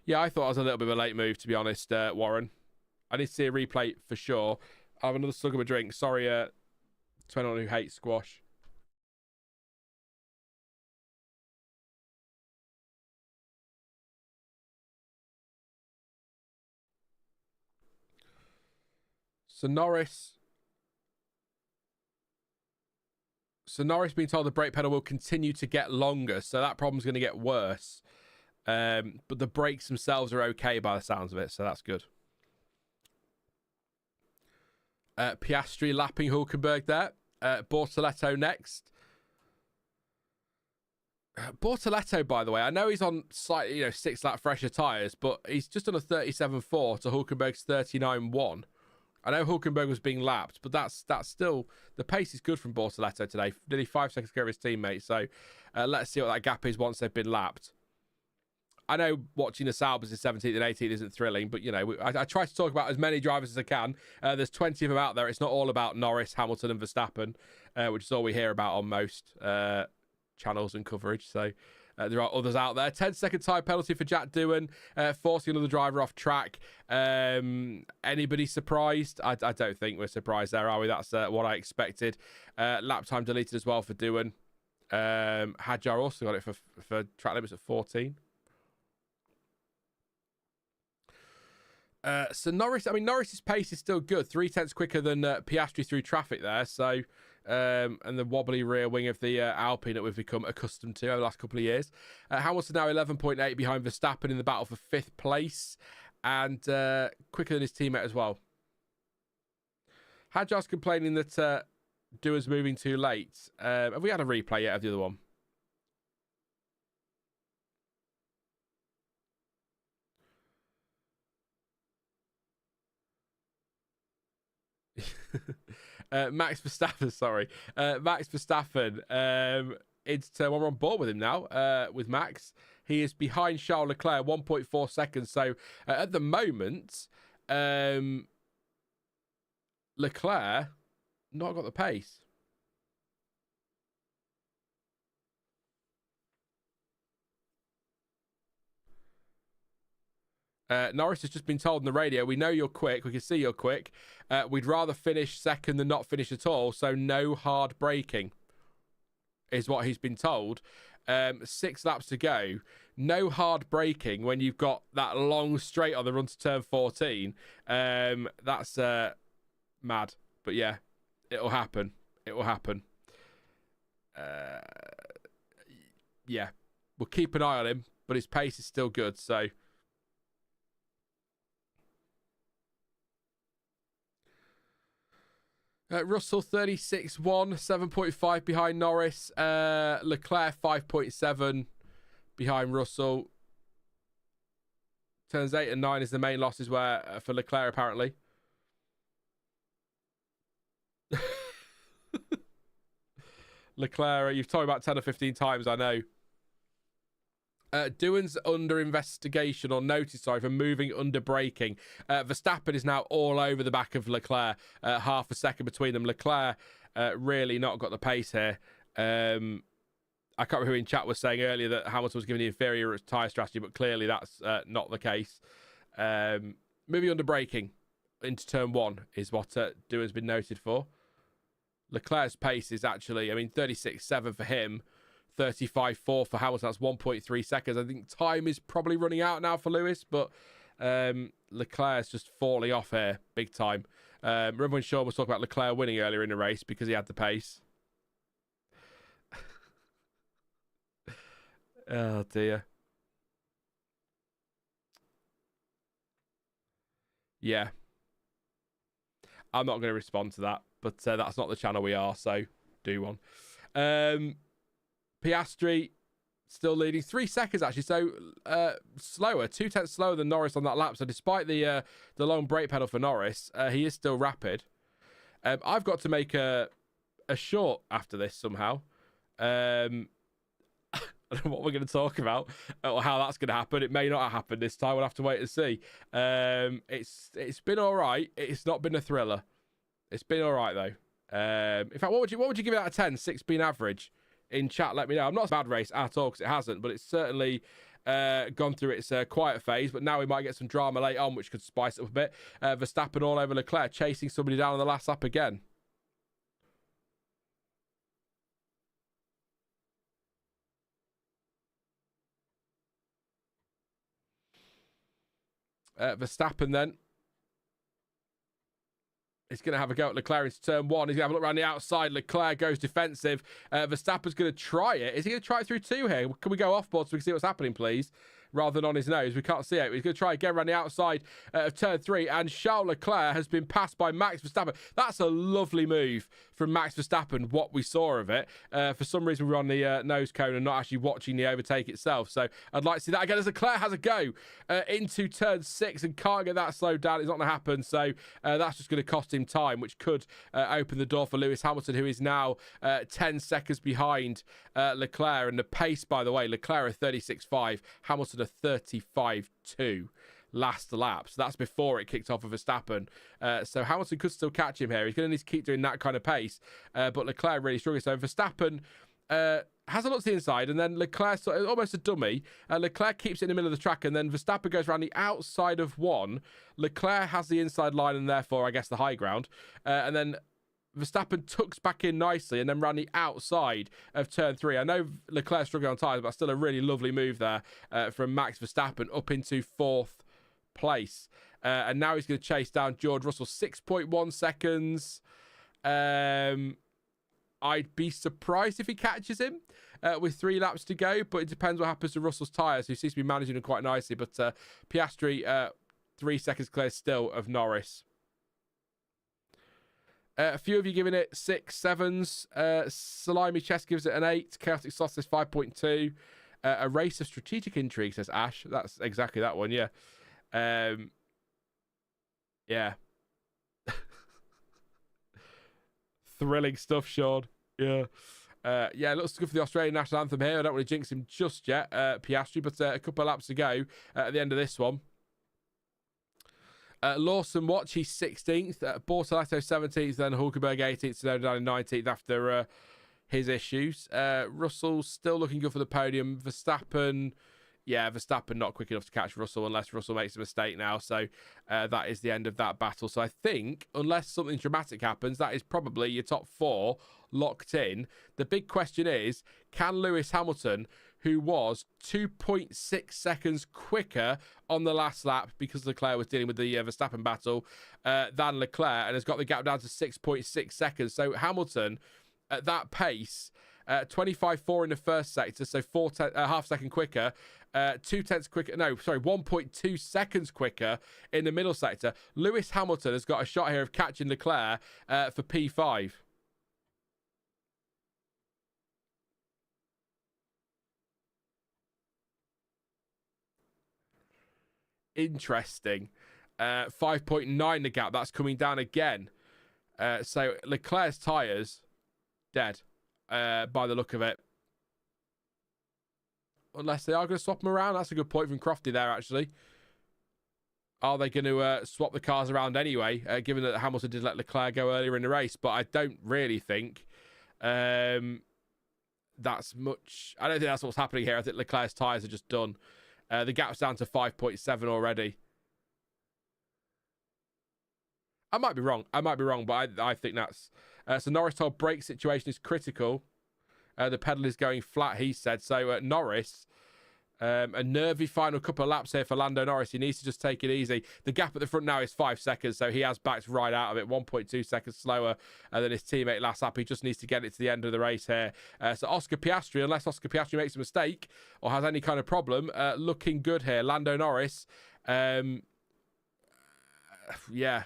Yeah, I thought it was a little bit of a late move, to be honest, Warren. I need to see a replay for sure. I'll have another slug of a drink. Sorry to anyone who hates squash. So Norris being told the brake pedal will continue to get longer, so that problem's going to get worse. But the brakes themselves are okay by the sounds of it, so that's good. Piastri lapping Hulkenberg there. Bortoleto next. Bortoleto, by the way, I know he's on slightly, 6-lap fresher tyres, but he's just on a 37.4 to Hulkenberg's 39.1. I know Hulkenberg was being lapped, but that's still, the pace is good from Bortoleto today. Nearly 5 seconds ahead of his teammate. So let's see what that gap is once they've been lapped. I know watching the Saubers in 17th and 18th isn't thrilling, but, I try to talk about as many drivers as I can. There's 20 of them out there. It's not all about Norris, Hamilton and Verstappen, which is all we hear about on most channels and coverage. So there are others out there. 10-second time penalty for Jack Doohan, forcing another driver off track. Anybody surprised? I don't think we're surprised there, are we? That's what I expected. Lap time deleted as well for Doohan. Hadjar also got it for track limits at 14. So Norris's pace is still good. 0.3 quicker than Piastri through traffic there. So, and the wobbly rear wing of the Alpine that we've become accustomed to over the last couple of years. Hamilton now 11.8 behind Verstappen in the battle for 5th place, and quicker than his teammate as well. Hadjar's complaining that Doohan's moving too late. Have we had a replay yet of the other one? Max Verstappen, sorry. Max Verstappen. It's we're on board with him now, with Max. He is behind Charles Leclerc, 1.4 seconds. So at the moment, Leclerc not got the pace. Norris has just been told on the radio, we know you're quick, we can see you're quick. We'd rather finish second than not finish at all, so no hard braking, is what he's been told. 6 laps to go. No hard braking when you've got that long straight on the run to turn 14. That's mad. But yeah, it'll happen. It will happen. Yeah, we'll keep an eye on him, but his pace is still good, so... Russell 36.1, 7.5 behind Norris. Leclerc 5.7 behind Russell. Turns 8 and 9 is the main losses for Leclerc apparently. Leclerc, you've told me about 10 or 15 times, I know. Doohan's under investigation or notice, for moving under braking. Verstappen is now all over the back of Leclerc, half a second between them. Leclerc really not got the pace here. I can't remember who in chat was saying earlier that Hamilton was given the inferior tyre strategy, but clearly that's not the case. Moving under braking into turn 1 is what Doohan's been noted for. Leclerc's pace is actually, 36.7 for him. 35.4 for Hamilton. That's 1.3 seconds. I think time is probably running out now for Lewis, but Leclerc's just falling off here big time. Remember when Sean was talking about Leclerc winning earlier in the race because he had the pace? Oh dear. Yeah. I'm not going to respond to that, but that's not the channel we are, so do one. Piastri still leading 3 seconds actually, so slower, 0.2 slower than Norris on that lap. So despite the long brake pedal for Norris, he is still rapid. I've got to make a short after this somehow. I don't know what we're going to talk about or how that's going to happen. It may not happen this time. We'll have to wait and see. It's been all right. It's not been a thriller. It's been all right though. In fact, what would you give it out of 10? 6 being average. In chat, let me know. I'm not a bad race at all because it hasn't, but it's certainly gone through its quiet phase. But now we might get some drama late on, which could spice it up a bit. Verstappen all over Leclerc, chasing somebody down on the last lap again. Verstappen then. He's going to have a go at Leclerc into turn 1. He's going to have a look around the outside. Leclerc goes defensive. Verstappen's going to try it. Is he going to try it through 2 here? Can we go off board so we can see what's happening, please? rather than on his nose. We can't see it. He's going to try again around the outside of turn 3, and Charles Leclerc has been passed by Max Verstappen. That's a lovely move from Max Verstappen, what we saw of it. For some reason, we were on the nose cone and not actually watching the overtake itself. So I'd like to see that again as Leclerc has a go into turn 6 and can't get that slowed down. It's not going to happen. So that's just going to cost him time, which could open the door for Lewis Hamilton, who is now 10 seconds behind Leclerc. And the pace, by the way, Leclerc a 36.5, Hamilton a 35.2. last lap. So that's before it kicked off with Verstappen. So Hamilton could still catch him here. He's going to need to keep doing that kind of pace. But Leclerc really struggling. So Verstappen has a look to the inside, and then Leclerc, almost a dummy. Leclerc keeps it in the middle of the track, and then Verstappen goes around the outside of one. Leclerc has the inside line, and therefore, I guess, the high ground. And then Verstappen tucks back in nicely and then ran the outside of turn 3. I know Leclerc struggling on tyres, but still a really lovely move there from Max Verstappen up into 4th place. And now he's going to chase down George Russell. 6.1 seconds. I'd be surprised if he catches him with 3 laps to go, but it depends what happens to Russell's tyres, who seems to be managing them quite nicely. But Piastri, 3 seconds clear still of Norris. A few of you giving it 6, 7s. Salami Chess gives it an 8. Chaotic Sauce says 5.2. A race of strategic intrigue, says Ash. That's exactly that one, yeah. Yeah. Thrilling stuff, Sean. Yeah. Yeah, looks good for the Australian national anthem here. I don't want to jinx him just yet, Piastri, but a couple of laps to go at the end of this one. Lawson Watch, he's 16th. Bortoleto 17th, then Hulkenberg 18th, Tsunoda down in 19th after his issues. Russell's still looking good for the podium. Verstappen, yeah, Verstappen not quick enough to catch Russell unless Russell makes a mistake now. So that is the end of that battle. So I think, unless something dramatic happens, that is probably your top 4 locked in. The big question is, can Lewis Hamilton, who was 2.6 seconds quicker on the last lap because Leclerc was dealing with the Verstappen battle than Leclerc, and has got the gap down to 6.6 seconds. So Hamilton, at that pace, 25.4 in the first sector, so half second quicker, 0.2 quicker, 1.2 seconds quicker in the middle sector. Lewis Hamilton has got a shot here of catching Leclerc for P5. Interesting. 5.9 the gap. That's coming down again. So Leclerc's tyres dead by the look of it. Unless they are going to swap them around. That's a good point from Crofty there, actually. Are they going to swap the cars around anyway, given that Hamilton did let Leclerc go earlier in the race? But I don't really think that's much. I don't think that's what's happening here. I think Leclerc's tyres are just done. The gap's down to 5.7 already. I might be wrong, but I think that's... so Norris told brake situation is critical. The pedal is going flat, he said. So Norris, a nervy final couple of laps here for Lando Norris. He needs to just take it easy. The gap at the front now is 5 seconds, so he has backed right out of it. 1.2 seconds slower than his teammate last lap. He just needs to get it to the end of the race here. So Oscar Piastri, unless Oscar Piastri makes a mistake or has any kind of problem, looking good here. Lando Norris, yeah.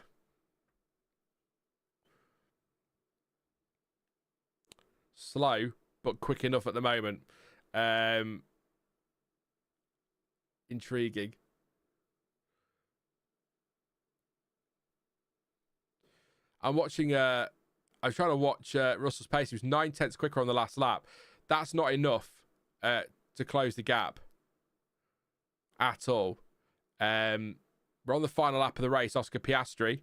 Slow, but quick enough at the moment. Intriguing. I'm watching... I was trying to watch Russell's pace. He was 9/10 quicker on the last lap. That's not enough to close the gap at all. We're on the final lap of the race. Oscar Piastri.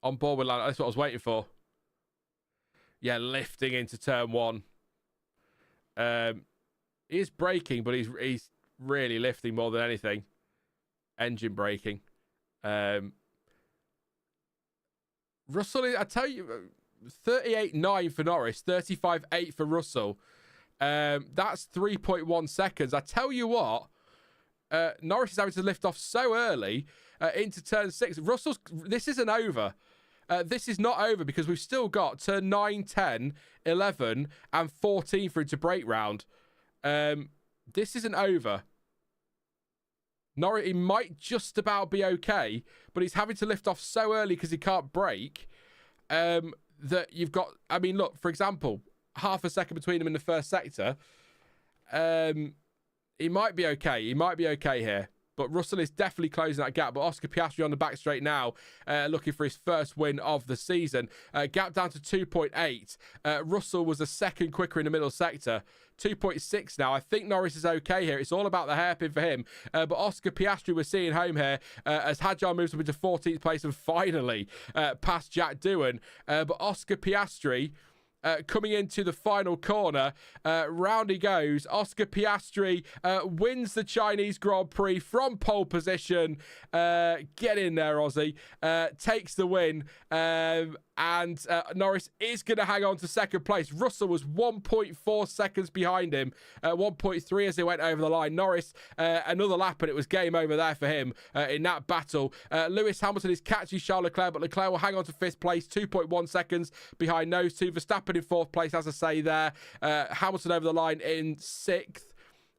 On board with Lando. That's what I was waiting for. Yeah, lifting into turn 1. He is braking, but he's really lifting more than anything. Engine braking. Russell, I tell you, 38.9 for Norris, 35.8 for Russell. That's 3.1 seconds. I tell you what, Norris is having to lift off so early into turn 6. This isn't over. This is not over because we've still got turn 9, 10, 11, and 14 through to break round. This isn't over. Norris, he might just about be okay, but he's having to lift off so early because he can't brake that you've got... I mean, look, for example, half a second between them in the first sector. He might be okay. He might be okay here. But Russell is definitely closing that gap. But Oscar Piastri on the back straight now, looking for his first win of the season. Gap down to 2.8. Russell was a second quicker in the middle sector. 2.6 now. I think Norris is okay here. It's all about the hairpin for him. But Oscar Piastri, we're seeing home here as Hadjar moves up into 14th place and finally past Jack Doohan. But Oscar Piastri... coming into the final corner, round he goes. Oscar Piastri wins the Chinese Grand Prix from pole position. Get in there, Aussie. Takes the win. And Norris is going to hang on to second place. Russell was 1.4 seconds behind him. 1.3 as they went over the line. Norris, another lap, and it was game over there for him in that battle. Lewis Hamilton is catching Charles Leclerc, but Leclerc will hang on to 5th place. 2.1 seconds behind those two. Verstappen in 4th place, as I say there. Hamilton over the line in 6th.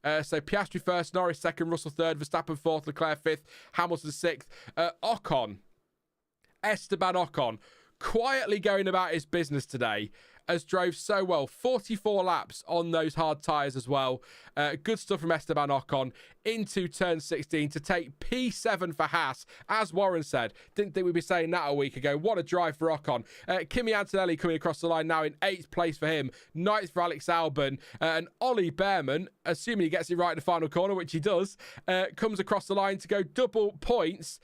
So Piastri 1st, Norris 2nd, Russell 3rd, Verstappen 4th, Leclerc 5th, Hamilton 6th. Ocon, Esteban Ocon, quietly going about his business today, as drove so well. 44 laps on those hard tyres as well. Good stuff from Esteban Ocon into turn 16 to take P7 for Haas. As Warren said, didn't think we'd be saying that a week ago. What a drive for Ocon. Kimi Antonelli coming across the line now in 8th place for him. 9th for Alex Albon. And Ollie Bearman, assuming he gets it right in the final corner, which he does, comes across the line to go double points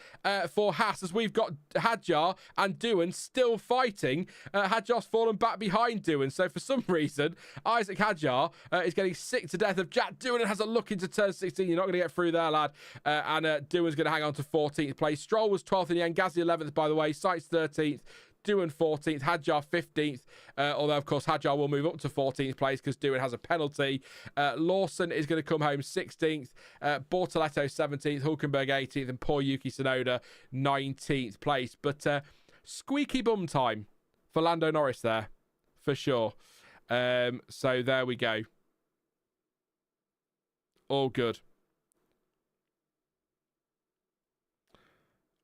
for Haas, as we've got Hadjar and Doohan still fighting. Hadjar's fallen back behind Doohan. So for some reason, Isack Hadjar is getting sick to death of Jack Doohan and has a look into turn 16. You're not going to get through there, lad. And Doohan's going to hang on to 14th place. Stroll was 12th in the end. Gasly 11th, by the way. Sainz 13th. Doohan 14th. Hadjar 15th. Although, of course, Hadjar will move up to 14th place because Doohan has a penalty. Lawson is going to come home 16th. Bortoleto 17th. Hulkenberg 18th. And poor Yuki Tsunoda 19th place. But squeaky bum time for Lando Norris there, for sure. So there we go. All good.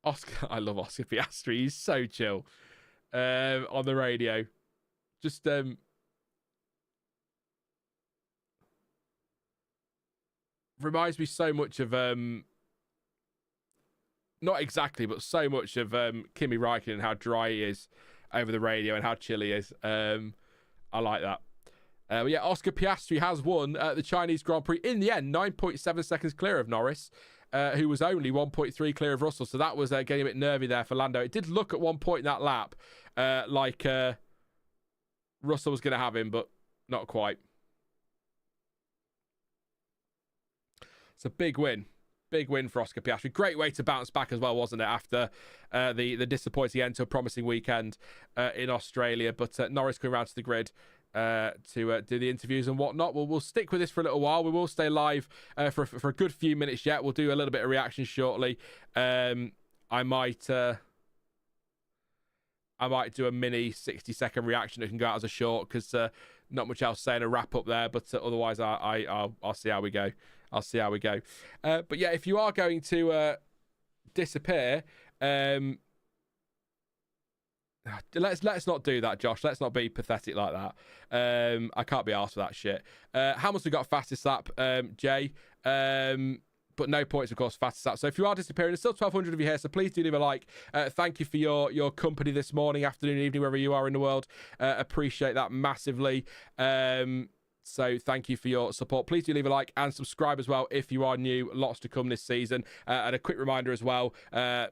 Oscar, I love Oscar Piastri. He's so chill on the radio. Just reminds me so much of not exactly, but so much of Kimi Räikkönen and how dry he is over the radio and how chill he is. I like that. But yeah, Oscar Piastri has won the Chinese Grand Prix in the end, 9.7 seconds clear of Norris, who was only 1.3 clear of Russell. So that was getting a bit nervy there for Lando. It did look at one point in that lap like Russell was going to have him, but not quite. It's a big win. Big win for Oscar Piastri. Great way to bounce back as well, wasn't it, after the disappointing end to a promising weekend in Australia. But Norris coming around to the grid to do the interviews and whatnot. We'll stick with this for a little while. We will stay live for a good few minutes yet. We'll do a little bit of reaction shortly. I might do a mini 60-second reaction that can go out as a short because not much else saying a wrap up there. But otherwise, I'll see how we go. I'll see how we go. But yeah, if you are going to disappear, let's not do that, Josh. Let's not be pathetic like that. I can't be arsed for that shit. Hamilton got fastest lap, Jay. But no points, of course, fastest lap. So if you are disappearing, there's still 1,200 of you here, so please do leave a like. Thank you for your company this morning, afternoon, evening, wherever you are in the world. Appreciate that massively. So thank you for your support. Please do leave a like and subscribe as well if you are new. Lots to come this season. And a quick reminder as well, and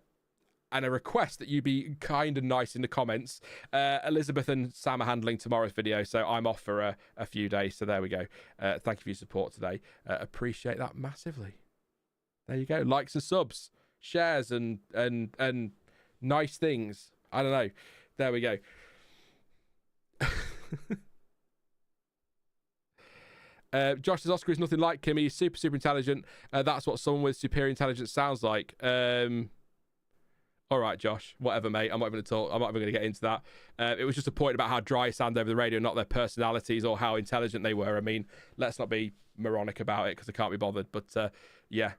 a request that you be kind and nice in the comments. Elizabeth and Sam are handling tomorrow's video, so I'm off for a few days. So there we go. Thank you for your support today. Appreciate that massively. There you go. Likes and subs, shares and nice things. I don't know. There we go. Josh says Oscar is nothing like Kimi. He's super intelligent. That's what someone with superior intelligence sounds like. All right, Josh, whatever, mate. I'm not even going to get into that. It was just a point about how dry it sounded over the radio, not their personalities or how intelligent they were. I mean, let's not be moronic about it because I can't be bothered. But yeah,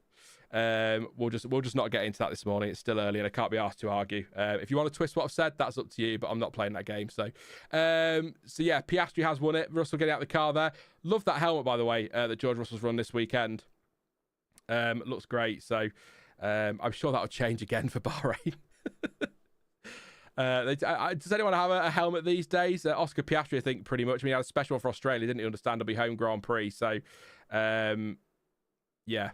we'll just not get into that this morning. It's still early and I can't be asked to argue. If you want to twist what I've said, that's up to you. But I'm not playing that game. So yeah, Piastri has won it. Russell getting out of the car there. Love that helmet, by the way, that George Russell's run this weekend. Looks great. So. I'm sure that'll change again for Bahrain. Does anyone have a helmet these days? Oscar Piastri, I think, pretty much. I mean, he had a special one for Australia, didn't he? Understandably, home Grand Prix. So, yeah.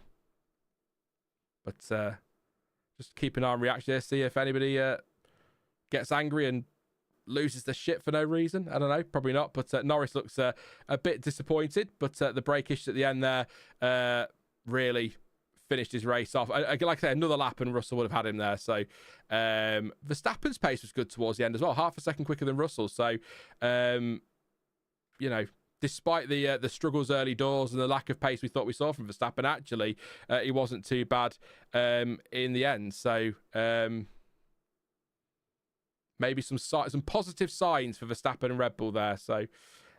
But just keep an eye on reaction there. See if anybody gets angry and loses the shit for no reason. I don't know. Probably not. But Norris looks a bit disappointed. But the brake issue at the end there really finished his race off. Like I say, another lap and Russell would have had him there. So Verstappen's pace was good towards the end as well, half a second quicker than Russell. So you know, despite the struggles early doors and the lack of pace we thought we saw from Verstappen, actually he wasn't too bad in the end. So maybe some positive signs for Verstappen and Red Bull there. So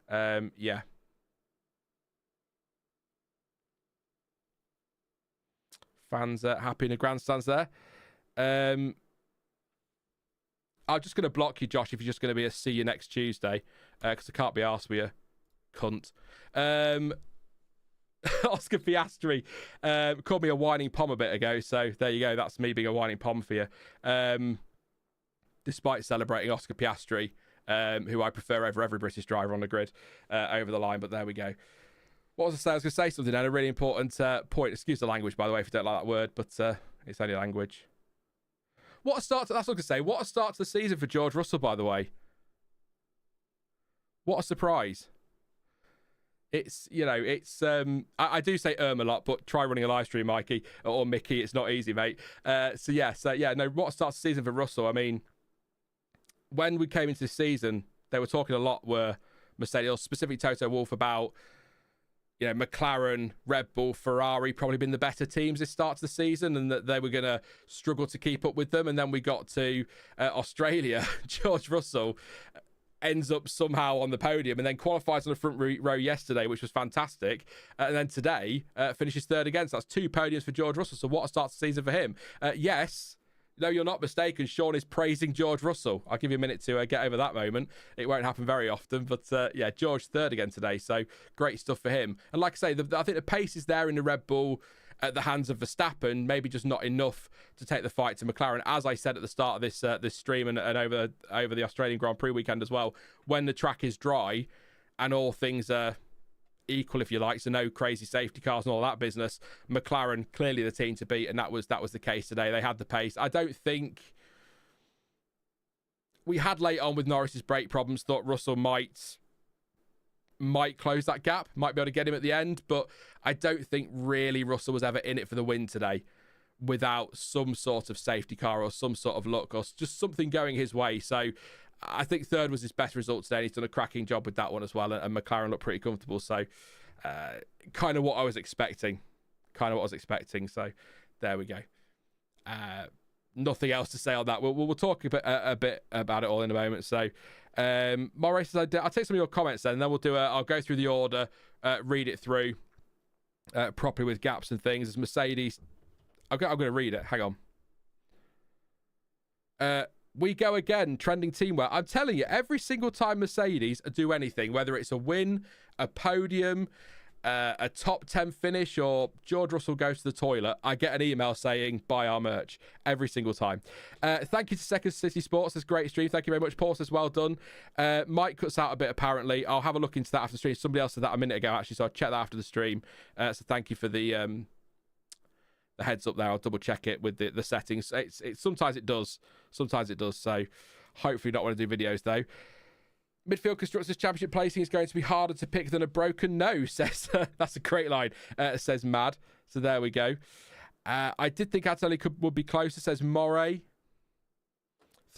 yeah. Fans happy in the grandstands there. I'm just going to block you, Josh, if you're just going to be a see you next Tuesday, because I can't be arsed with you, cunt. Oscar Piastri called me a whining pom a bit ago, so there you go. That's me being a whining pom for you. Despite celebrating Oscar Piastri, who I prefer over every British driver on the grid, over the line, but there we go. What was I saying? I was going to say something, and a really important point. Excuse the language, by the way, if you don't like that word, but it's only language. That's what I was going to say. What a start to the season for George Russell, by the way. What a surprise. It's, you know, it's, I do say a lot, but try running a live stream, Mikey, or Mickey. It's not easy, mate. So yeah, no, what a start to the season for Russell. I mean, when we came into the season, they were talking a lot, were Mercedes, specifically Toto Wolff, about, you know, McLaren, Red Bull, Ferrari probably been the better teams this start to the season, and that they were going to struggle to keep up with them. And then we got to Australia. George Russell ends up somehow on the podium and then qualifies on the front row yesterday, which was fantastic. And then today finishes third again. So that's 2 podiums for George Russell. So what a start to the season for him. Yes. No, you're not mistaken. Sean is praising George Russell. I'll give you a minute to get over that moment. It won't happen very often, but yeah, George third again today. So great stuff for him. And like I say, I think the pace is there in the Red Bull at the hands of Verstappen. Maybe just not enough to take the fight to McLaren. As I said at the start of this stream and over the Australian Grand Prix weekend as well, when the track is dry and all things are equal, if you like, so no crazy safety cars and all that business, McLaren clearly the team to beat, and that was the case today. They had the pace. I don't think we had late on with Norris's brake problems, thought Russell might close that gap, might be able to get him at the end, but I don't think really Russell was ever in it for the win today without some sort of safety car or some sort of luck or just something going his way. So I think third was his best result today, and he's done a cracking job with that one as well, and McLaren looked pretty comfortable. So kind of what I was expecting. So there we go. Nothing else to say on that. We'll talk a bit about it all in a moment. So more races. I'll take some of your comments then, and then I'll go through the order, read it through properly with gaps and things. As Mercedes, I'm going to read it. Hang on. We go again, trending teamwork. I'm telling you, every single time Mercedes do anything, whether it's a win, a podium, a top 10 finish, or George Russell goes to the toilet, I get an email saying, buy our merch every single time. Thank you to Second City Sports. That's a great stream. Thank you very much. Paul says, well done. Mike cuts out a bit, apparently. I'll have a look into that after the stream. Somebody else said that a minute ago, actually, so I'll check that after the stream. So thank you for the heads up there. I'll double check it with the settings. It sometimes it does. So hopefully not want to do videos though. Midfield Constructors Championship placing is going to be harder to pick than a broken nose, says that's a great line, says Mad. So there we go. I did think Antonelli would be closer, says Moray.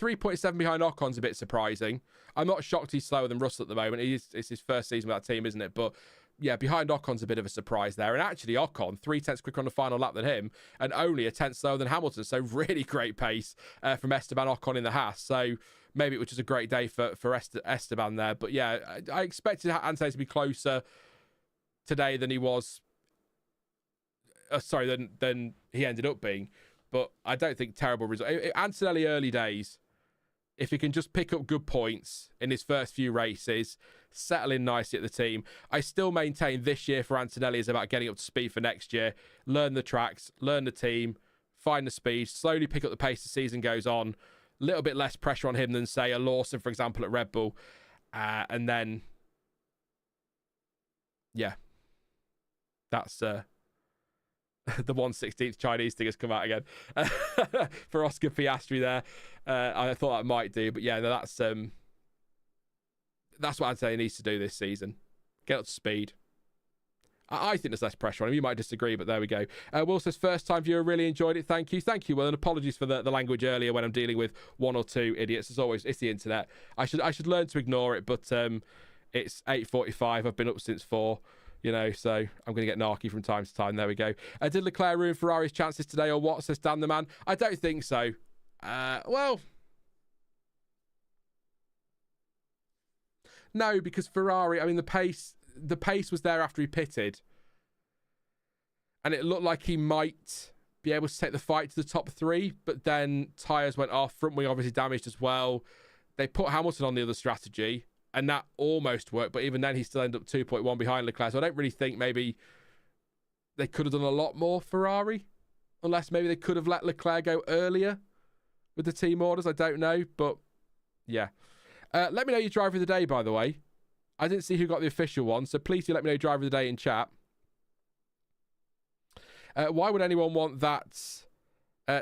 3.7 behind Ocon's a bit surprising. I'm not shocked he's slower than Russell at the moment. It's his first season with that team, isn't it? But behind Ocon's a bit of a surprise there. And actually, Ocon, 3/10 quicker on the final lap than him, and only a tenth slower than Hamilton. So really great pace from Esteban Ocon in the Haas. So maybe it was just a great day for Esteban there. But yeah, I expected Antonelli to be closer today than he was. Than he ended up being. But I don't think terrible result. Antonelli early days, if he can just pick up good points in his first few races, settle in nicely at the team. I still maintain this year for Antonelli is about getting up to speed for next year. Learn the tracks, learn the team, find the speed, slowly pick up the pace as the season goes on. A little bit less pressure on him than, say, a Lawson, for example, at Red Bull. And then, yeah, that's... the 1/16th Chinese thing has come out again for Oscar Piastri there. I thought that might do, but yeah, that's what I'd say he needs to do this season. Get up to speed. I think there's less pressure on him. You might disagree, but there we go. Will says, first time viewer, really enjoyed it. Thank you, Will, and apologies for the language earlier when I'm dealing with one or two idiots. As always, it's the internet. I should learn to ignore it, but it's 8:45. I've been up since 4. So I'm going to get narky from time to time. There we go. Did Leclerc ruin Ferrari's chances today or what, says Dan the Man? I don't think so. Well, no, because Ferrari, I mean, the pace was there after he pitted. And it looked like he might be able to take the fight to the top 3, but then tyres went off, front wing obviously damaged as well. They put Hamilton on the other strategy, and that almost worked, but even then he still ended up 2.1 behind Leclerc. So I don't really think maybe they could have done a lot more, Ferrari, unless maybe they could have let Leclerc go earlier with the team orders. I don't know, but yeah. Let me know your driver of the day, by the way. I didn't see who got the official one, so please do let me know your driver of the day in chat. Why would anyone want that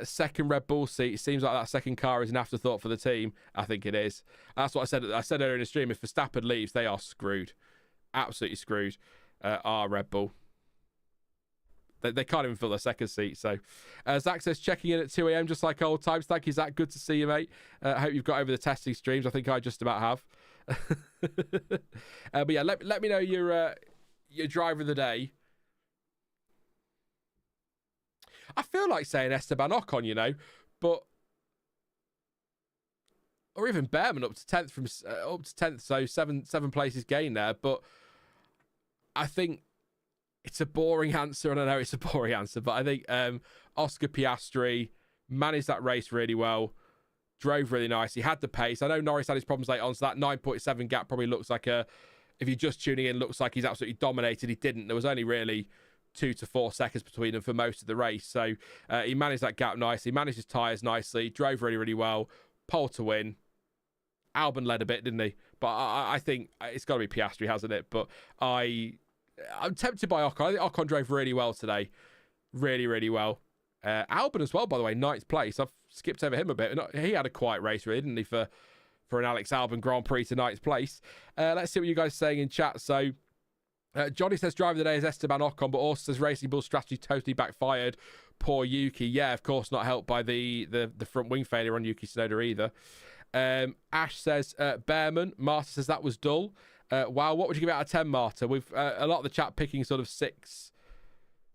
second Red Bull seat? It seems like that second car is an afterthought for the team. I think it is. That's what I said. I said earlier in the stream, if Verstappen leaves, they are screwed. Absolutely screwed. Red Bull. They can't even fill their second seat. So Zach says, checking in at 2 a.m. just like old times. Thank you, Zach. Good to see you, mate. I hope you've got over the testing streams. I think I just about have. But yeah, let me know your driver of the day. I feel like saying Esteban Ocon, but or even Bearman up to 10th, so seven places gain there. But I think it's a boring answer, and I know it's a boring answer, but I think Oscar Piastri managed that race really well, drove really nice. He had the pace. I know Norris had his problems late on, so that 9.7 gap probably looks like if you're just tuning in, looks like he's absolutely dominated. He didn't. There was only really 2 to 4 seconds between them for most of the race. So he managed that gap nicely, managed his tyres nicely, drove really, really well, pole to win. Albon led a bit, didn't he? But I think it's got to be Piastri, hasn't it? But I'm tempted by Ocon. I think Ocon drove really well today. Really, really well. Albon as well, by the way, 9th place. I've skipped over him a bit. He had a quiet race, really, didn't he, for an Alex Albon Grand Prix to 9th place. Let's see what you guys are saying in chat. So Johnny says driver of the day is Esteban Ocon, but also says Racing Bull's strategy totally backfired. Poor Yuki. Yeah, of course, not helped by the front wing failure on Yuki Tsunoda either. Ash says Bearman. Marta says that was dull. Wow, what would you give out of 10, Marta? We've a lot of the chat picking sort of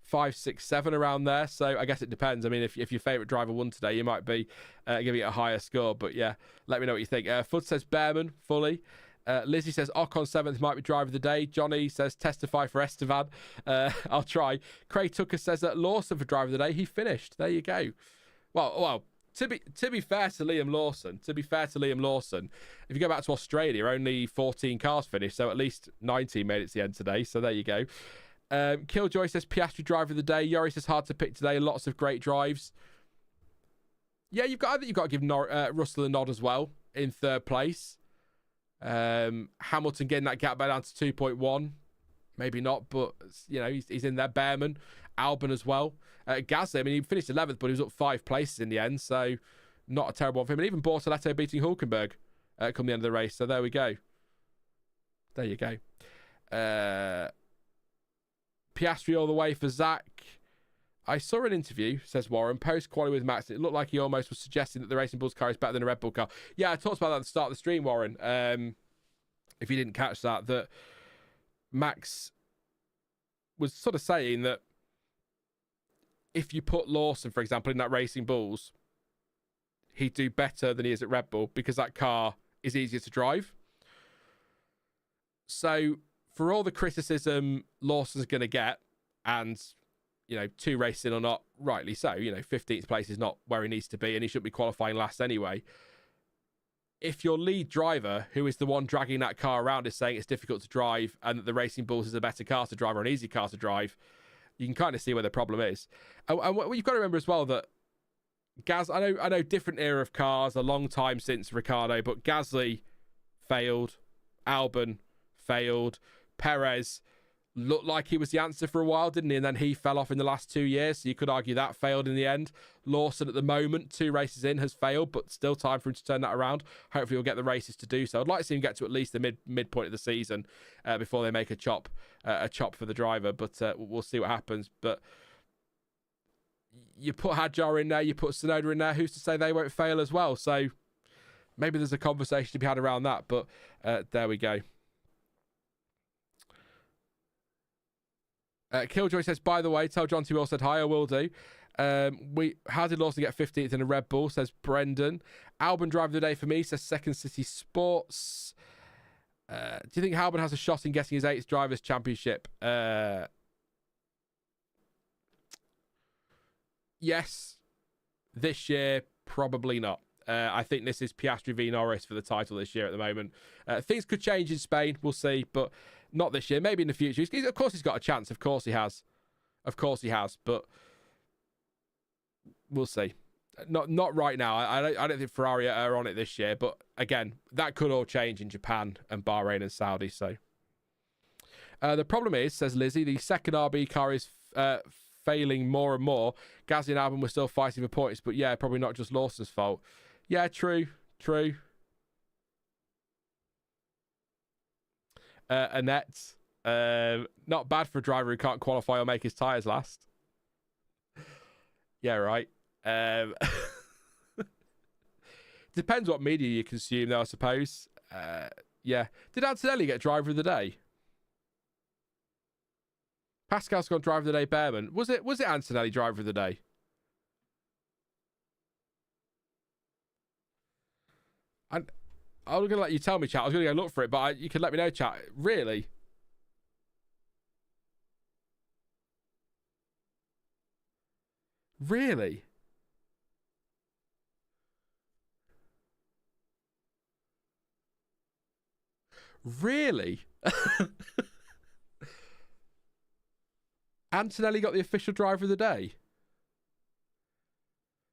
5, 6, 7 around there. So I guess it depends. I mean, if your favourite driver won today, you might be giving it a higher score. But yeah, let me know what you think. Fudd says Bearman fully. Lizzie says Ocon 7th might be driver of the day. Johnny says testify for Esteban. I'll try. Craig Tucker says that Lawson for driver of the day. He finished. There you go. Well. To be fair to Liam Lawson, if you go back to Australia, only 14 cars finished, so at least 19 made it to the end today. So there you go. Killjoy says Piastri driver of the day. Yori says hard to pick today. Lots of great drives. Yeah, I think you've got to give Russell a nod as well in 3rd place. Hamilton getting that gap back down to 2.1. Maybe not, but he's in there. Bearman, Albon as well. Gasly, I mean, he finished 11th, but he was up 5 places in the end, so not a terrible one for him. And even Bortoleto beating Hulkenberg come the end of the race. So there we go. There you go. Piastri all the way for Zach. I saw an interview, says Warren, post-quali with Max. It looked like he almost was suggesting that the Racing Bulls car is better than a Red Bull car. Yeah, I talked about that at the start of the stream, Warren. If you didn't catch that Max was sort of saying that if you put Lawson, for example, in that Racing Bulls, he'd do better than he is at Red Bull because that car is easier to drive. So for all the criticism Lawson's going to get, and, 2 races in or not, rightly so, 15th place is not where he needs to be and he shouldn't be qualifying last anyway. If your lead driver, who is the one dragging that car around, is saying it's difficult to drive and that the Racing Bulls is a better car to drive or an easy car to drive, you can kind of see where the problem is. And what you've got to remember as well that I know different era of cars, a long time since Ricciardo, but Gasly failed, Albon failed, Perez looked like he was the answer for a while, didn't he? And then he fell off in the last 2 years, so you could argue that failed in the end. Lawson at the moment, 2 races in, has failed, but still time for him to turn that around. Hopefully he'll get the races to do so. I'd like to see him get to at least the midpoint of the season before they make a chop for the driver, but we'll see what happens. But you put Hadjar in there, you put Tsunoda in there, who's to say they won't fail as well? So maybe there's a conversation to be had around that, but there we go. Killjoy says, by the way, tell John T. Will said hi. I will do. How did Lawson get 15th in a Red Bull, says Brendan. Albon driver of the day for me, says Second City Sports. Do you think Albon has a shot in getting his 8th Drivers' Championship? Yes. This year, probably not. I think this is Piastri v Norris for the title this year at the moment. Things could change in Spain, we'll see, but not this year. Maybe in the future. Of course he's got a chance. Of course he has. But we'll see. Not right now. I don't think Ferrari are on it this year. But again, that could all change in Japan and Bahrain and Saudi. So the problem is, says Lizzie, the second RB car is failing more and more. Gasly and Albon were still fighting for points, but yeah, probably not just Lawson's fault. Yeah, true. Annette, not bad for a driver who can't qualify or make his tyres last. Yeah, right. Depends what media you consume, though, I suppose. Yeah. Did Antonelli get driver of the day? Pascal's got driver of the day, Bearman. Was it Antonelli driver of the day? I'm going to let you tell me, chat. I was going to go look for it, but you can let me know, chat. Really? Really? Really? Antonelli got the official driver of the day.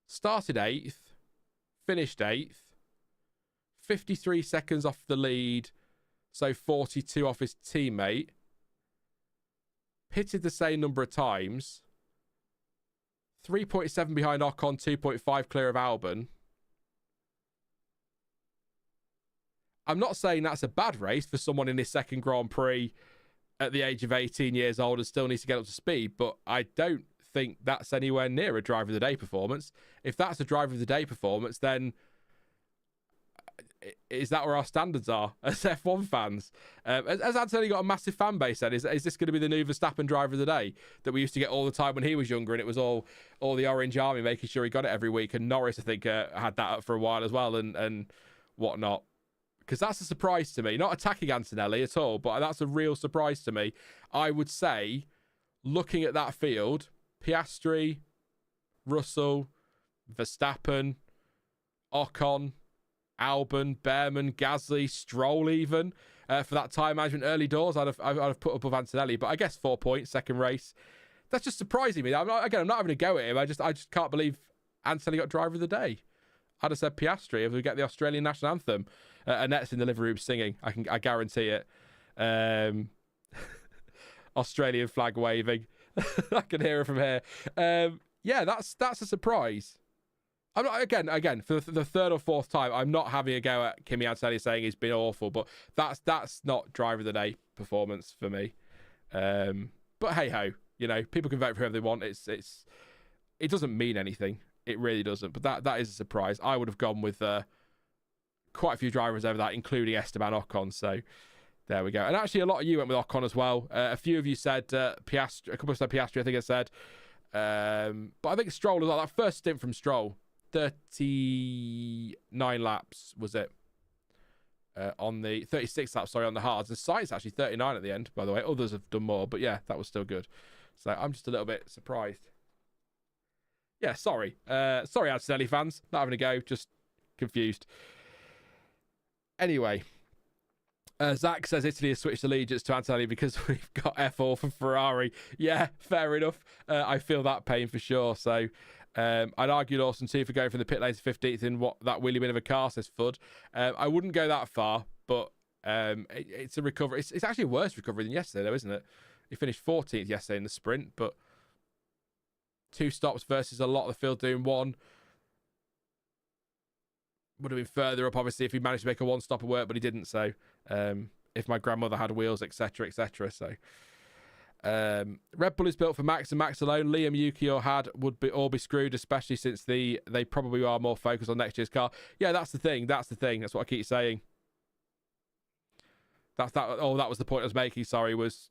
Started 8th, finished 8th, 53 seconds off the lead, so 42 off his teammate. Pitted the same number of times. 3.7 behind Ocon, 2.5 clear of Albon. I'm not saying that's a bad race for someone in his second Grand Prix at the age of 18 years old and still needs to get up to speed, but I don't think that's anywhere near a driver of the day performance. If that's a driver of the day performance, then is that where our standards are as F1 fans? Has Antonelli got a massive fan base then? Is this going to be the new Verstappen driver of the day that we used to get all the time when he was younger, and it was all the Orange Army making sure he got it every week? And Norris, I think, had that up for a while as well and whatnot. Because that's a surprise to me. Not attacking Antonelli at all, but that's a real surprise to me. I would say, looking at that field, Piastri, Russell, Verstappen, Ocon, Albon, Bearman, Gasly, Stroll even. For that time management early doors, I'd have put above Antonelli. But I guess 4 points, second race. That's just surprising me. I'm not having a go at him. I just can't believe Antonelli got driver of the day. I'd have said Piastri if we get the Australian national anthem. Annette's in the living room singing. I guarantee it. Australian flag waving. I can hear it from here. Yeah, that's a surprise. I'm not again for the third or fourth time. I'm not having a go at Kimi Antonelli saying he's been awful, but that's not driver of the day performance for me. But hey ho, people can vote for whoever they want. It doesn't mean anything. It really doesn't. But that is a surprise. I would have gone with quite a few drivers over that, including Esteban Ocon. So There we go. And actually, a lot of you went with Ocon as well. A few of you said Piastri. A couple said Piastri, I think I said. But I think Stroll as well. That first stint from Stroll, 39 laps, was it? On the 36 laps, sorry, on the hards. And Sainz actually 39 at the end, by the way. Others have done more, but yeah, that was still good. So I'm just a little bit surprised. Yeah, sorry. Sorry, Antonelli fans. Not having a go, just confused. Anyway, Zach says Italy has switched allegiance to Antonelli because we've got F4 from Ferrari. Yeah, fair enough. I feel that pain for sure. So I'd argue Lawson too for going from the pit lane to 15th in what that wheelie bin of a car, says Fudd. I wouldn't go that far, but it's a recovery. It's actually a worse recovery than yesterday, though, isn't it? He finished 14th yesterday in the sprint, but 2 stops versus a lot of the field doing 1. Would have been further up, obviously, if he managed to make a 1-stopper work, but he didn't. So, if my grandmother had wheels, etc., etc. So, Red Bull is built for Max and Max alone. Liam, Yuki, or Had would all be screwed, especially since they probably are more focused on next year's car. Yeah, that's the thing. That's what I keep saying. That was the point I was making. Sorry, was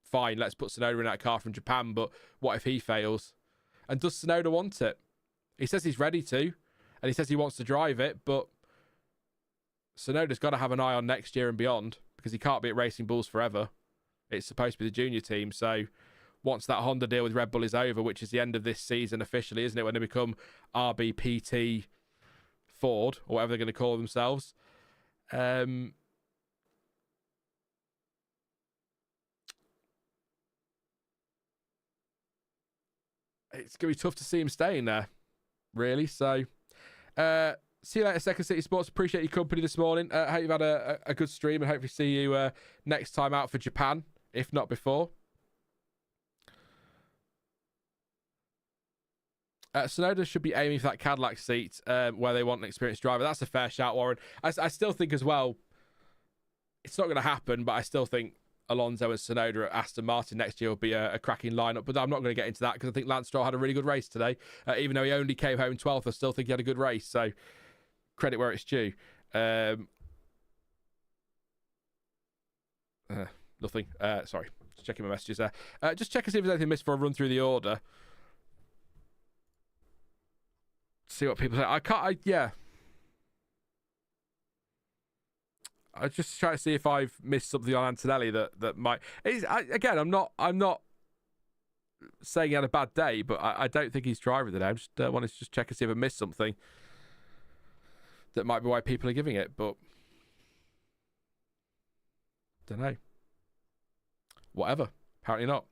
fine. Let's put Tsunoda in that car from Japan, but what if he fails? And does Tsunoda want it? He says he's ready to. And he says he wants to drive it, but Tsunoda's got to have an eye on next year and beyond because he can't be at Racing Bulls forever. It's supposed to be the junior team. So once that Honda deal with Red Bull is over, which is the end of this season officially, isn't it? When they become RBPT Ford or whatever they're going to call themselves. It's going to be tough to see him staying there, really. So... see you later, Second City Sports. Appreciate your company this morning. Hope you've had a good stream and hopefully see you next time out for Japan, if not before. Tsunoda should be aiming for that Cadillac seat where they want an experienced driver. That's a fair shout, Warren. I still think as well, it's not going to happen, but I still think Alonso and Tsunoda at Aston Martin next year will be a cracking lineup. But I'm not going to get into that because I think Lance Stroll had a really good race today. Even though he only came home 12th, I still think he had a good race. So credit where it's due. Nothing. Sorry. Just checking my messages there. Just check and see if there's anything missed for a run through the order. See what people say. I just try to see if I've missed something on Antonelli that might. Again, I'm not saying he had a bad day, but I don't think he's driving today. I just wanted to just check and see if I missed something that might be why people are giving it, but don't know. Whatever. Apparently not.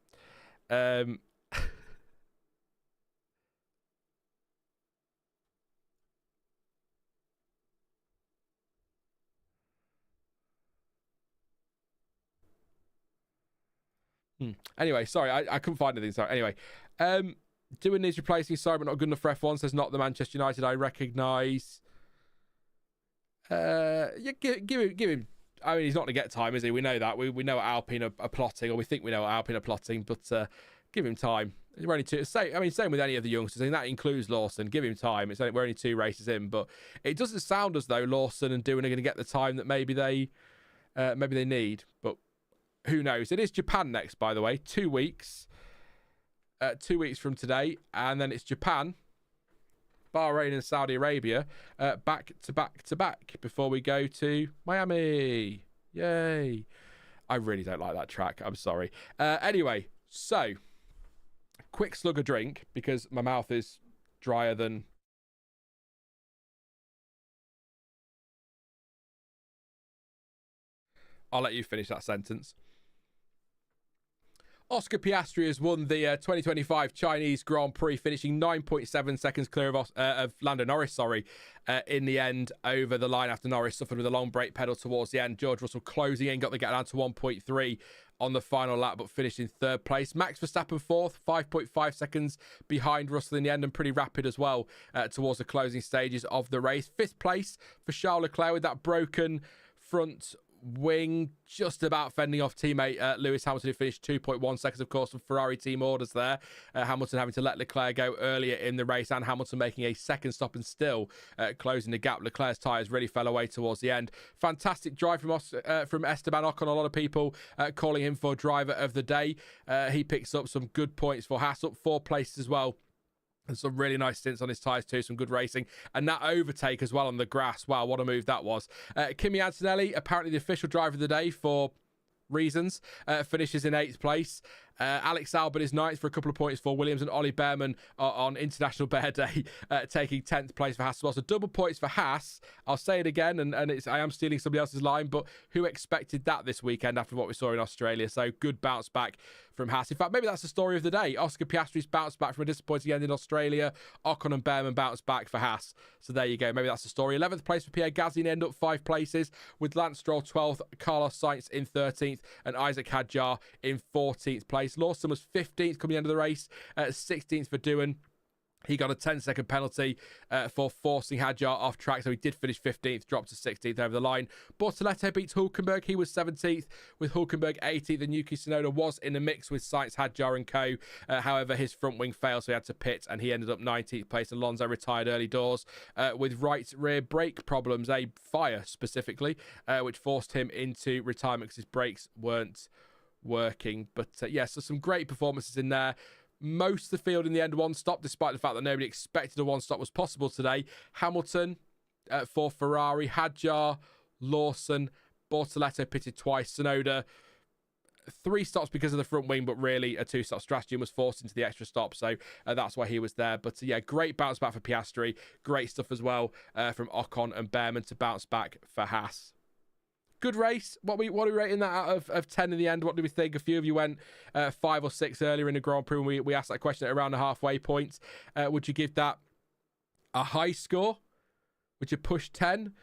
Anyway, sorry, I couldn't find anything. Sorry. Anyway, Doohan needs replacing. Sorry, but not good enough for F1. Says not the Manchester United I recognise. Yeah, give him. I mean, he's not going to get time, is he? We know that. We know what Alpine are plotting, or we think we know what Alpine are plotting, but give him time. We're only two. Same with any of the youngsters, and that includes Lawson. Give him time. We're only 2 races in, but it doesn't sound as though Lawson and Doohan are going to get the time that maybe they need. But who knows? It is Japan next, by the way. 2 weeks. 2 weeks from today, and then it's Japan, Bahrain, and Saudi Arabia back to back before we go to Miami. Yay! I really don't like that track. I'm sorry. Anyway, so quick slug of drink because my mouth is drier than. I'll let you finish that sentence. Oscar Piastri has won the 2025 Chinese Grand Prix, finishing 9.7 seconds clear of Lando Norris, in the end over the line after Norris suffered with a long brake pedal towards the end. George Russell closing in, got the get down to 1.3 on the final lap, but finished in 3rd place. Max Verstappen 4th, 5.5 seconds behind Russell in the end, and pretty rapid as well towards the closing stages of the race. 5th place for Charles Leclerc with that broken front wing, just about fending off teammate Lewis Hamilton, who finished 2.1 seconds, of course, from Ferrari team orders there. Hamilton having to let Leclerc go earlier in the race, and Hamilton making a second stop and still closing the gap. Leclerc's tyres really fell away towards the end. Fantastic drive from Esteban Ocon. A lot of people calling him for driver of the day. He picks up some good points for Haas, up 4 places as well. And some really nice stints on his tyres too, some good racing. And that overtake as well on the grass. Wow, what a move that was. Kimi Antonelli, apparently the official driver of the day for reasons, finishes in 8th place. Alex Albon is 9th for a couple of points for Williams, and Ollie Bearman on International Bear Day taking 10th place for Haas as well. So double points for Haas. I'll say it again, and I am stealing somebody else's line, but who expected that this weekend after what we saw in Australia? So good bounce back from Haas. In fact, maybe that's the story of the day. Oscar Piastri's bounced back from a disappointing end in Australia. Ocon and Bearman bounced back for Haas. So there you go. Maybe that's the story. 11th place for Pierre Gasly, end up 5 places, with Lance Stroll 12th, Carlos Sainz in 13th, and Isack Hadjar in 14th place. Lawson was 15th coming into the race, 16th for Doohan. He got a 10-second penalty for forcing Hadjar off track, so he did finish 15th, dropped to 16th over the line. Bortoleto beats Hulkenberg. He was 17th, with Hulkenberg 18th, and Yuki Tsunoda was in the mix with Sainz, Hadjar and co. However, his front wing failed, so he had to pit, and he ended up 19th place. Alonso retired early doors with right rear brake problems, a fire specifically, which forced him into retirement because his brakes weren't working. But yeah, so some great performances in there. Most of the field in the end one stop, despite the fact that nobody expected a one stop was possible today. Hamilton for Ferrari, Hadjar, Lawson, Bortoleto pitted twice, Tsunoda 3 stops because of the front wing, but really a 2-stop strategy, and was forced into the extra stop, so that's why he was there. But yeah, great bounce back for Piastri. Great stuff as well from Ocon and Bearman to bounce back for Haas. Good race. What are we rating that out of 10 in the end? What do we think? A few of you went 5 or 6 earlier in the Grand Prix when we asked that question at around the halfway point. Would you give that a high score? Would you push 10?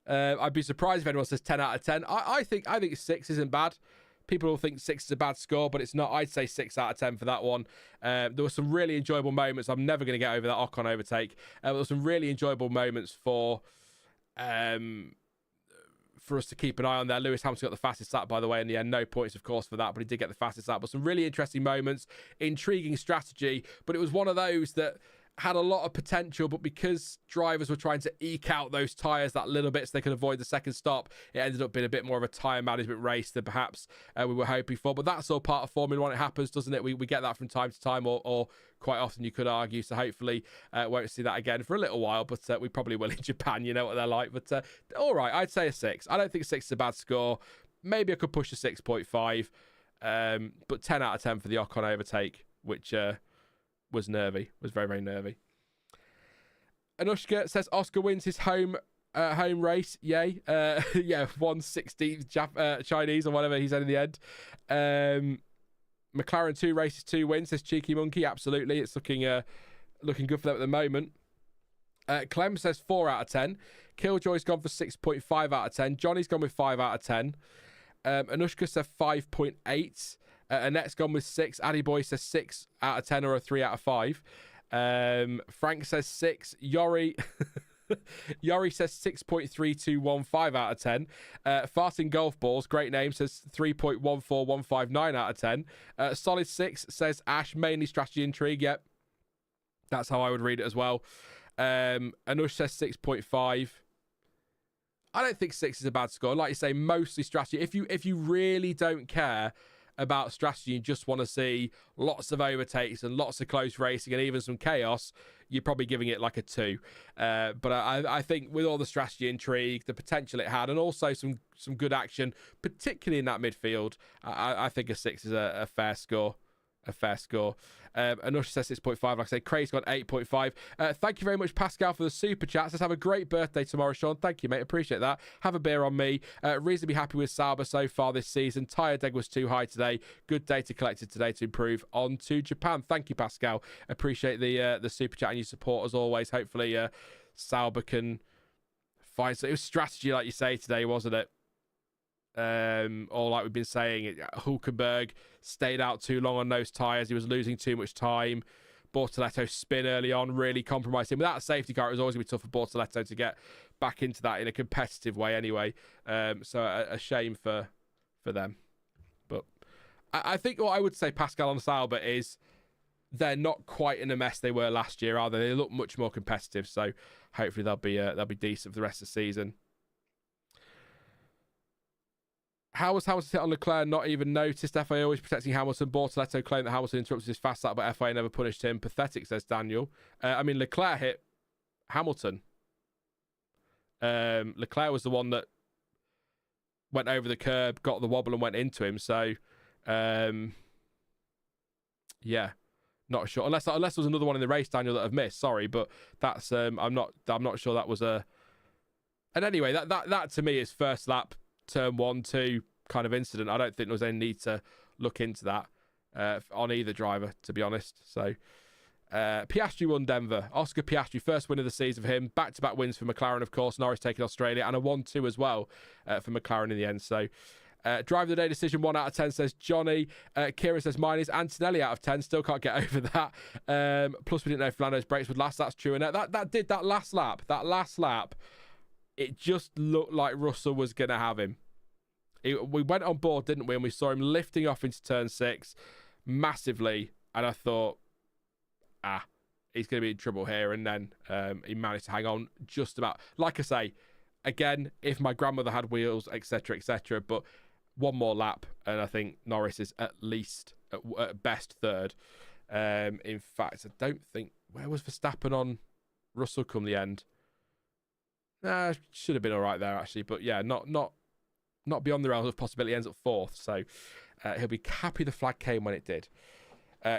I'd be surprised if anyone says 10 out of 10. I think 6 isn't bad. People will think 6 is a bad score, but it's not. I'd say 6 out of 10 for that one. There were some really enjoyable moments. I'm never going to get over that Ocon overtake. There were some really enjoyable moments for us to keep an eye on there. Lewis Hamilton got the fastest lap, by the way, in the end. No points, of course, for that, but he did get the fastest lap. But some really interesting moments, intriguing strategy. But it was one of those that had a lot of potential, but because drivers were trying to eke out those tyres that little bit so they could avoid the second stop, it ended up being a bit more of a tyre management race than perhaps we were hoping for. But that's all part of Formula One. It happens, doesn't it? We get that from time to time, or quite often, you could argue. So hopefully won't see that again for a little while, but we probably will in Japan. You know what they're like. But all right, I'd say a 6. I don't think 6 is a bad score. Maybe I could push a 6.5, but 10 out of 10 for the Ocon overtake, which was nervy, was very, very nervy. Anushka says Oscar wins his home race. Yay. Yeah, 160 Chinese or whatever he said in the end. McLaren 2 races, 2 wins, says Cheeky Monkey. Absolutely. It's looking good for them at the moment. Clem says 4 out of 10. Killjoy's gone for 6.5 out of 10. Johnny's gone with 5 out of 10. Anushka said 5.8. Annette's gone with 6. Addy Boy says 6 out of 10 or a 3 out of 5. Frank says 6. Yori says 6.3215 out of 10. Farting Golf Balls, great name, says 3.14159 out of 10. Solid 6 says Ash, mainly strategy intrigue. Yep, that's how I would read it as well. Anush says 6.5. I don't think 6 is a bad score. Like you say, mostly strategy. If you really don't care about strategy and just want to see lots of overtakes and lots of close racing and even some chaos, you're probably giving it like a 2. But I think with all the strategy intrigue, the potential it had, and also some good action, particularly in that midfield, I think a 6 is a fair score. Anush says 6.5. Like I say, Craig's got 8.5. Thank you very much, Pascal, for the super chat. Says have a great birthday tomorrow, Sean. Thank you, mate. Appreciate that. Have a beer on me. Reasonably happy with Sauber so far this season. Tyre deg was too high today. Good data collected today to improve on to Japan. Thank you, Pascal. Appreciate the super chat and your support as always. Hopefully Sauber can find. So it was strategy, like you say today, wasn't it? Or like we've been saying, Hulkenberg stayed out too long on those tyres. He was losing too much time. Bortoleto spin early on really compromised him. Without a safety car, it was always going to be tough for Bortoleto to get back into that in a competitive way anyway. So a shame for them. But I think what I would say, Pascal on Sauber, is they're not quite in a mess they were last year, are they? They look much more competitive. So hopefully they'll be decent for the rest of the season. How was Hamilton's hit on Leclerc not even noticed? FIA always protecting Hamilton. Bortoleto claimed that Hamilton interrupted his fast lap, but FIA never punished him. Pathetic, says Daniel. I mean, Leclerc hit Hamilton. Leclerc was the one that went over the curb, got the wobble, and went into him. So, yeah, not sure. Unless there was another one in the race, Daniel, that I've missed. Sorry, but that's I'm not sure that was a. And anyway, that to me is first lap, turn 1, 2 kind of incident. I don't think there was any need to look into that on either driver, to be honest. So Piastri won Denver. Oscar Piastri, first win of the season for him. Back-to-back wins for McLaren, of course. Norris taking Australia, and a 1-2 as well for McLaren in the end. So driver of the day decision, 1 out of 10, says Johnny. Kieran says mine is Antonelli out of 10. Still can't get over that. Plus we didn't know if Fernando's brakes would last. That's true. And that last lap, it just looked like Russell was going to have him. We went on board, didn't we? And we saw him lifting off into turn 6 massively. And I thought, he's going to be in trouble here. And then he managed to hang on just about. Like I say, again, if my grandmother had wheels, etc., etc. But one more lap, and I think Norris is at least, at best, third. In fact, I don't think... Where was Verstappen on Russell come the end? Should have been all right there, actually. But yeah, not beyond the realms of possibility. Ends up 4th. So he'll be happy the flag came when it did.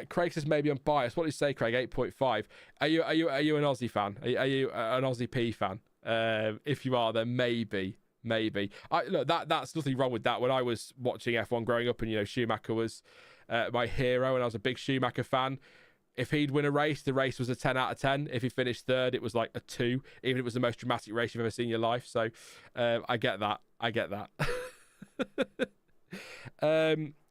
Craig says maybe I'm biased. What did you say, Craig? 8.5. Are you an Aussie fan? Are you an Aussie P fan? If you are, then maybe. Look, that's nothing wrong with that. When I was watching F1 growing up, and Schumacher was my hero, and I was a big Schumacher fan. If he'd win a race, the race was a 10 out of 10. If he finished 3rd, it was like a 2, even if it was the most dramatic race you've ever seen in your life. So I get that.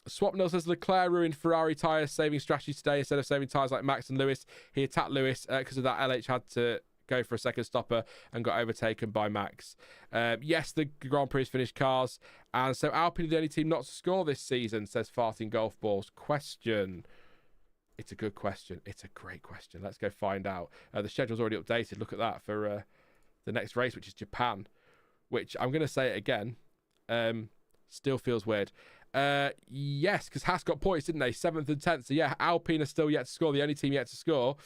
Swapnil says Leclerc ruined Ferrari tyres saving strategy today. Instead of saving tyres like Max and Lewis, he attacked Lewis because of that. LH had to go for a second stopper and got overtaken by Max. Yes, the Grand Prix finished cars. And so Alpine are the only team not to score this season, says Farting Golf Balls. Question. It's a good question. It's a great question. Let's go find out. The schedule's already updated. Look at that for the next race, which is Japan, which I'm going to say it again. Still feels weird. Yes, because Haas got points, didn't they? 7th and 10th. So yeah, Alpine are still yet to score. The only team yet to score.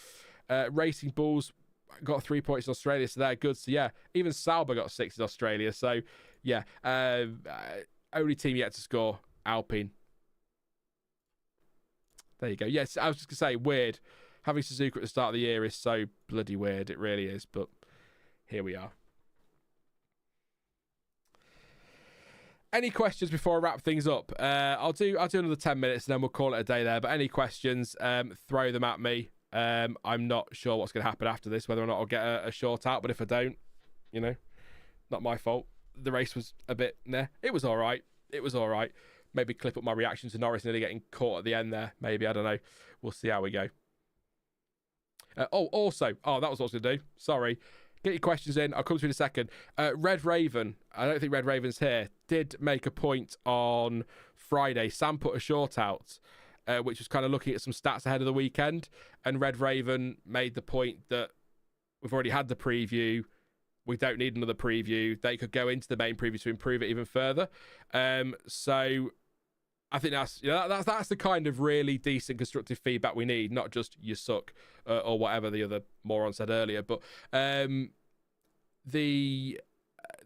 Racing Bulls got 3 points in Australia, so they're good. So yeah, even Sauber got 6 in Australia. So yeah, only team yet to score, Alpine. There you go. Yes, I was just going to say, weird. Having Suzuka at the start of the year is so bloody weird. It really is, but here we are. Any questions before I wrap things up? I'll do another 10 minutes and then we'll call it a day there. But any questions, throw them at me. I'm not sure what's going to happen after this, whether or not I'll get a short out. But if I don't, not my fault. The race was a bit, it was all right. Maybe clip up my reaction to Norris nearly getting caught at the end there. Maybe, I don't know. We'll see how we go. That was what I was going to do. Sorry. Get your questions in. I'll come to you in a second. Red Raven, I don't think Red Raven's here, did make a point on Friday. Sam put a short out, which was kind of looking at some stats ahead of the weekend. And Red Raven made the point that we've already had the preview. We don't need another preview. They could go into the main preview to improve it even further. So I think that's the kind of really decent constructive feedback we need, not just you suck or whatever the other moron said earlier. But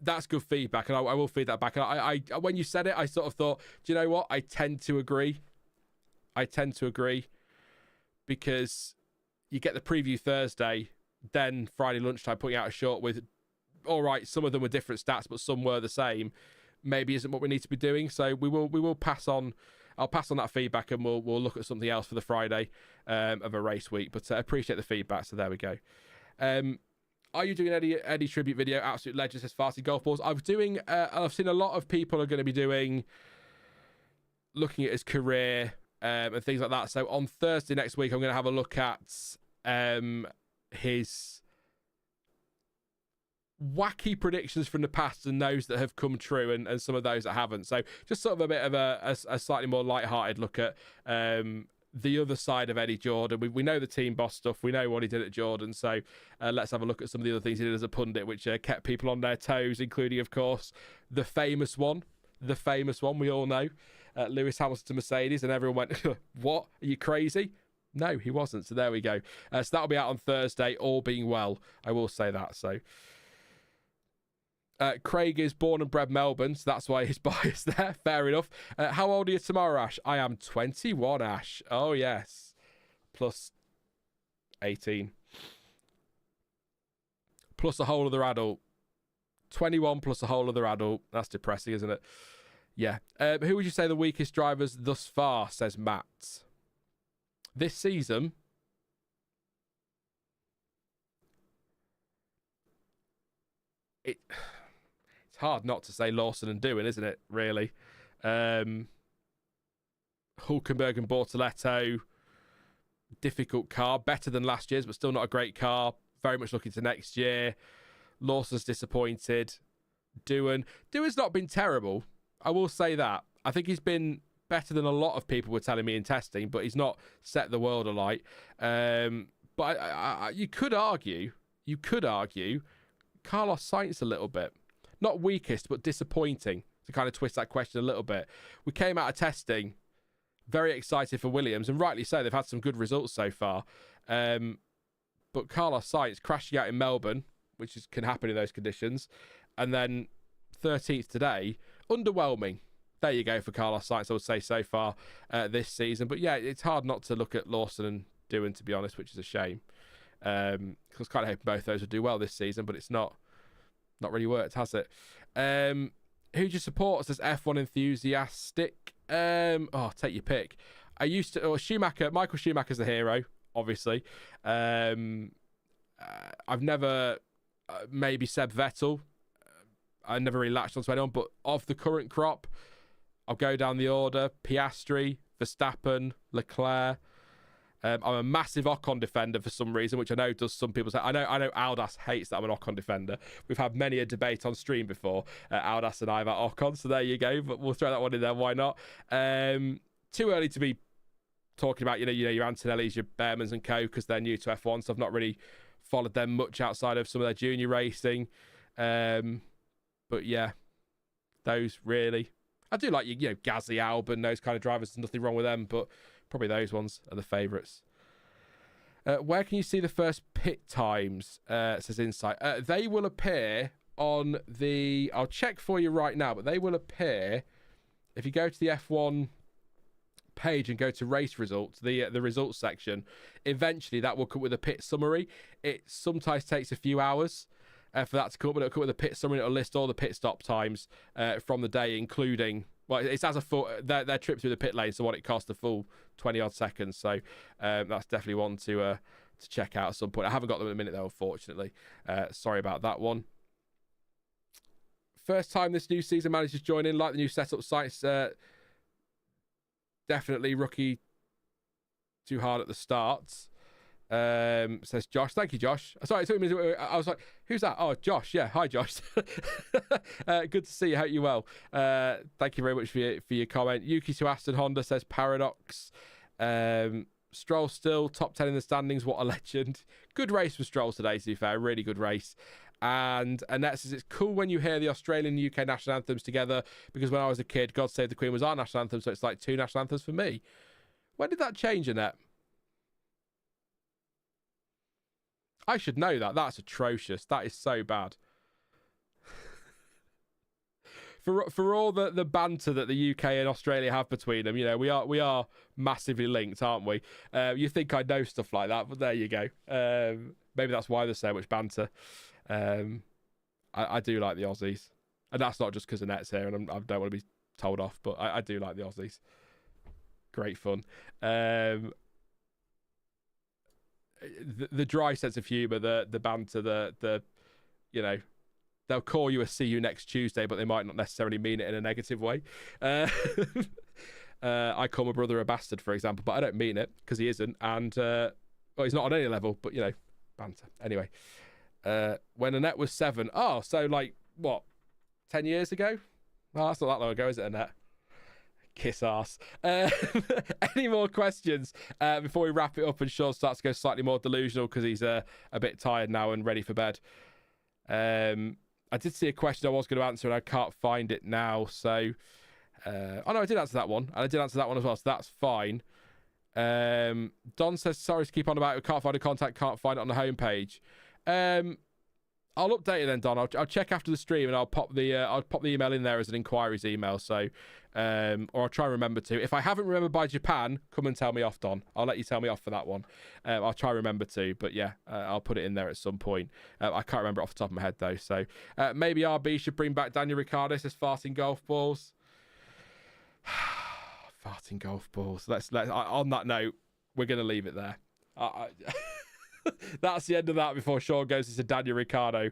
that's good feedback, and I will feed that back. And I when you said it, I sort of thought, do you know what? I tend to agree because you get the preview Thursday, then Friday lunchtime putting out a short with, all right, some of them were different stats, but some were the same. Maybe isn't what we need to be doing. So we will pass on. I'll pass on that feedback, and we'll look at something else for the Friday of a race week. But I appreciate the feedback. So there we go. Are you doing any tribute video? Absolute legend, says Farty Golf Balls. I've seen a lot of people are going to be looking at his career and things like that. So on Thursday next week, I'm going to have a look at wacky predictions from the past and those that have come true, and some of those that haven't. So just sort of a bit of a slightly more light-hearted look at the other side of Eddie Jordan. We know the team boss stuff. We know what he did at Jordan. So let's have a look at some of the other things he did as a pundit, which kept people on their toes, including, of course, the famous one we all know, Lewis Hamilton to Mercedes, and everyone went, what? Are you crazy? No, he wasn't. So there we go. So that'll be out on Thursday, all being well. I will say that. So Craig is born and bred Melbourne, so that's why he's biased there. Fair enough. How old are you tomorrow, Ash? I am 21, Ash. Oh, yes. Plus 18. Plus a whole other adult. 21 plus a whole other adult. That's depressing, isn't it? Yeah. Who would you say the weakest drivers thus far, says Matt? This season, it's hard not to say Lawson and Doohan, isn't it, really? Hulkenberg and Bortoleto, difficult car. Better than last year's, but still not a great car. Very much looking to next year. Lawson's disappointed. Doohan's not been terrible. I will say that. I think he's been better than a lot of people were telling me in testing, but he's not set the world alight. But you could argue Carlos Sainz a little bit. Not weakest, but disappointing, to kind of twist that question a little bit. We came out of testing very excited for Williams, and rightly so. They've had some good results so far. But Carlos Sainz crashing out in Melbourne, which can happen in those conditions, and then 13th today, underwhelming. There you go for Carlos Sainz, I would say, so far this season. But yeah, it's hard not to look at Lawson and Doohan, to be honest, which is a shame. Because I was kind of hoping both those would do well this season, but it's not really worked, has it? Who do you support as F1 enthusiastic? Take your pick. Schumacher. Michael Schumacher's the hero, obviously. I've never, maybe Seb Vettel. I never really latched onto anyone, but of the current crop, I'll go down the order. Piastri, Verstappen, Leclerc. I'm a massive Ocon defender for some reason, which I know does some people say. I know Aldas hates that I'm an Ocon defender. We've had many a debate on stream before, Aldas and I, about Ocon, so there you go. But we'll throw that one in there. Why not? Too early to be talking about your Antonellis, your Bearmans and co, because they're new to F1, so I've not really followed them much outside of some of their junior racing. But yeah, those really. I do like Gasly, Albon, those kind of drivers. There's nothing wrong with them, but probably those ones are the favourites. Where can you see the first pit times? Says Insight. They will appear on the. I'll check for you right now, but they will appear if you go to the F1 page and go to race results, the results section. Eventually, that will come with a pit summary. It sometimes takes a few hours for that to come up, but it'll come with a pit summary. It'll list all the pit stop times from the day, including. Well, it's as a full their trip through the pit lane, so what it cost, the full 20 odd seconds. So that's definitely one to check out at some point. I haven't got them at the minute though, unfortunately. Sorry about that one. First time this new season managers join in, like the new setup sites. Definitely rookie too hard at the start. Says Josh. Thank you, Josh. Sorry, it took me a minute. I was like, who's that? Oh, Josh. Yeah, hi, Josh. Good to see you. Hope you're well. Thank you very much for your comment. Yuki to Aston Honda says Paradox. Stroll still top 10 in the standings. What a legend. Good race for Stroll today, to be fair. Really good race. And Annette says, it's cool when you hear the Australian and UK national anthems together, because when I was a kid, God Save the Queen was our national anthem, so it's like two national anthems for me. When did that change, Annette? I should know that. That's atrocious. That is so bad. For all the banter that the UK and Australia have between them, we are massively linked, aren't we? You think I know stuff like that, but there you go. Maybe that's why there's so much banter. I do like the Aussies, and that's not just because Annette's here, and I don't want to be told off, but I do like the Aussies. Great fun. The dry sense of humour, the banter, the they'll call you a see you next Tuesday, but they might not necessarily mean it in a negative way. I call my brother a bastard, for example, but I don't mean it because he isn't, and he's not on any level, but banter. Anyway, when Annette was 7. Oh, so like, what, 10 years ago? Oh, that's not that long ago, is it, Annette? Kiss ass. Any more questions before we wrap it up and Sean starts to go slightly more delusional because he's a bit tired now and ready for bed? I did see a question I was going to answer and I can't find it now. So, oh no, I did answer that one. And I did answer that one as well, so that's fine. Don says, sorry to keep on about it. Can't find a contact, can't find it on the homepage. I'll update it then, Don. I'll check after the stream and I'll pop the email in there as an inquiries email. So, or I'll try and remember to. If I haven't remembered by Japan, come and tell me off, Don. I'll let you tell me off for that one. I'll try and remember to. But yeah, I'll put it in there at some point. I can't remember off the top of my head though. So maybe RB should bring back Daniel Ricciardo says farting golf balls. Farting golf balls. Let's on that note, we're gonna leave it there. That's the end of that before Sean goes into Daniel Ricciardo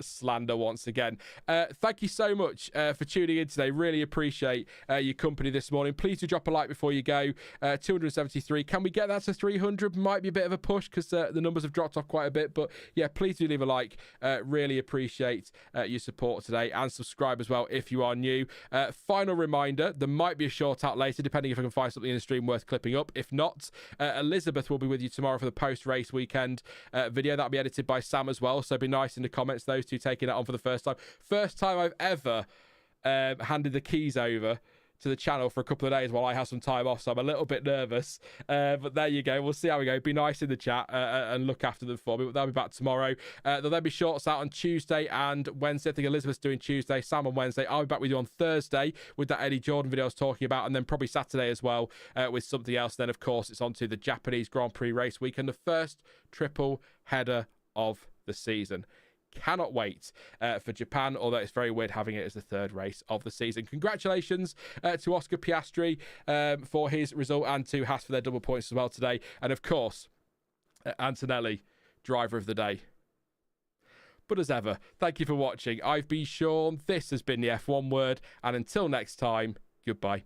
slander once again. Thank you so much for tuning in today. Really appreciate your company this morning. Please do drop a like before you go. 273. Can we get that to 300? Might be a bit of a push because the numbers have dropped off quite a bit. But yeah, please do leave a like. Really appreciate your support today. And subscribe as well if you are new. Final reminder, there might be a short out later, depending if I can find something in the stream worth clipping up. If not, Elizabeth will be with you tomorrow for the post-race weekend video. That'll be edited by Sam as well, so be nice in the comments, those two taking it on for the first time I've ever handed the keys over to the channel for a couple of days while I have some time off, so I'm a little bit nervous, but there you go. We'll see how we go. Be nice in the chat and look after them for me. But they'll be back tomorrow. There'll then be shorts out on Tuesday and Wednesday. I think Elizabeth's doing Tuesday, Sam on Wednesday. I'll be back with you on Thursday with that Eddie Jordan video I was talking about, and then probably Saturday as well with something else. Then of course it's on to the Japanese Grand Prix race weekend, the first triple header of the season. Cannot wait for Japan, although it's very weird having it as the third race of the season. Congratulations to Oscar Piastri for his result and to Haas for their double points as well today. And of course, Antonelli, driver of the day. But as ever, thank you for watching. I've been Sean. This has been the F1 Word. And until next time, goodbye.